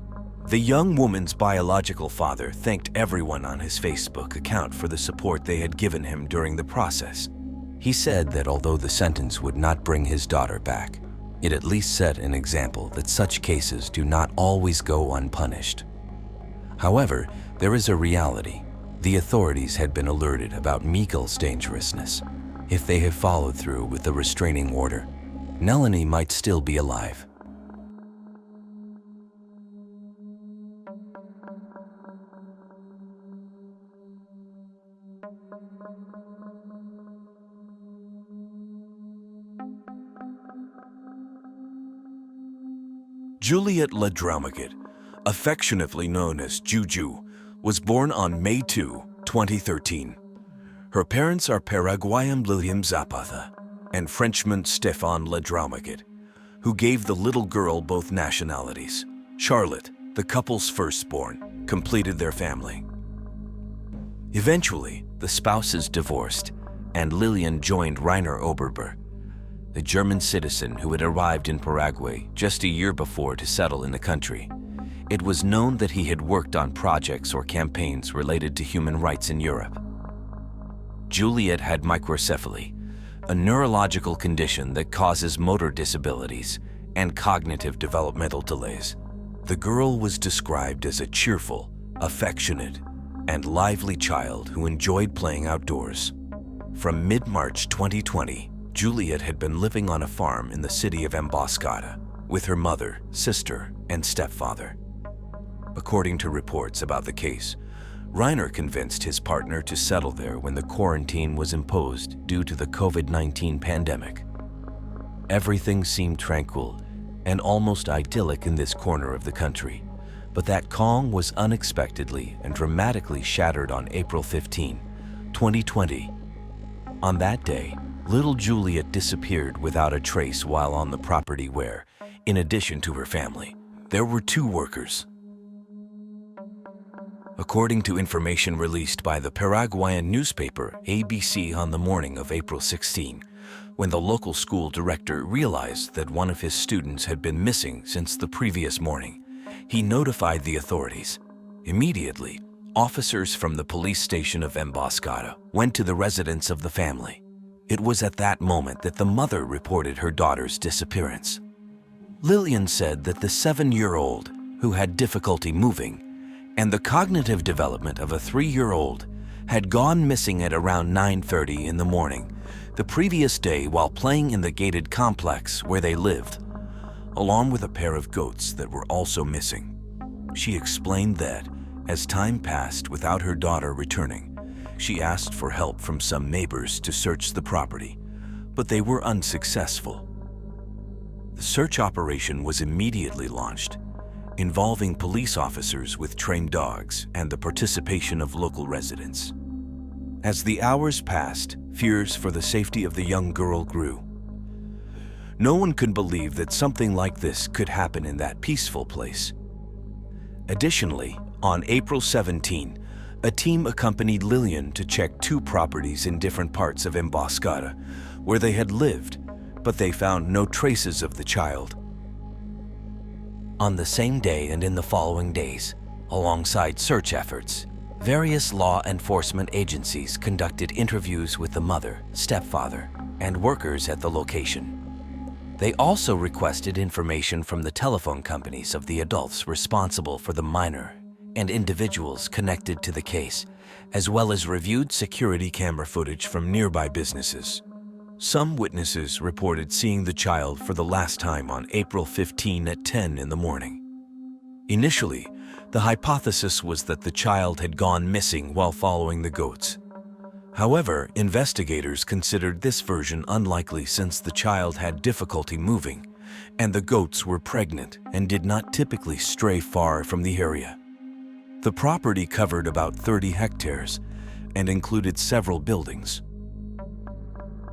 [SPEAKER 1] The young woman's biological father thanked everyone on his Facebook account for the support they had given him during the process. He said that although the sentence would not bring his daughter back, it at least set an example that such cases do not always go unpunished. However, there is a reality. The authorities had been alerted about Meagle's dangerousness. If they had followed through with the restraining order, Melanie might still be alive. Juliet Ladromagit, affectionately known as Juju, was born on May 2, 2013. Her parents are Paraguayan William Zapata and Frenchman Stéphane Ladromagit, who gave the little girl both nationalities. Charlotte, the couple's firstborn, completed their family. Eventually, the spouses divorced, and Lillian joined Rainer Oberber, the German citizen who had arrived in Paraguay just a year before to settle in the country. It was known that he had worked on projects or campaigns related to human rights in Europe. Juliet had microcephaly, a neurological condition that causes motor disabilities and cognitive developmental delays. The girl was described as a cheerful, affectionate, and lively child who enjoyed playing outdoors. From mid-March 2020, Juliet had been living on a farm in the city of Emboscada with her mother, sister, and stepfather. According to reports about the case, Rainer convinced his partner to settle there when the quarantine was imposed due to the COVID-19 pandemic. Everything seemed tranquil and almost idyllic in this corner of the country, but that calm was unexpectedly and dramatically shattered on April 15, 2020. On that day, little Juliet disappeared without a trace while on the property where, in addition to her family, there were 2 workers. According to information released by the Paraguayan newspaper ABC on the morning of April 16, when the local school director realized that one of his students had been missing since the previous morning, he notified the authorities. Immediately, officers from the police station of Emboscada went to the residence of the family. It was at that moment that the mother reported her daughter's disappearance. Lillian said that the 7-year-old, who had difficulty moving, and the cognitive development of a 3-year-old had gone missing at around 9:30 in the morning the previous day while playing in the gated complex where they lived, along with a pair of goats that were also missing. She explained that, as time passed without her daughter returning, she asked for help from some neighbors to search the property, but they were unsuccessful. The search operation was immediately launched, involving police officers with trained dogs and the participation of local residents. As the hours passed, fears for the safety of the young girl grew. No one could believe that something like this could happen in that peaceful place. Additionally, on April 17, a team accompanied Lillian to check 2 properties in different parts of Emboscada where they had lived, but they found no traces of the child. On the same day and in the following days, alongside search efforts, various law enforcement agencies conducted interviews with the mother, stepfather, and workers at the location. They also requested information from the telephone companies of the adults responsible for the minor and individuals connected to the case, as well as reviewed security camera footage from nearby businesses. Some witnesses reported seeing the child for the last time on April 15 at 10 in the morning. Initially, the hypothesis was that the child had gone missing while following the goats. However, investigators considered this version unlikely since the child had difficulty moving, and the goats were pregnant and did not typically stray far from the area. The property covered about 30 hectares and included several buildings.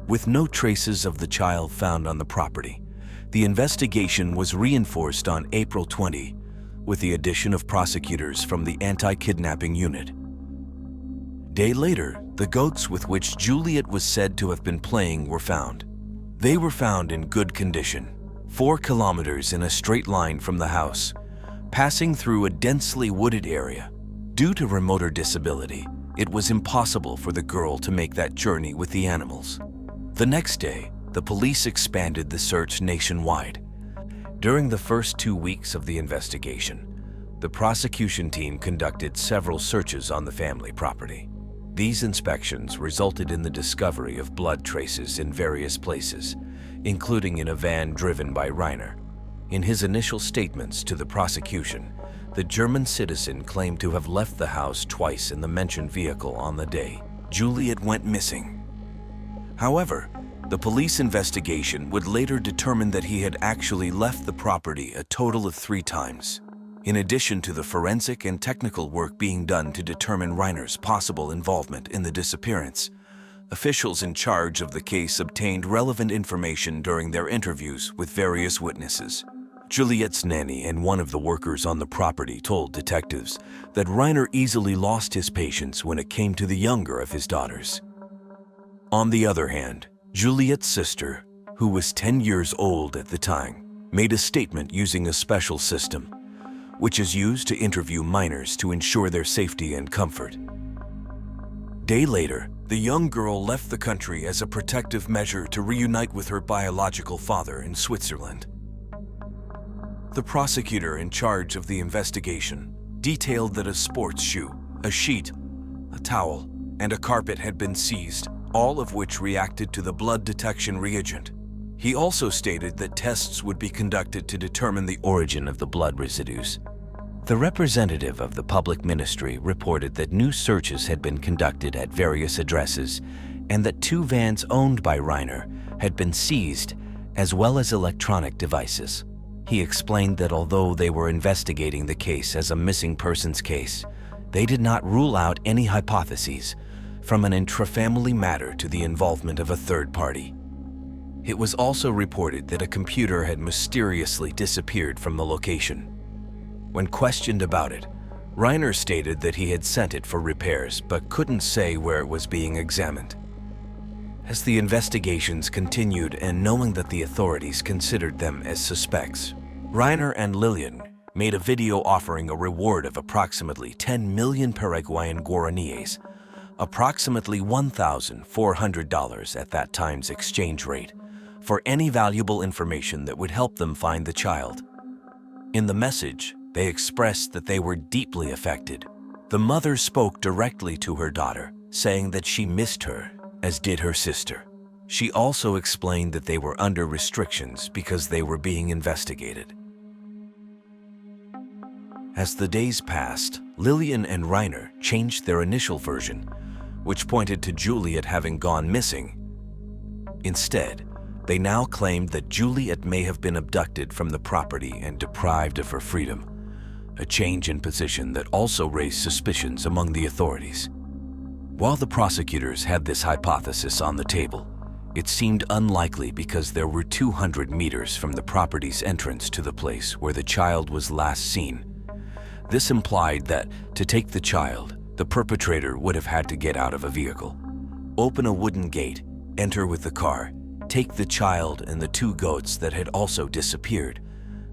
[SPEAKER 1] With no traces of the child found on the property, the investigation was reinforced on April 20 with the addition of prosecutors from the anti-kidnapping unit. Day later, the goats with which Juliet was said to have been playing were found. They were found in good condition, 4 kilometers in a straight line from the house, passing through a densely wooded area. Due to remote disability, it was impossible for the girl to make that journey with the animals. The next day, the police expanded the search nationwide. During the first 2 weeks of the investigation, the prosecution team conducted several searches on the family property. These inspections resulted in the discovery of blood traces in various places, including in a van driven by Reiner. In his initial statements to the prosecution, the German citizen claimed to have left the house twice in the mentioned vehicle on the day Juliet went missing. However, the police investigation would later determine that he had actually left the property a total of 3 times. In addition to the forensic and technical work being done to determine Reiner's possible involvement in the disappearance, officials in charge of the case obtained relevant information during their interviews with various witnesses. Juliet's nanny and one of the workers on the property told detectives that Reiner easily lost his patience when it came to the younger of his daughters. On the other hand, Juliet's sister, who was 10 years old at the time, made a statement using a special system, which is used to interview minors to ensure their safety and comfort. Day later, the young girl left the country as a protective measure to reunite with her biological father in Switzerland. The prosecutor in charge of the investigation detailed that a sports shoe, a sheet, a towel, and a carpet had been seized, all of which reacted to the blood detection reagent. He also stated that tests would be conducted to determine the origin of the blood residues. The representative of the public ministry reported that new searches had been conducted at various addresses and that 2 vans owned by Reiner had been seized, as well as electronic devices. He explained that although they were investigating the case as a missing persons case, they did not rule out any hypotheses, from an intrafamily matter to the involvement of a third party. It was also reported that a computer had mysteriously disappeared from the location. When questioned about it, Reiner stated that he had sent it for repairs but couldn't say where it was being examined. As the investigations continued and knowing that the authorities considered them as suspects, Reiner and Lillian made a video offering a reward of approximately 10 million Paraguayan guaraníes, approximately $1,400 at that time's exchange rate, for any valuable information that would help them find the child. In the message, they expressed that they were deeply affected. The mother spoke directly to her daughter, saying that she missed her, as did her sister. She also explained that they were under restrictions because they were being investigated. As the days passed, Lillian and Reiner changed their initial version, which pointed to Juliet having gone missing. Instead, they now claimed that Juliet may have been abducted from the property and deprived of her freedom, a change in position that also raised suspicions among the authorities. While the prosecutors had this hypothesis on the table, it seemed unlikely because there were 200 meters from the property's entrance to the place where the child was last seen. This implied that, to take the child, the perpetrator would have had to get out of a vehicle, open a wooden gate, enter with the car, take the child and the 2 goats that had also disappeared,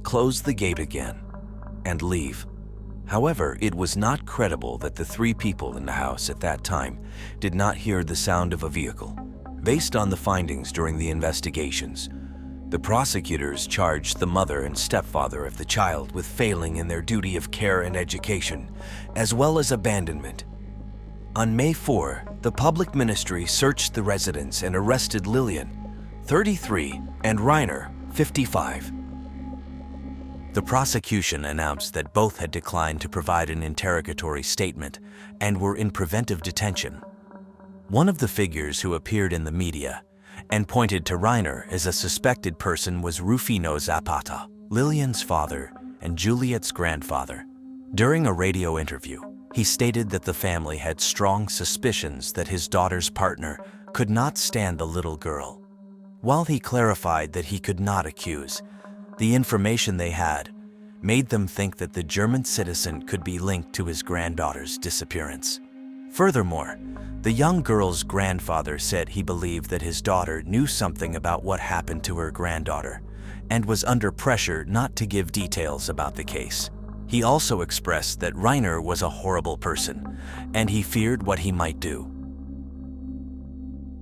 [SPEAKER 1] close the gate again, and leave. However, it was not credible that the 3 people in the house at that time did not hear the sound of a vehicle. Based on the findings during the investigations, the prosecutors charged the mother and stepfather of the child with failing in their duty of care and education, as well as abandonment. On May 4, the public ministry searched the residence and arrested Lillian, 33, and Reiner, 55. The prosecution announced that both had declined to provide an interrogatory statement and were in preventive detention. One of the figures who appeared in the media and pointed to Reiner as a suspected person was Rufino Zapata, Lillian's father and Juliet's grandfather. During a radio interview, he stated that the family had strong suspicions that his daughter's partner could not stand the little girl. While he clarified that he could not accuse, the information they had made them think that the German citizen could be linked to his granddaughter's disappearance. Furthermore, the young girl's grandfather said he believed that his daughter knew something about what happened to her granddaughter and was under pressure not to give details about the case. He also expressed that Reiner was a horrible person and he feared what he might do.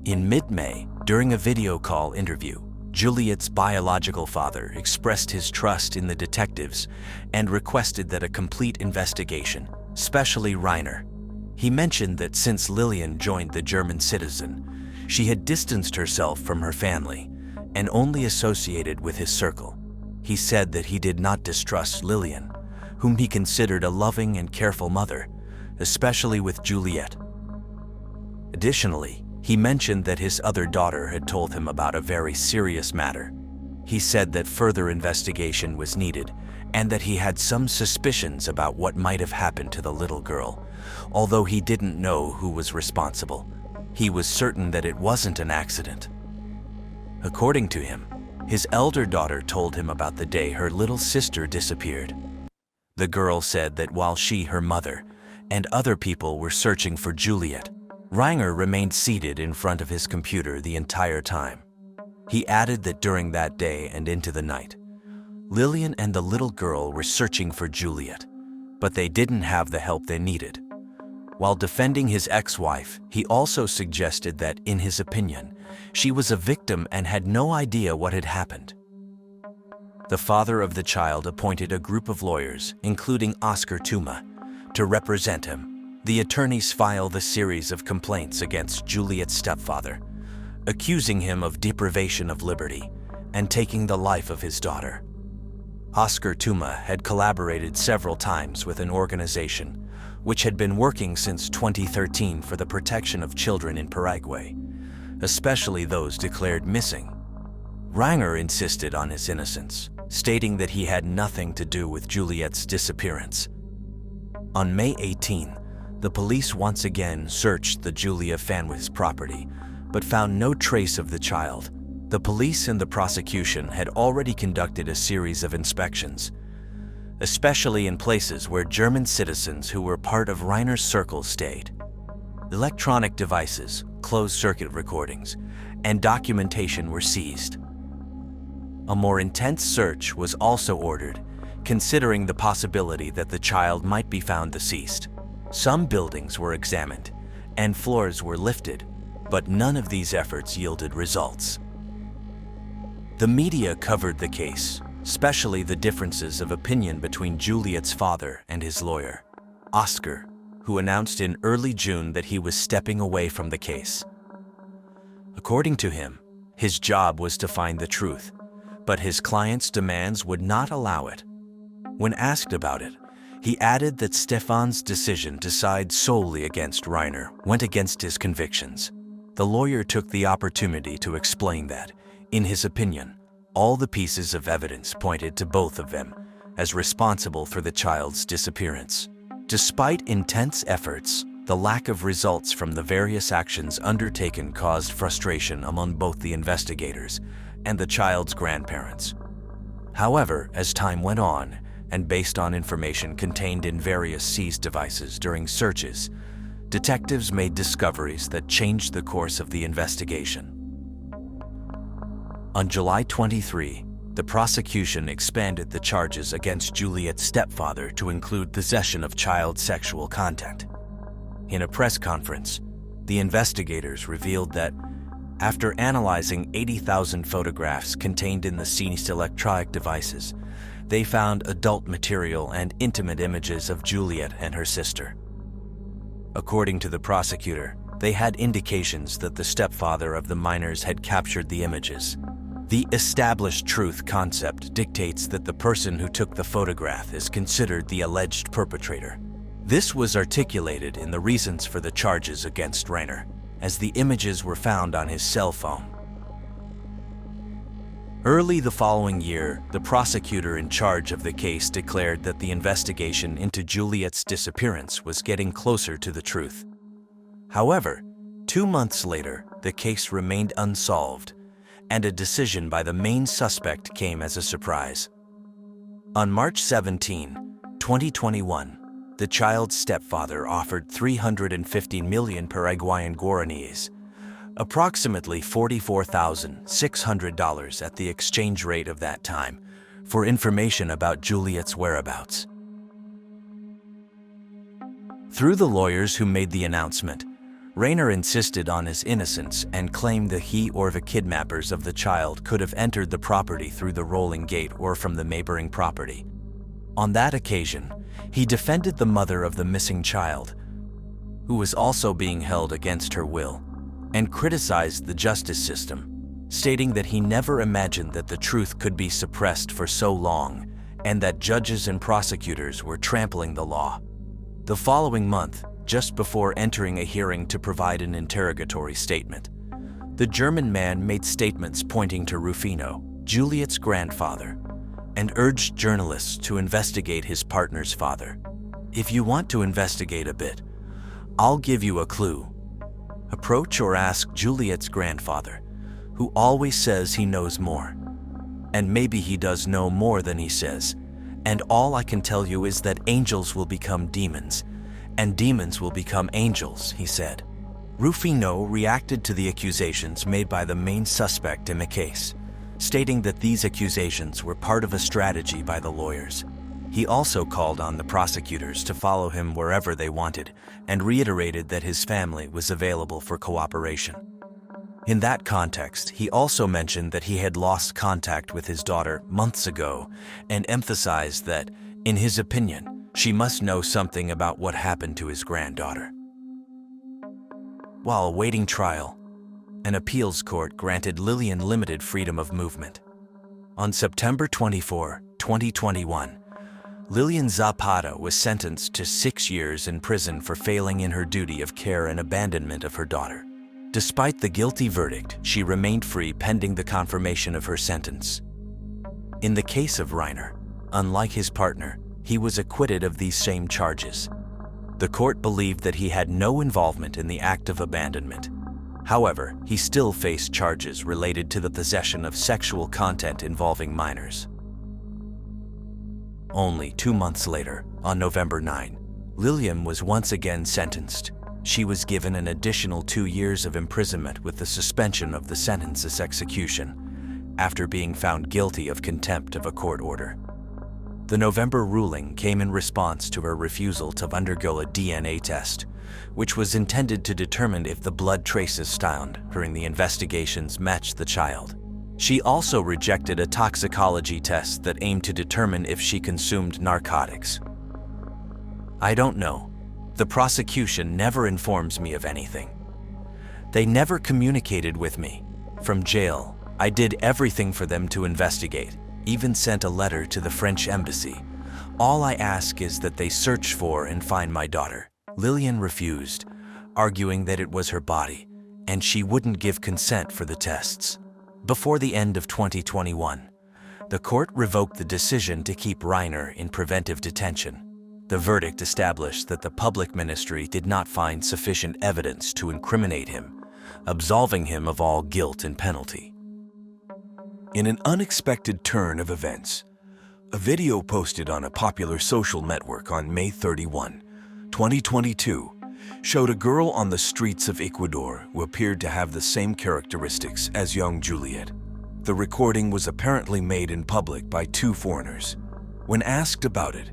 [SPEAKER 1] In mid-May, during a video call interview, Juliet's biological father expressed his trust in the detectives and requested that a complete investigation, especially Reiner. He mentioned that since Lillian joined the German citizen, she had distanced herself from her family and only associated with his circle. He said that he did not distrust Lillian, whom he considered a loving and careful mother, especially with Juliet. Additionally, he mentioned that his other daughter had told him about a very serious matter. He said that further investigation was needed and that he had some suspicions about what might have happened to the little girl, although he didn't know who was responsible. He was certain that it wasn't an accident. According to him, his elder daughter told him about the day her little sister disappeared. The girl said that while she, her mother, and other people were searching for Juliet, Reiner remained seated in front of his computer the entire time. He added that during that day and into the night, Lillian and the little girl were searching for Juliet, but they didn't have the help they needed. While defending his ex-wife, he also suggested that, in his opinion, she was a victim and had no idea what had happened. The father of the child appointed a group of lawyers, including Oscar Tuma, to represent him. The attorneys filed a series of complaints against Juliet's stepfather, accusing him of deprivation of liberty and taking the life of his daughter. Oscar Tuma had collaborated several times with an organization which had been working since 2013 for the protection of children in Paraguay, especially those declared missing. Reiner insisted on his innocence, stating that he had nothing to do with Juliet's disappearance. On May 18, the police once again searched the Julia Fanwith's property, but found no trace of the child. The police and the prosecution had already conducted a series of inspections, especially in places where German citizens who were part of Reiner's circle stayed. Electronic devices, closed-circuit recordings, and documentation were seized. A more intense search was also ordered, considering the possibility that the child might be found deceased. Some buildings were examined, and floors were lifted, but none of these efforts yielded results. The media covered the case, especially the differences of opinion between Juliet's father and his lawyer, Oscar, who announced in early June that he was stepping away from the case. According to him, his job was to find the truth, but his client's demands would not allow it. When asked about it, he added that Stefan's decision to side solely against Reiner went against his convictions. The lawyer took the opportunity to explain that, in his opinion, all the pieces of evidence pointed to both of them as responsible for the child's disappearance. Despite intense efforts, the lack of results from the various actions undertaken caused frustration among both the investigators and the child's grandparents. However, as time went on, and based on information contained in various seized devices during searches, detectives made discoveries that changed the course of the investigation. On July 23, the prosecution expanded the charges against Juliet's stepfather to include possession of child sexual content. In a press conference, the investigators revealed that, after analyzing 80,000 photographs contained in the seized electronic devices, they found adult material and intimate images of Juliet and her sister. According to the prosecutor, they had indications that the stepfather of the minors had captured the images. The established truth concept dictates that the person who took the photograph is considered the alleged perpetrator. This was articulated in the reasons for the charges against Reiner, as the images were found on his cell phone. Early the following year, the prosecutor in charge of the case declared that the investigation into Juliet's disappearance was getting closer to the truth. However, 2 months later, the case remained unsolved, and a decision by the main suspect came as a surprise. On March 17, 2021, the child's stepfather offered 350 million Paraguayan guaraníes, approximately $44,600 at the exchange rate of that time, for information about Juliet's whereabouts. Through the lawyers who made the announcement, Reiner insisted on his innocence and claimed that he or the kidnappers of the child could have entered the property through the rolling gate or from the neighboring property. On that occasion, he defended the mother of the missing child, who was also being held against her will, and criticized the justice system, stating that he never imagined that the truth could be suppressed for so long and that judges and prosecutors were trampling the law. The following month, just before entering a hearing to provide an interrogatory statement, the German man made statements pointing to Rufino, Juliet's grandfather, and urged journalists to investigate his partner's father. "If you want to investigate a bit, I'll give you a clue. Approach or ask Juliet's grandfather, who always says he knows more. And maybe he does know more than he says. And all I can tell you is that angels will become demons, and demons will become angels," he said. Rufino reacted to the accusations made by the main suspect in the case, stating that these accusations were part of a strategy by the lawyers. He also called on the prosecutors to follow him wherever they wanted and reiterated that his family was available for cooperation. In that context, he also mentioned that he had lost contact with his daughter months ago and emphasized that, in his opinion, she must know something about what happened to his granddaughter. While awaiting trial, an appeals court granted Lillian limited freedom of movement. On September 24, 2021, Lillian Zapata was sentenced to 6 years in prison for failing in her duty of care and abandonment of her daughter. Despite the guilty verdict, she remained free pending the confirmation of her sentence. In the case of Reiner, unlike his partner, he was acquitted of these same charges. The court believed that he had no involvement in the act of abandonment. However, he still faced charges related to the possession of sexual content involving minors. Only 2 months later, on November 9, Lillian was once again sentenced. She was given an additional 2 years of imprisonment with the suspension of the sentence's execution, after being found guilty of contempt of a court order. The November ruling came in response to her refusal to undergo a DNA test, which was intended to determine if the blood traces found during the investigations matched the child. She also rejected a toxicology test that aimed to determine if she consumed narcotics. "I don't know. The prosecution never informs me of anything. They never communicated with me. From jail, I did everything for them to investigate, even sent a letter to the French embassy. All I ask is that they search for and find my daughter." Lillian refused, arguing that it was her body, and she wouldn't give consent for the tests. Before the end of 2021, the court revoked the decision to keep Reiner in preventive detention. The verdict established that the public ministry did not find sufficient evidence to incriminate him, absolving him of all guilt and penalty. In an unexpected turn of events, a video posted on a popular social network on May 31, 2022, showed a girl on the streets of Ecuador who appeared to have the same characteristics as young Juliet. The recording was apparently made in public by 2 foreigners. When asked about it,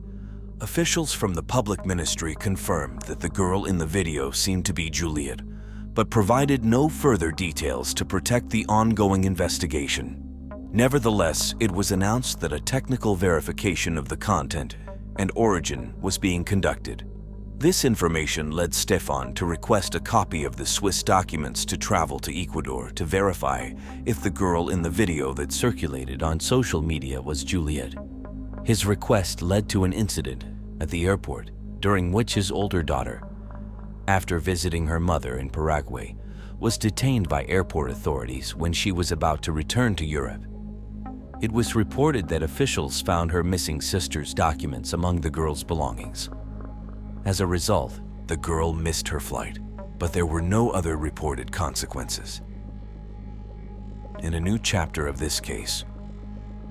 [SPEAKER 1] officials from the public ministry confirmed that the girl in the video seemed to be Juliet, but provided no further details to protect the ongoing investigation. Nevertheless, it was announced that a technical verification of the content and origin was being conducted. This information led Stefan to request a copy of the Swiss documents to travel to Ecuador to verify if the girl in the video that circulated on social media was Juliet. His request led to an incident at the airport during which his older daughter, after visiting her mother in Paraguay, was detained by airport authorities when she was about to return to Europe. It was reported that officials found her missing sister's documents among the girl's belongings. As a result, the girl missed her flight, but there were no other reported consequences. In a new chapter of this case,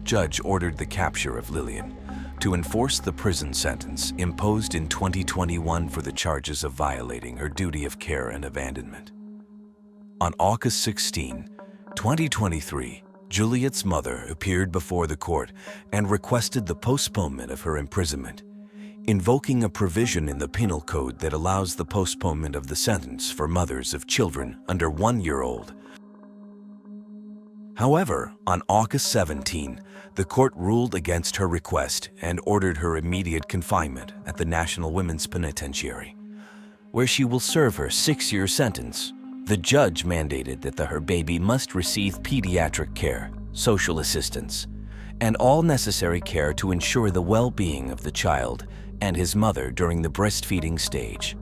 [SPEAKER 1] judge ordered the capture of Lillian to enforce the prison sentence imposed in 2021 for the charges of violating her duty of care and abandonment. On August 16, 2023, Juliet's mother appeared before the court and requested the postponement of her imprisonment, invoking a provision in the penal code that allows the postponement of the sentence for mothers of children under 1 year old. However, on August 17, the court ruled against her request and ordered her immediate confinement at the National Women's Penitentiary, where she will serve her 6-year sentence. The judge mandated that her baby must receive pediatric care, social assistance, and all necessary care to ensure the well-being of the child and his mother during the breastfeeding stage.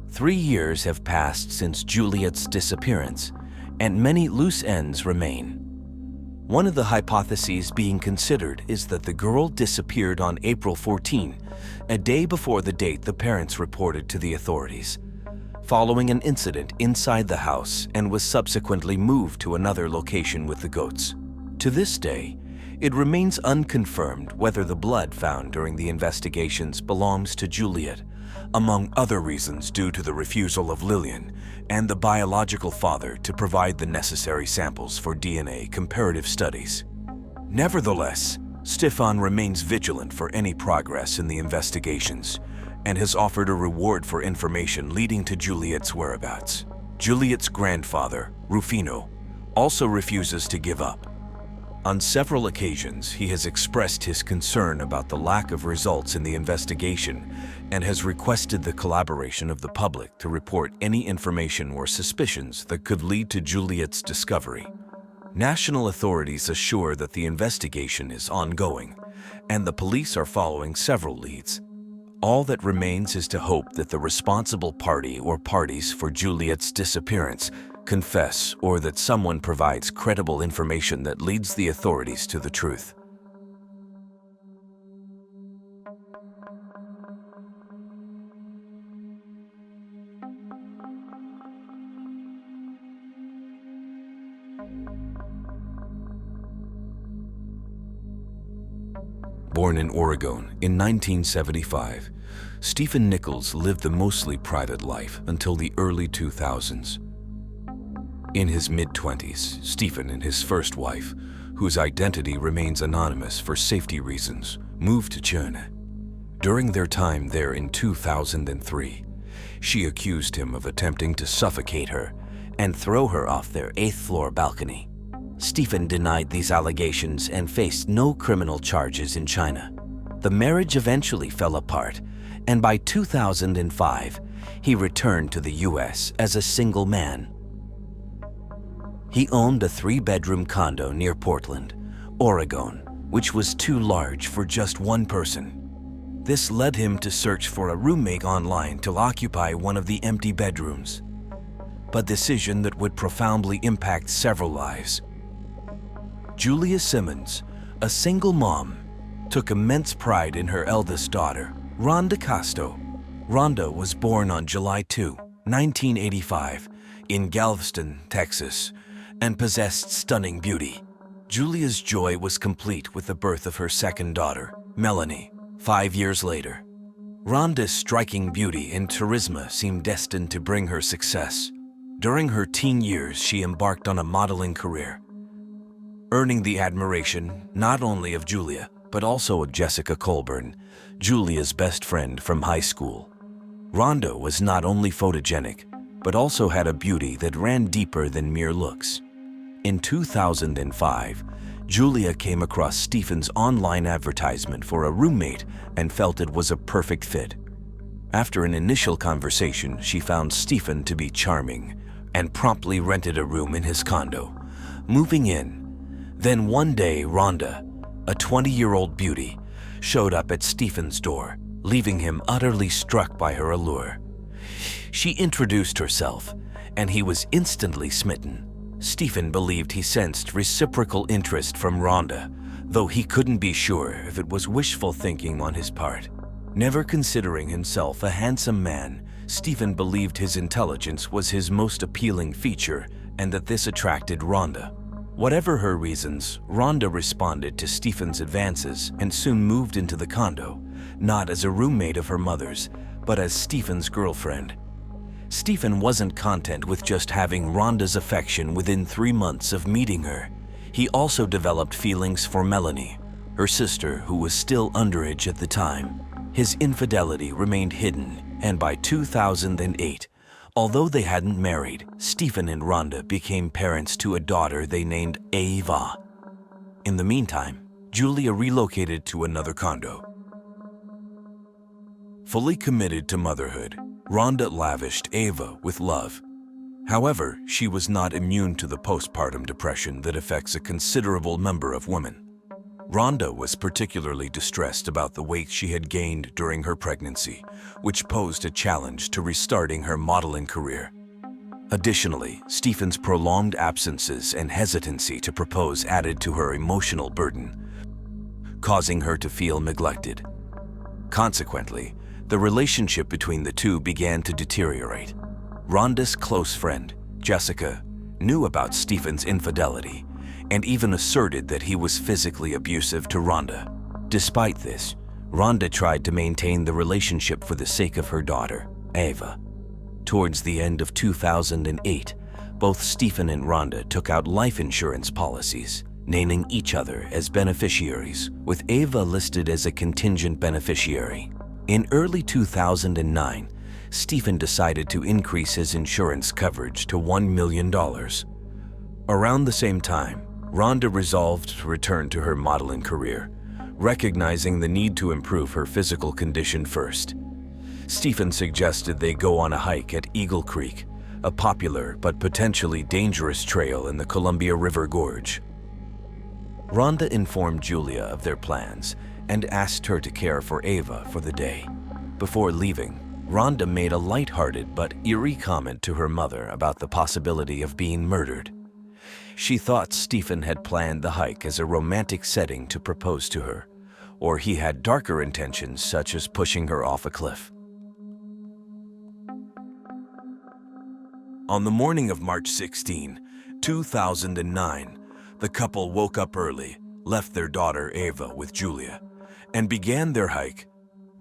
[SPEAKER 1] 3 years have passed since Juliet's disappearance, and many loose ends remain. One of the hypotheses being considered is that the girl disappeared on April 14, a day before the date the parents reported to the authorities, following an incident inside the house, and was subsequently moved to another location with the goats. To this day, it remains unconfirmed whether the blood found during the investigations belongs to Juliet, among other reasons due to the refusal of Lillian and the biological father to provide the necessary samples for DNA comparative studies. Nevertheless, Stefan remains vigilant for any progress in the investigations and has offered a reward for information leading to Juliet's whereabouts. Juliet's grandfather, Rufino, also refuses to give up. On several occasions, he has expressed his concern about the lack of results in the investigation and has requested the collaboration of the public to report any information or suspicions that could lead to Juliet's discovery. National authorities assure that the investigation is ongoing, and the police are following several leads. All that remains is to hope that the responsible party or parties for Juliet's disappearance confess, or that someone provides credible information that leads the authorities to the truth. Born in Oregon in 1975, Steven Nichols lived a mostly private life until the early 2000s. In his mid-20s, Steven and his first wife, whose identity remains anonymous for safety reasons, moved to China. During their time there in 2003, she accused him of attempting to suffocate her and throw her off their 8th-floor balcony. Steven denied these allegations and faced no criminal charges in China. The marriage eventually fell apart, and by 2005, he returned to the U.S. as a single man. He owned a 3-bedroom condo near Portland, Oregon, which was too large for just one person. This led him to search for a roommate online to occupy one of the empty bedrooms, a decision that would profoundly impact several lives. Julia Simmons, a single mom, took immense pride in her eldest daughter, Rhonda Casto. Rhonda was born on July 2, 1985, in Galveston, Texas, and possessed stunning beauty. Julia's joy was complete with the birth of her second daughter, Melanie, 5 years later. Rhonda's striking beauty and charisma seemed destined to bring her success. During her teen years, she embarked on a modeling career, earning the admiration not only of Julia, but also of Jessica Colburn, Julia's best friend from high school. Rhonda was not only photogenic, but also had a beauty that ran deeper than mere looks. In 2005, Julia came across Steven's online advertisement for a roommate and felt it was a perfect fit. After an initial conversation, she found Stephen to be charming and promptly rented a room in his condo, moving in. Then one day, Rhonda, a 20-year-old beauty, showed up at Stephen's door, leaving him utterly struck by her allure. She introduced herself, and he was instantly smitten. Stephen believed he sensed reciprocal interest from Rhonda, though he couldn't be sure if it was wishful thinking on his part. Never considering himself a handsome man, Stephen believed his intelligence was his most appealing feature and that this attracted Rhonda. Whatever her reasons, Rhonda responded to Stephen's advances and soon moved into the condo, not as a roommate of her mother's, but as Stephen's girlfriend. Stephen wasn't content with just having Rhonda's affection within 3 months of meeting her. He also developed feelings for Melanie, her sister, who was still underage at the time. His infidelity remained hidden, and by 2008, although they hadn't married, Stephen and Rhonda became parents to a daughter they named Ava. In the meantime, Julia relocated to another condo. Fully committed to motherhood, Rhonda lavished Ava with love. However, she was not immune to the postpartum depression that affects a considerable number of women. Rhonda was particularly distressed about the weight she had gained during her pregnancy, which posed a challenge to restarting her modeling career. Additionally, Stephen's prolonged absences and hesitancy to propose added to her emotional burden, causing her to feel neglected. Consequently, the relationship between the two began to deteriorate. Rhonda's close friend, Jessica, knew about Stephen's infidelity and even asserted that he was physically abusive to Rhonda. Despite this, Rhonda tried to maintain the relationship for the sake of her daughter, Ava. Towards the end of 2008, both Stephen and Rhonda took out life insurance policies, naming each other as beneficiaries, with Ava listed as a contingent beneficiary. In early 2009, Stephen decided to increase his insurance coverage to $1 million. Around the same time, Rhonda resolved to return to her modeling career, recognizing the need to improve her physical condition first. Stephen suggested they go on a hike at Eagle Creek, a popular but potentially dangerous trail in the Columbia River Gorge. Rhonda informed Julia of their plans and asked her to care for Ava for the day. Before leaving, Rhonda made a lighthearted but eerie comment to her mother about the possibility of being murdered. She thought Stephen had planned the hike as a romantic setting to propose to her, or he had darker intentions such as pushing her off a cliff. On the morning of March 16, 2009, the couple woke up early, left their daughter Ava with Julia, and began their hike.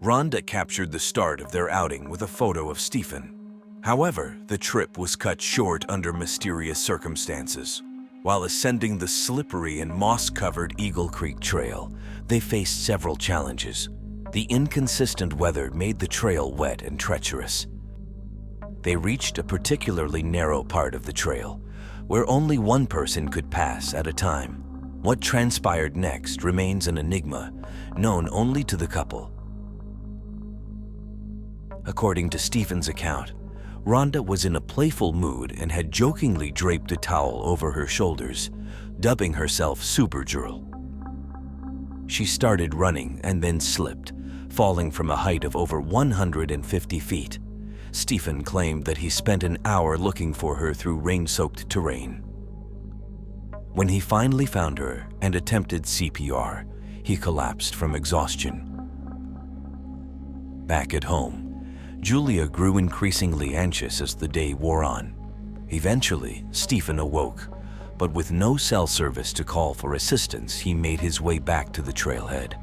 [SPEAKER 1] Rhonda captured the start of their outing with a photo of Stephen. However, the trip was cut short under mysterious circumstances. While ascending the slippery and moss-covered Eagle Creek Trail, they faced several challenges. The inconsistent weather made the trail wet and treacherous. They reached a particularly narrow part of the trail, where only one person could pass at a time. What transpired next remains an enigma, known only to the couple. According to Stephen's account, Rhonda was in a playful mood and had jokingly draped a towel over her shoulders, dubbing herself Supergirl. She started running and then slipped, falling from a height of over 150 feet. Stephen claimed that he spent an hour looking for her through rain-soaked terrain. When he finally found her and attempted CPR, he collapsed from exhaustion. Back at home, Julia grew increasingly anxious as the day wore on. Eventually, Stephen awoke, but with no cell service to call for assistance, he made his way back to the trailhead.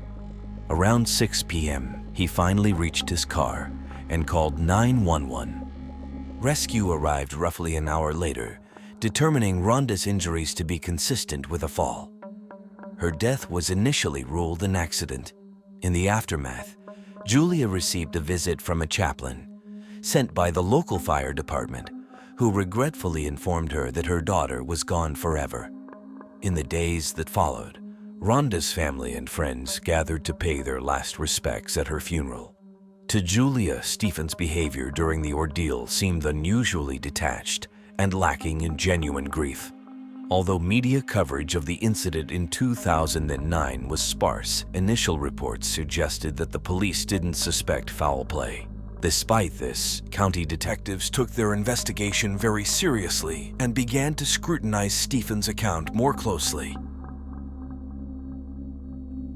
[SPEAKER 1] Around 6 p.m., he finally reached his car and called 911. Rescue arrived roughly an hour later, determining Rhonda's injuries to be consistent with a fall. Her death was initially ruled an accident. In the aftermath, Julia received a visit from a chaplain, sent by the local fire department, who regretfully informed her that her daughter was gone forever. In the days that followed, Rhonda's family and friends gathered to pay their last respects at her funeral. To Julia, Steven's behavior during the ordeal seemed unusually detached and lacking in genuine grief. Although media coverage of the incident in 2009 was sparse, initial reports suggested that the police didn't suspect foul play. Despite this, county detectives took their investigation very seriously and began to scrutinize Steven's account more closely.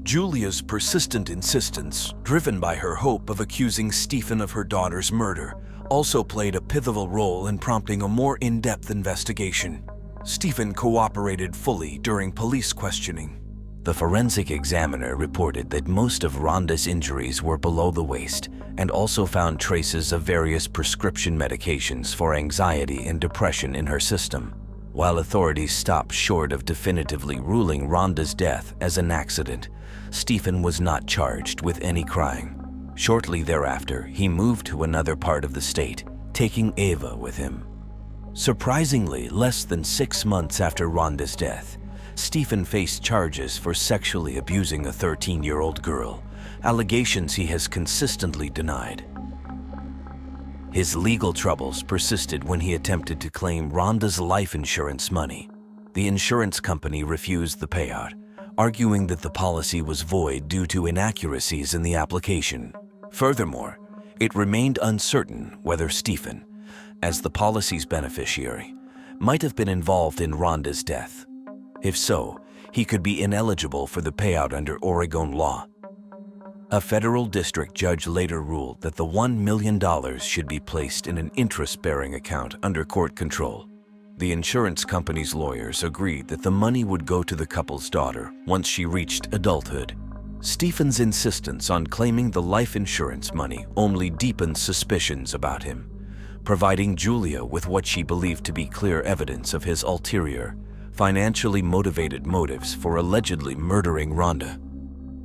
[SPEAKER 1] Julia's persistent insistence, driven by her hope of accusing Stephen of her daughter's murder, also played a pivotal role in prompting a more in-depth investigation. Stephen cooperated fully during police questioning. The forensic examiner reported that most of Rhonda's injuries were below the waist and also found traces of various prescription medications for anxiety and depression in her system. While authorities stopped short of definitively ruling Rhonda's death as an accident, Stephen was not charged with any crime. Shortly thereafter, he moved to another part of the state, taking Ava with him. Surprisingly, less than 6 months after Rhonda's death, Stephen faced charges for sexually abusing a 13-year-old girl, allegations he has consistently denied. His legal troubles persisted when he attempted to claim Rhonda's life insurance money. The insurance company refused the payout, arguing that the policy was void due to inaccuracies in the application. Furthermore, it remained uncertain whether Stephen, as the policy's beneficiary, might have been involved in Rhonda's death. If so, he could be ineligible for the payout under Oregon law. A federal district judge later ruled that the $1 million should be placed in an interest-bearing account under court control. The insurance company's lawyers agreed that the money would go to the couple's daughter once she reached adulthood. Stephen's insistence on claiming the life insurance money only deepened suspicions about him, providing Julia with what she believed to be clear evidence of his ulterior, financially motivated motives for allegedly murdering Rhonda.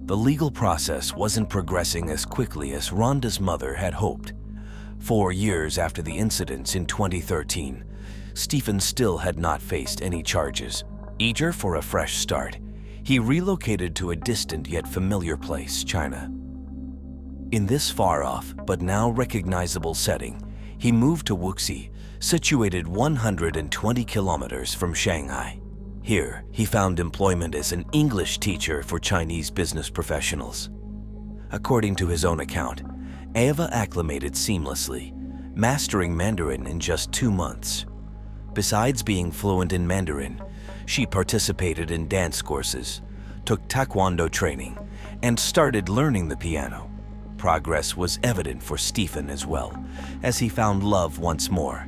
[SPEAKER 1] The legal process wasn't progressing as quickly as Rhonda's mother had hoped. 4 years after the incidents in 2013, Stephen still had not faced any charges. Eager for a fresh start, he relocated to a distant yet familiar place, China. In this far-off but now recognizable setting, he moved to Wuxi, situated 120 kilometers from Shanghai. Here, he found employment as an English teacher for Chinese business professionals. According to his own account, Ava acclimated seamlessly, mastering Mandarin in just 2 months. Besides being fluent in Mandarin, she participated in dance courses, took taekwondo training, and started learning the piano. Progress was evident for Stephen as well, as he found love once more.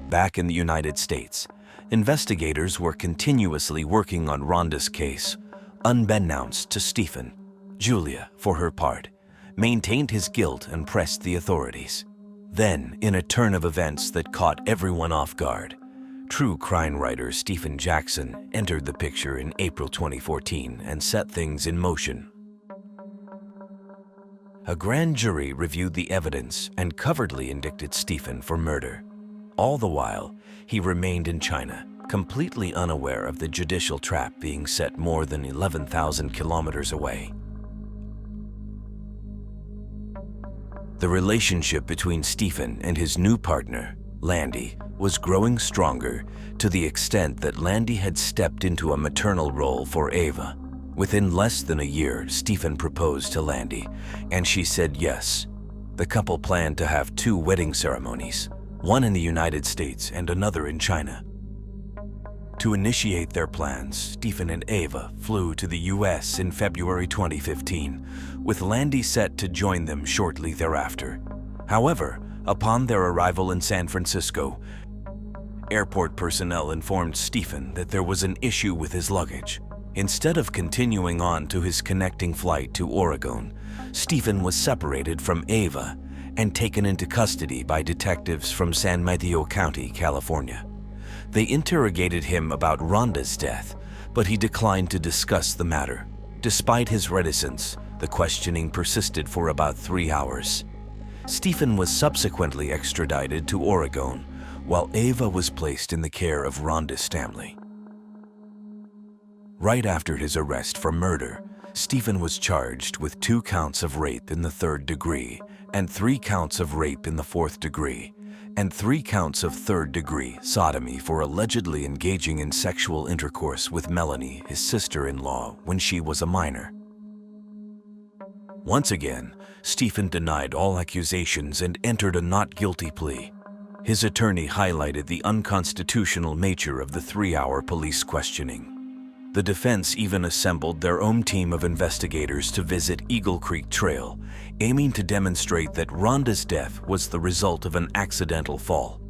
[SPEAKER 1] Back in the United States, investigators were continuously working on Rhonda's case, unbeknownst to Stephen. Julia, for her part, maintained his guilt and pressed the authorities. Then, in a turn of events that caught everyone off guard, true crime writer Stephen Jackson entered the picture in April 2014 and set things in motion. A grand jury reviewed the evidence and covertly indicted Stephen for murder. All the while, he remained in China, completely unaware of the judicial trap being set more than 11,000 kilometers away. The relationship between Stephen and his new partner, Landy, was growing stronger to the extent that Landy had stepped into a maternal role for Ava. Within less than a year, Stephen proposed to Landy, and she said yes. The couple planned to have 2 wedding ceremonies, one in the United States and another in China. To initiate their plans, Stephen and Ava flew to the US in February 2015, with Landy set to join them shortly thereafter. However, upon their arrival in San Francisco, airport personnel informed Stephen that there was an issue with his luggage. Instead of continuing on to his connecting flight to Oregon, Stephen was separated from Ava and taken into custody by detectives from San Mateo County, California. They interrogated him about Rhonda's death, but he declined to discuss the matter. Despite his reticence, the questioning persisted for about 3 hours. Stephen was subsequently extradited to Oregon, while Ava was placed in the care of Rhonda's family. Right after his arrest for murder, Steven was charged with 2 counts of rape in the 3rd degree, and 3 counts of rape in the 4th degree, and 3 counts of 3rd-degree sodomy for allegedly engaging in sexual intercourse with Melanie, his sister-in-law, when she was a minor. Once again, Steven denied all accusations and entered a not guilty plea. His attorney highlighted the unconstitutional nature of the 3-hour police questioning. The defense even assembled their own team of investigators to visit Eagle Creek Trail, aiming to demonstrate that Rhonda's death was the result of an accidental fall.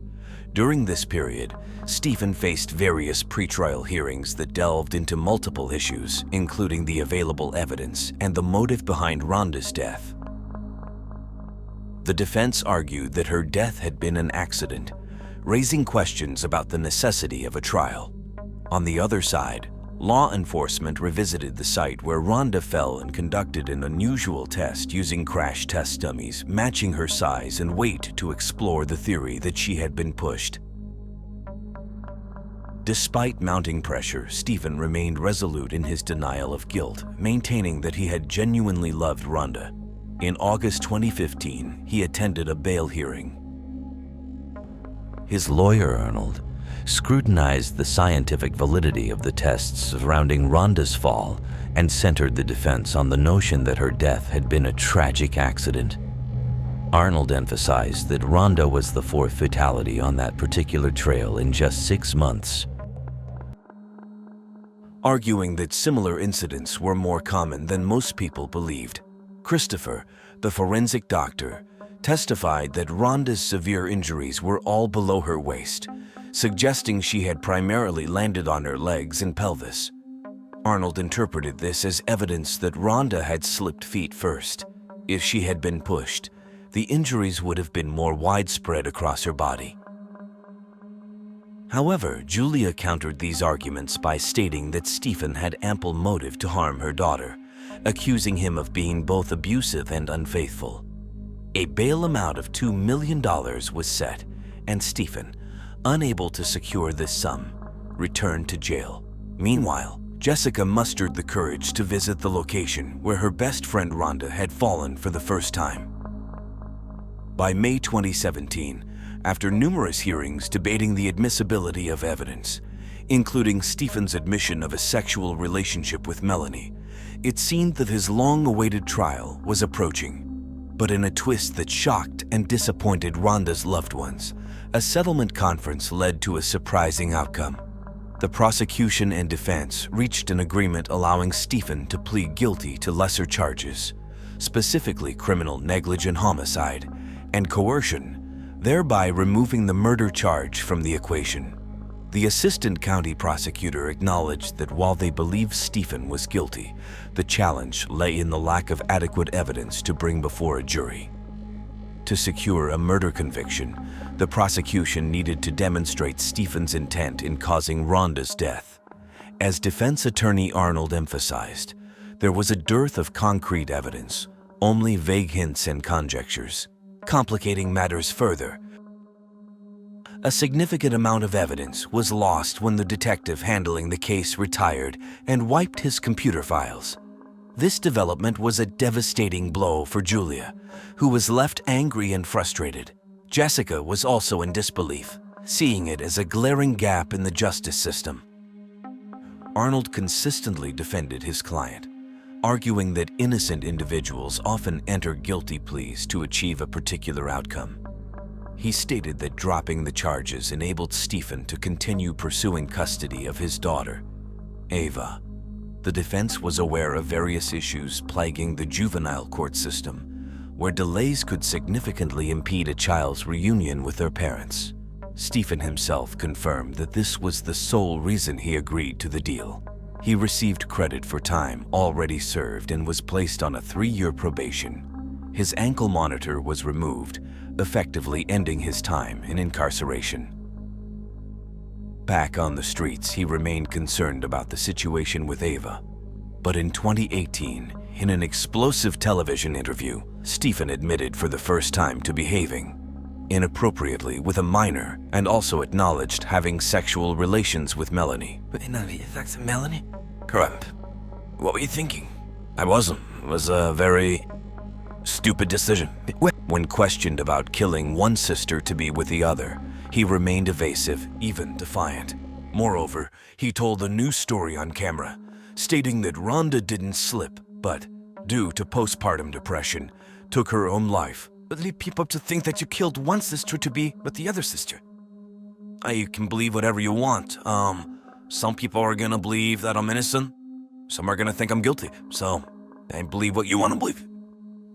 [SPEAKER 1] During this period, Steven faced various pretrial hearings that delved into multiple issues, including the available evidence and the motive behind Rhonda's death. The defense argued that her death had been an accident, raising questions about the necessity of a trial. On the other side, law enforcement revisited the site where Rhonda fell and conducted an unusual test using crash test dummies matching her size and weight to explore the theory that she had been pushed. Despite mounting pressure, Steven remained resolute in his denial of guilt, maintaining that he had genuinely loved Rhonda. In August 2015, he attended a bail hearing. His lawyer, Arnold, scrutinized the scientific validity of the tests surrounding Rhonda's fall and centered the defense on the notion that her death had been a tragic accident. Arnold emphasized that Rhonda was the 4th fatality on that particular trail in just 6 months, arguing that similar incidents were more common than most people believed. Christopher, the forensic doctor, testified that Rhonda's severe injuries were all below her waist, suggesting she had primarily landed on her legs and pelvis. Arnold interpreted this as evidence that Rhonda had slipped feet first. If she had been pushed, the injuries would have been more widespread across her body. However, Julia countered these arguments by stating that Steven had ample motive to harm her daughter, accusing him of being both abusive and unfaithful. A bail amount of $2 million was set, and Steven, unable to secure this sum, returned to jail. Meanwhile, Jessica mustered the courage to visit the location where her best friend Rhonda had fallen for the first time. By May 2017, after numerous hearings debating the admissibility of evidence, including Steven's admission of a sexual relationship with Melanie, it seemed that his long-awaited trial was approaching. But in a twist that shocked and disappointed Rhonda's loved ones, a settlement conference led to a surprising outcome. The prosecution and defense reached an agreement allowing Steven to plead guilty to lesser charges, specifically criminal negligent homicide and coercion, thereby removing the murder charge from the equation. The assistant county prosecutor acknowledged that while they believed Steven was guilty, the challenge lay in the lack of adequate evidence to bring before a jury. To secure a murder conviction, the prosecution needed to demonstrate Steven's intent in causing Rhonda's death. As defense attorney Arnold emphasized, there was a dearth of concrete evidence, only vague hints and conjectures. Complicating matters further, a significant amount of evidence was lost when the detective handling the case retired and wiped his computer files. This development was a devastating blow for Julia, who was left angry and frustrated. Jessica was also in disbelief, seeing it as a glaring gap in the justice system. Arnold consistently defended his client, arguing that innocent individuals often enter guilty pleas to achieve a particular outcome. He stated that dropping the charges enabled Steven to continue pursuing custody of his daughter, Ava. The defense was aware of various issues plaguing the juvenile court system, where delays could significantly impede a child's reunion with their parents. Steven himself confirmed that this was the sole reason he agreed to the deal. He received credit for time already served and was placed on a 3-year probation. His ankle monitor was removed, effectively ending his time in incarceration. Back on the streets, he remained concerned about the situation with Ava. But in 2018, in an explosive television interview, Steven admitted for the first time to behaving inappropriately with a minor and also acknowledged having sexual relations with Melanie.
[SPEAKER 3] Melanie? Correct. What were you thinking?
[SPEAKER 1] I wasn't. It was a very stupid decision. When questioned about killing one sister to be with the other, he remained evasive, even defiant. Moreover, he told a news story on camera, stating that Rhonda didn't slip, but, due to postpartum depression, took her own life. But lead people to think that you killed one sister to be with the other sister. You can believe whatever you want. Some people are gonna believe that I'm innocent. Some are gonna think I'm guilty. So, I believe what you want to believe.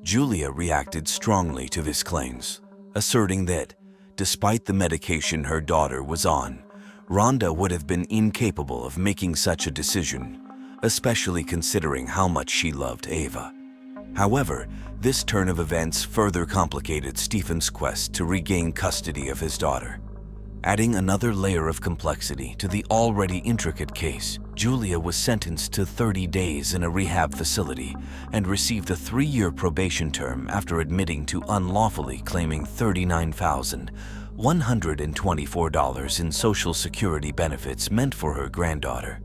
[SPEAKER 1] Julia reacted strongly to his claims, asserting that, despite the medication her daughter was on, Rhonda would have been incapable of making such a decision, especially considering how much she loved Ava. However, this turn of events further complicated Stephen's quest to regain custody of his daughter. Adding another layer of complexity to the already intricate case, Julia was sentenced to 30 days in a rehab facility and received a 3-year probation term after admitting to unlawfully claiming $39,124 in Social Security benefits meant for her granddaughter.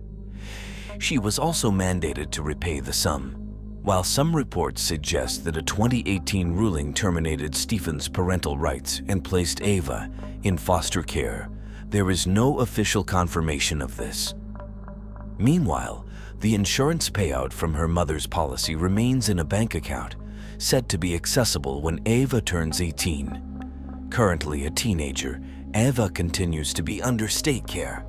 [SPEAKER 1] She was also mandated to repay the sum. While some reports suggest that a 2018 ruling terminated Stephen's parental rights and placed Ava in foster care, there is no official confirmation of this. Meanwhile, the insurance payout from her mother's policy remains in a bank account, said to be accessible when Ava turns 18. Currently a teenager, Ava continues to be under state care.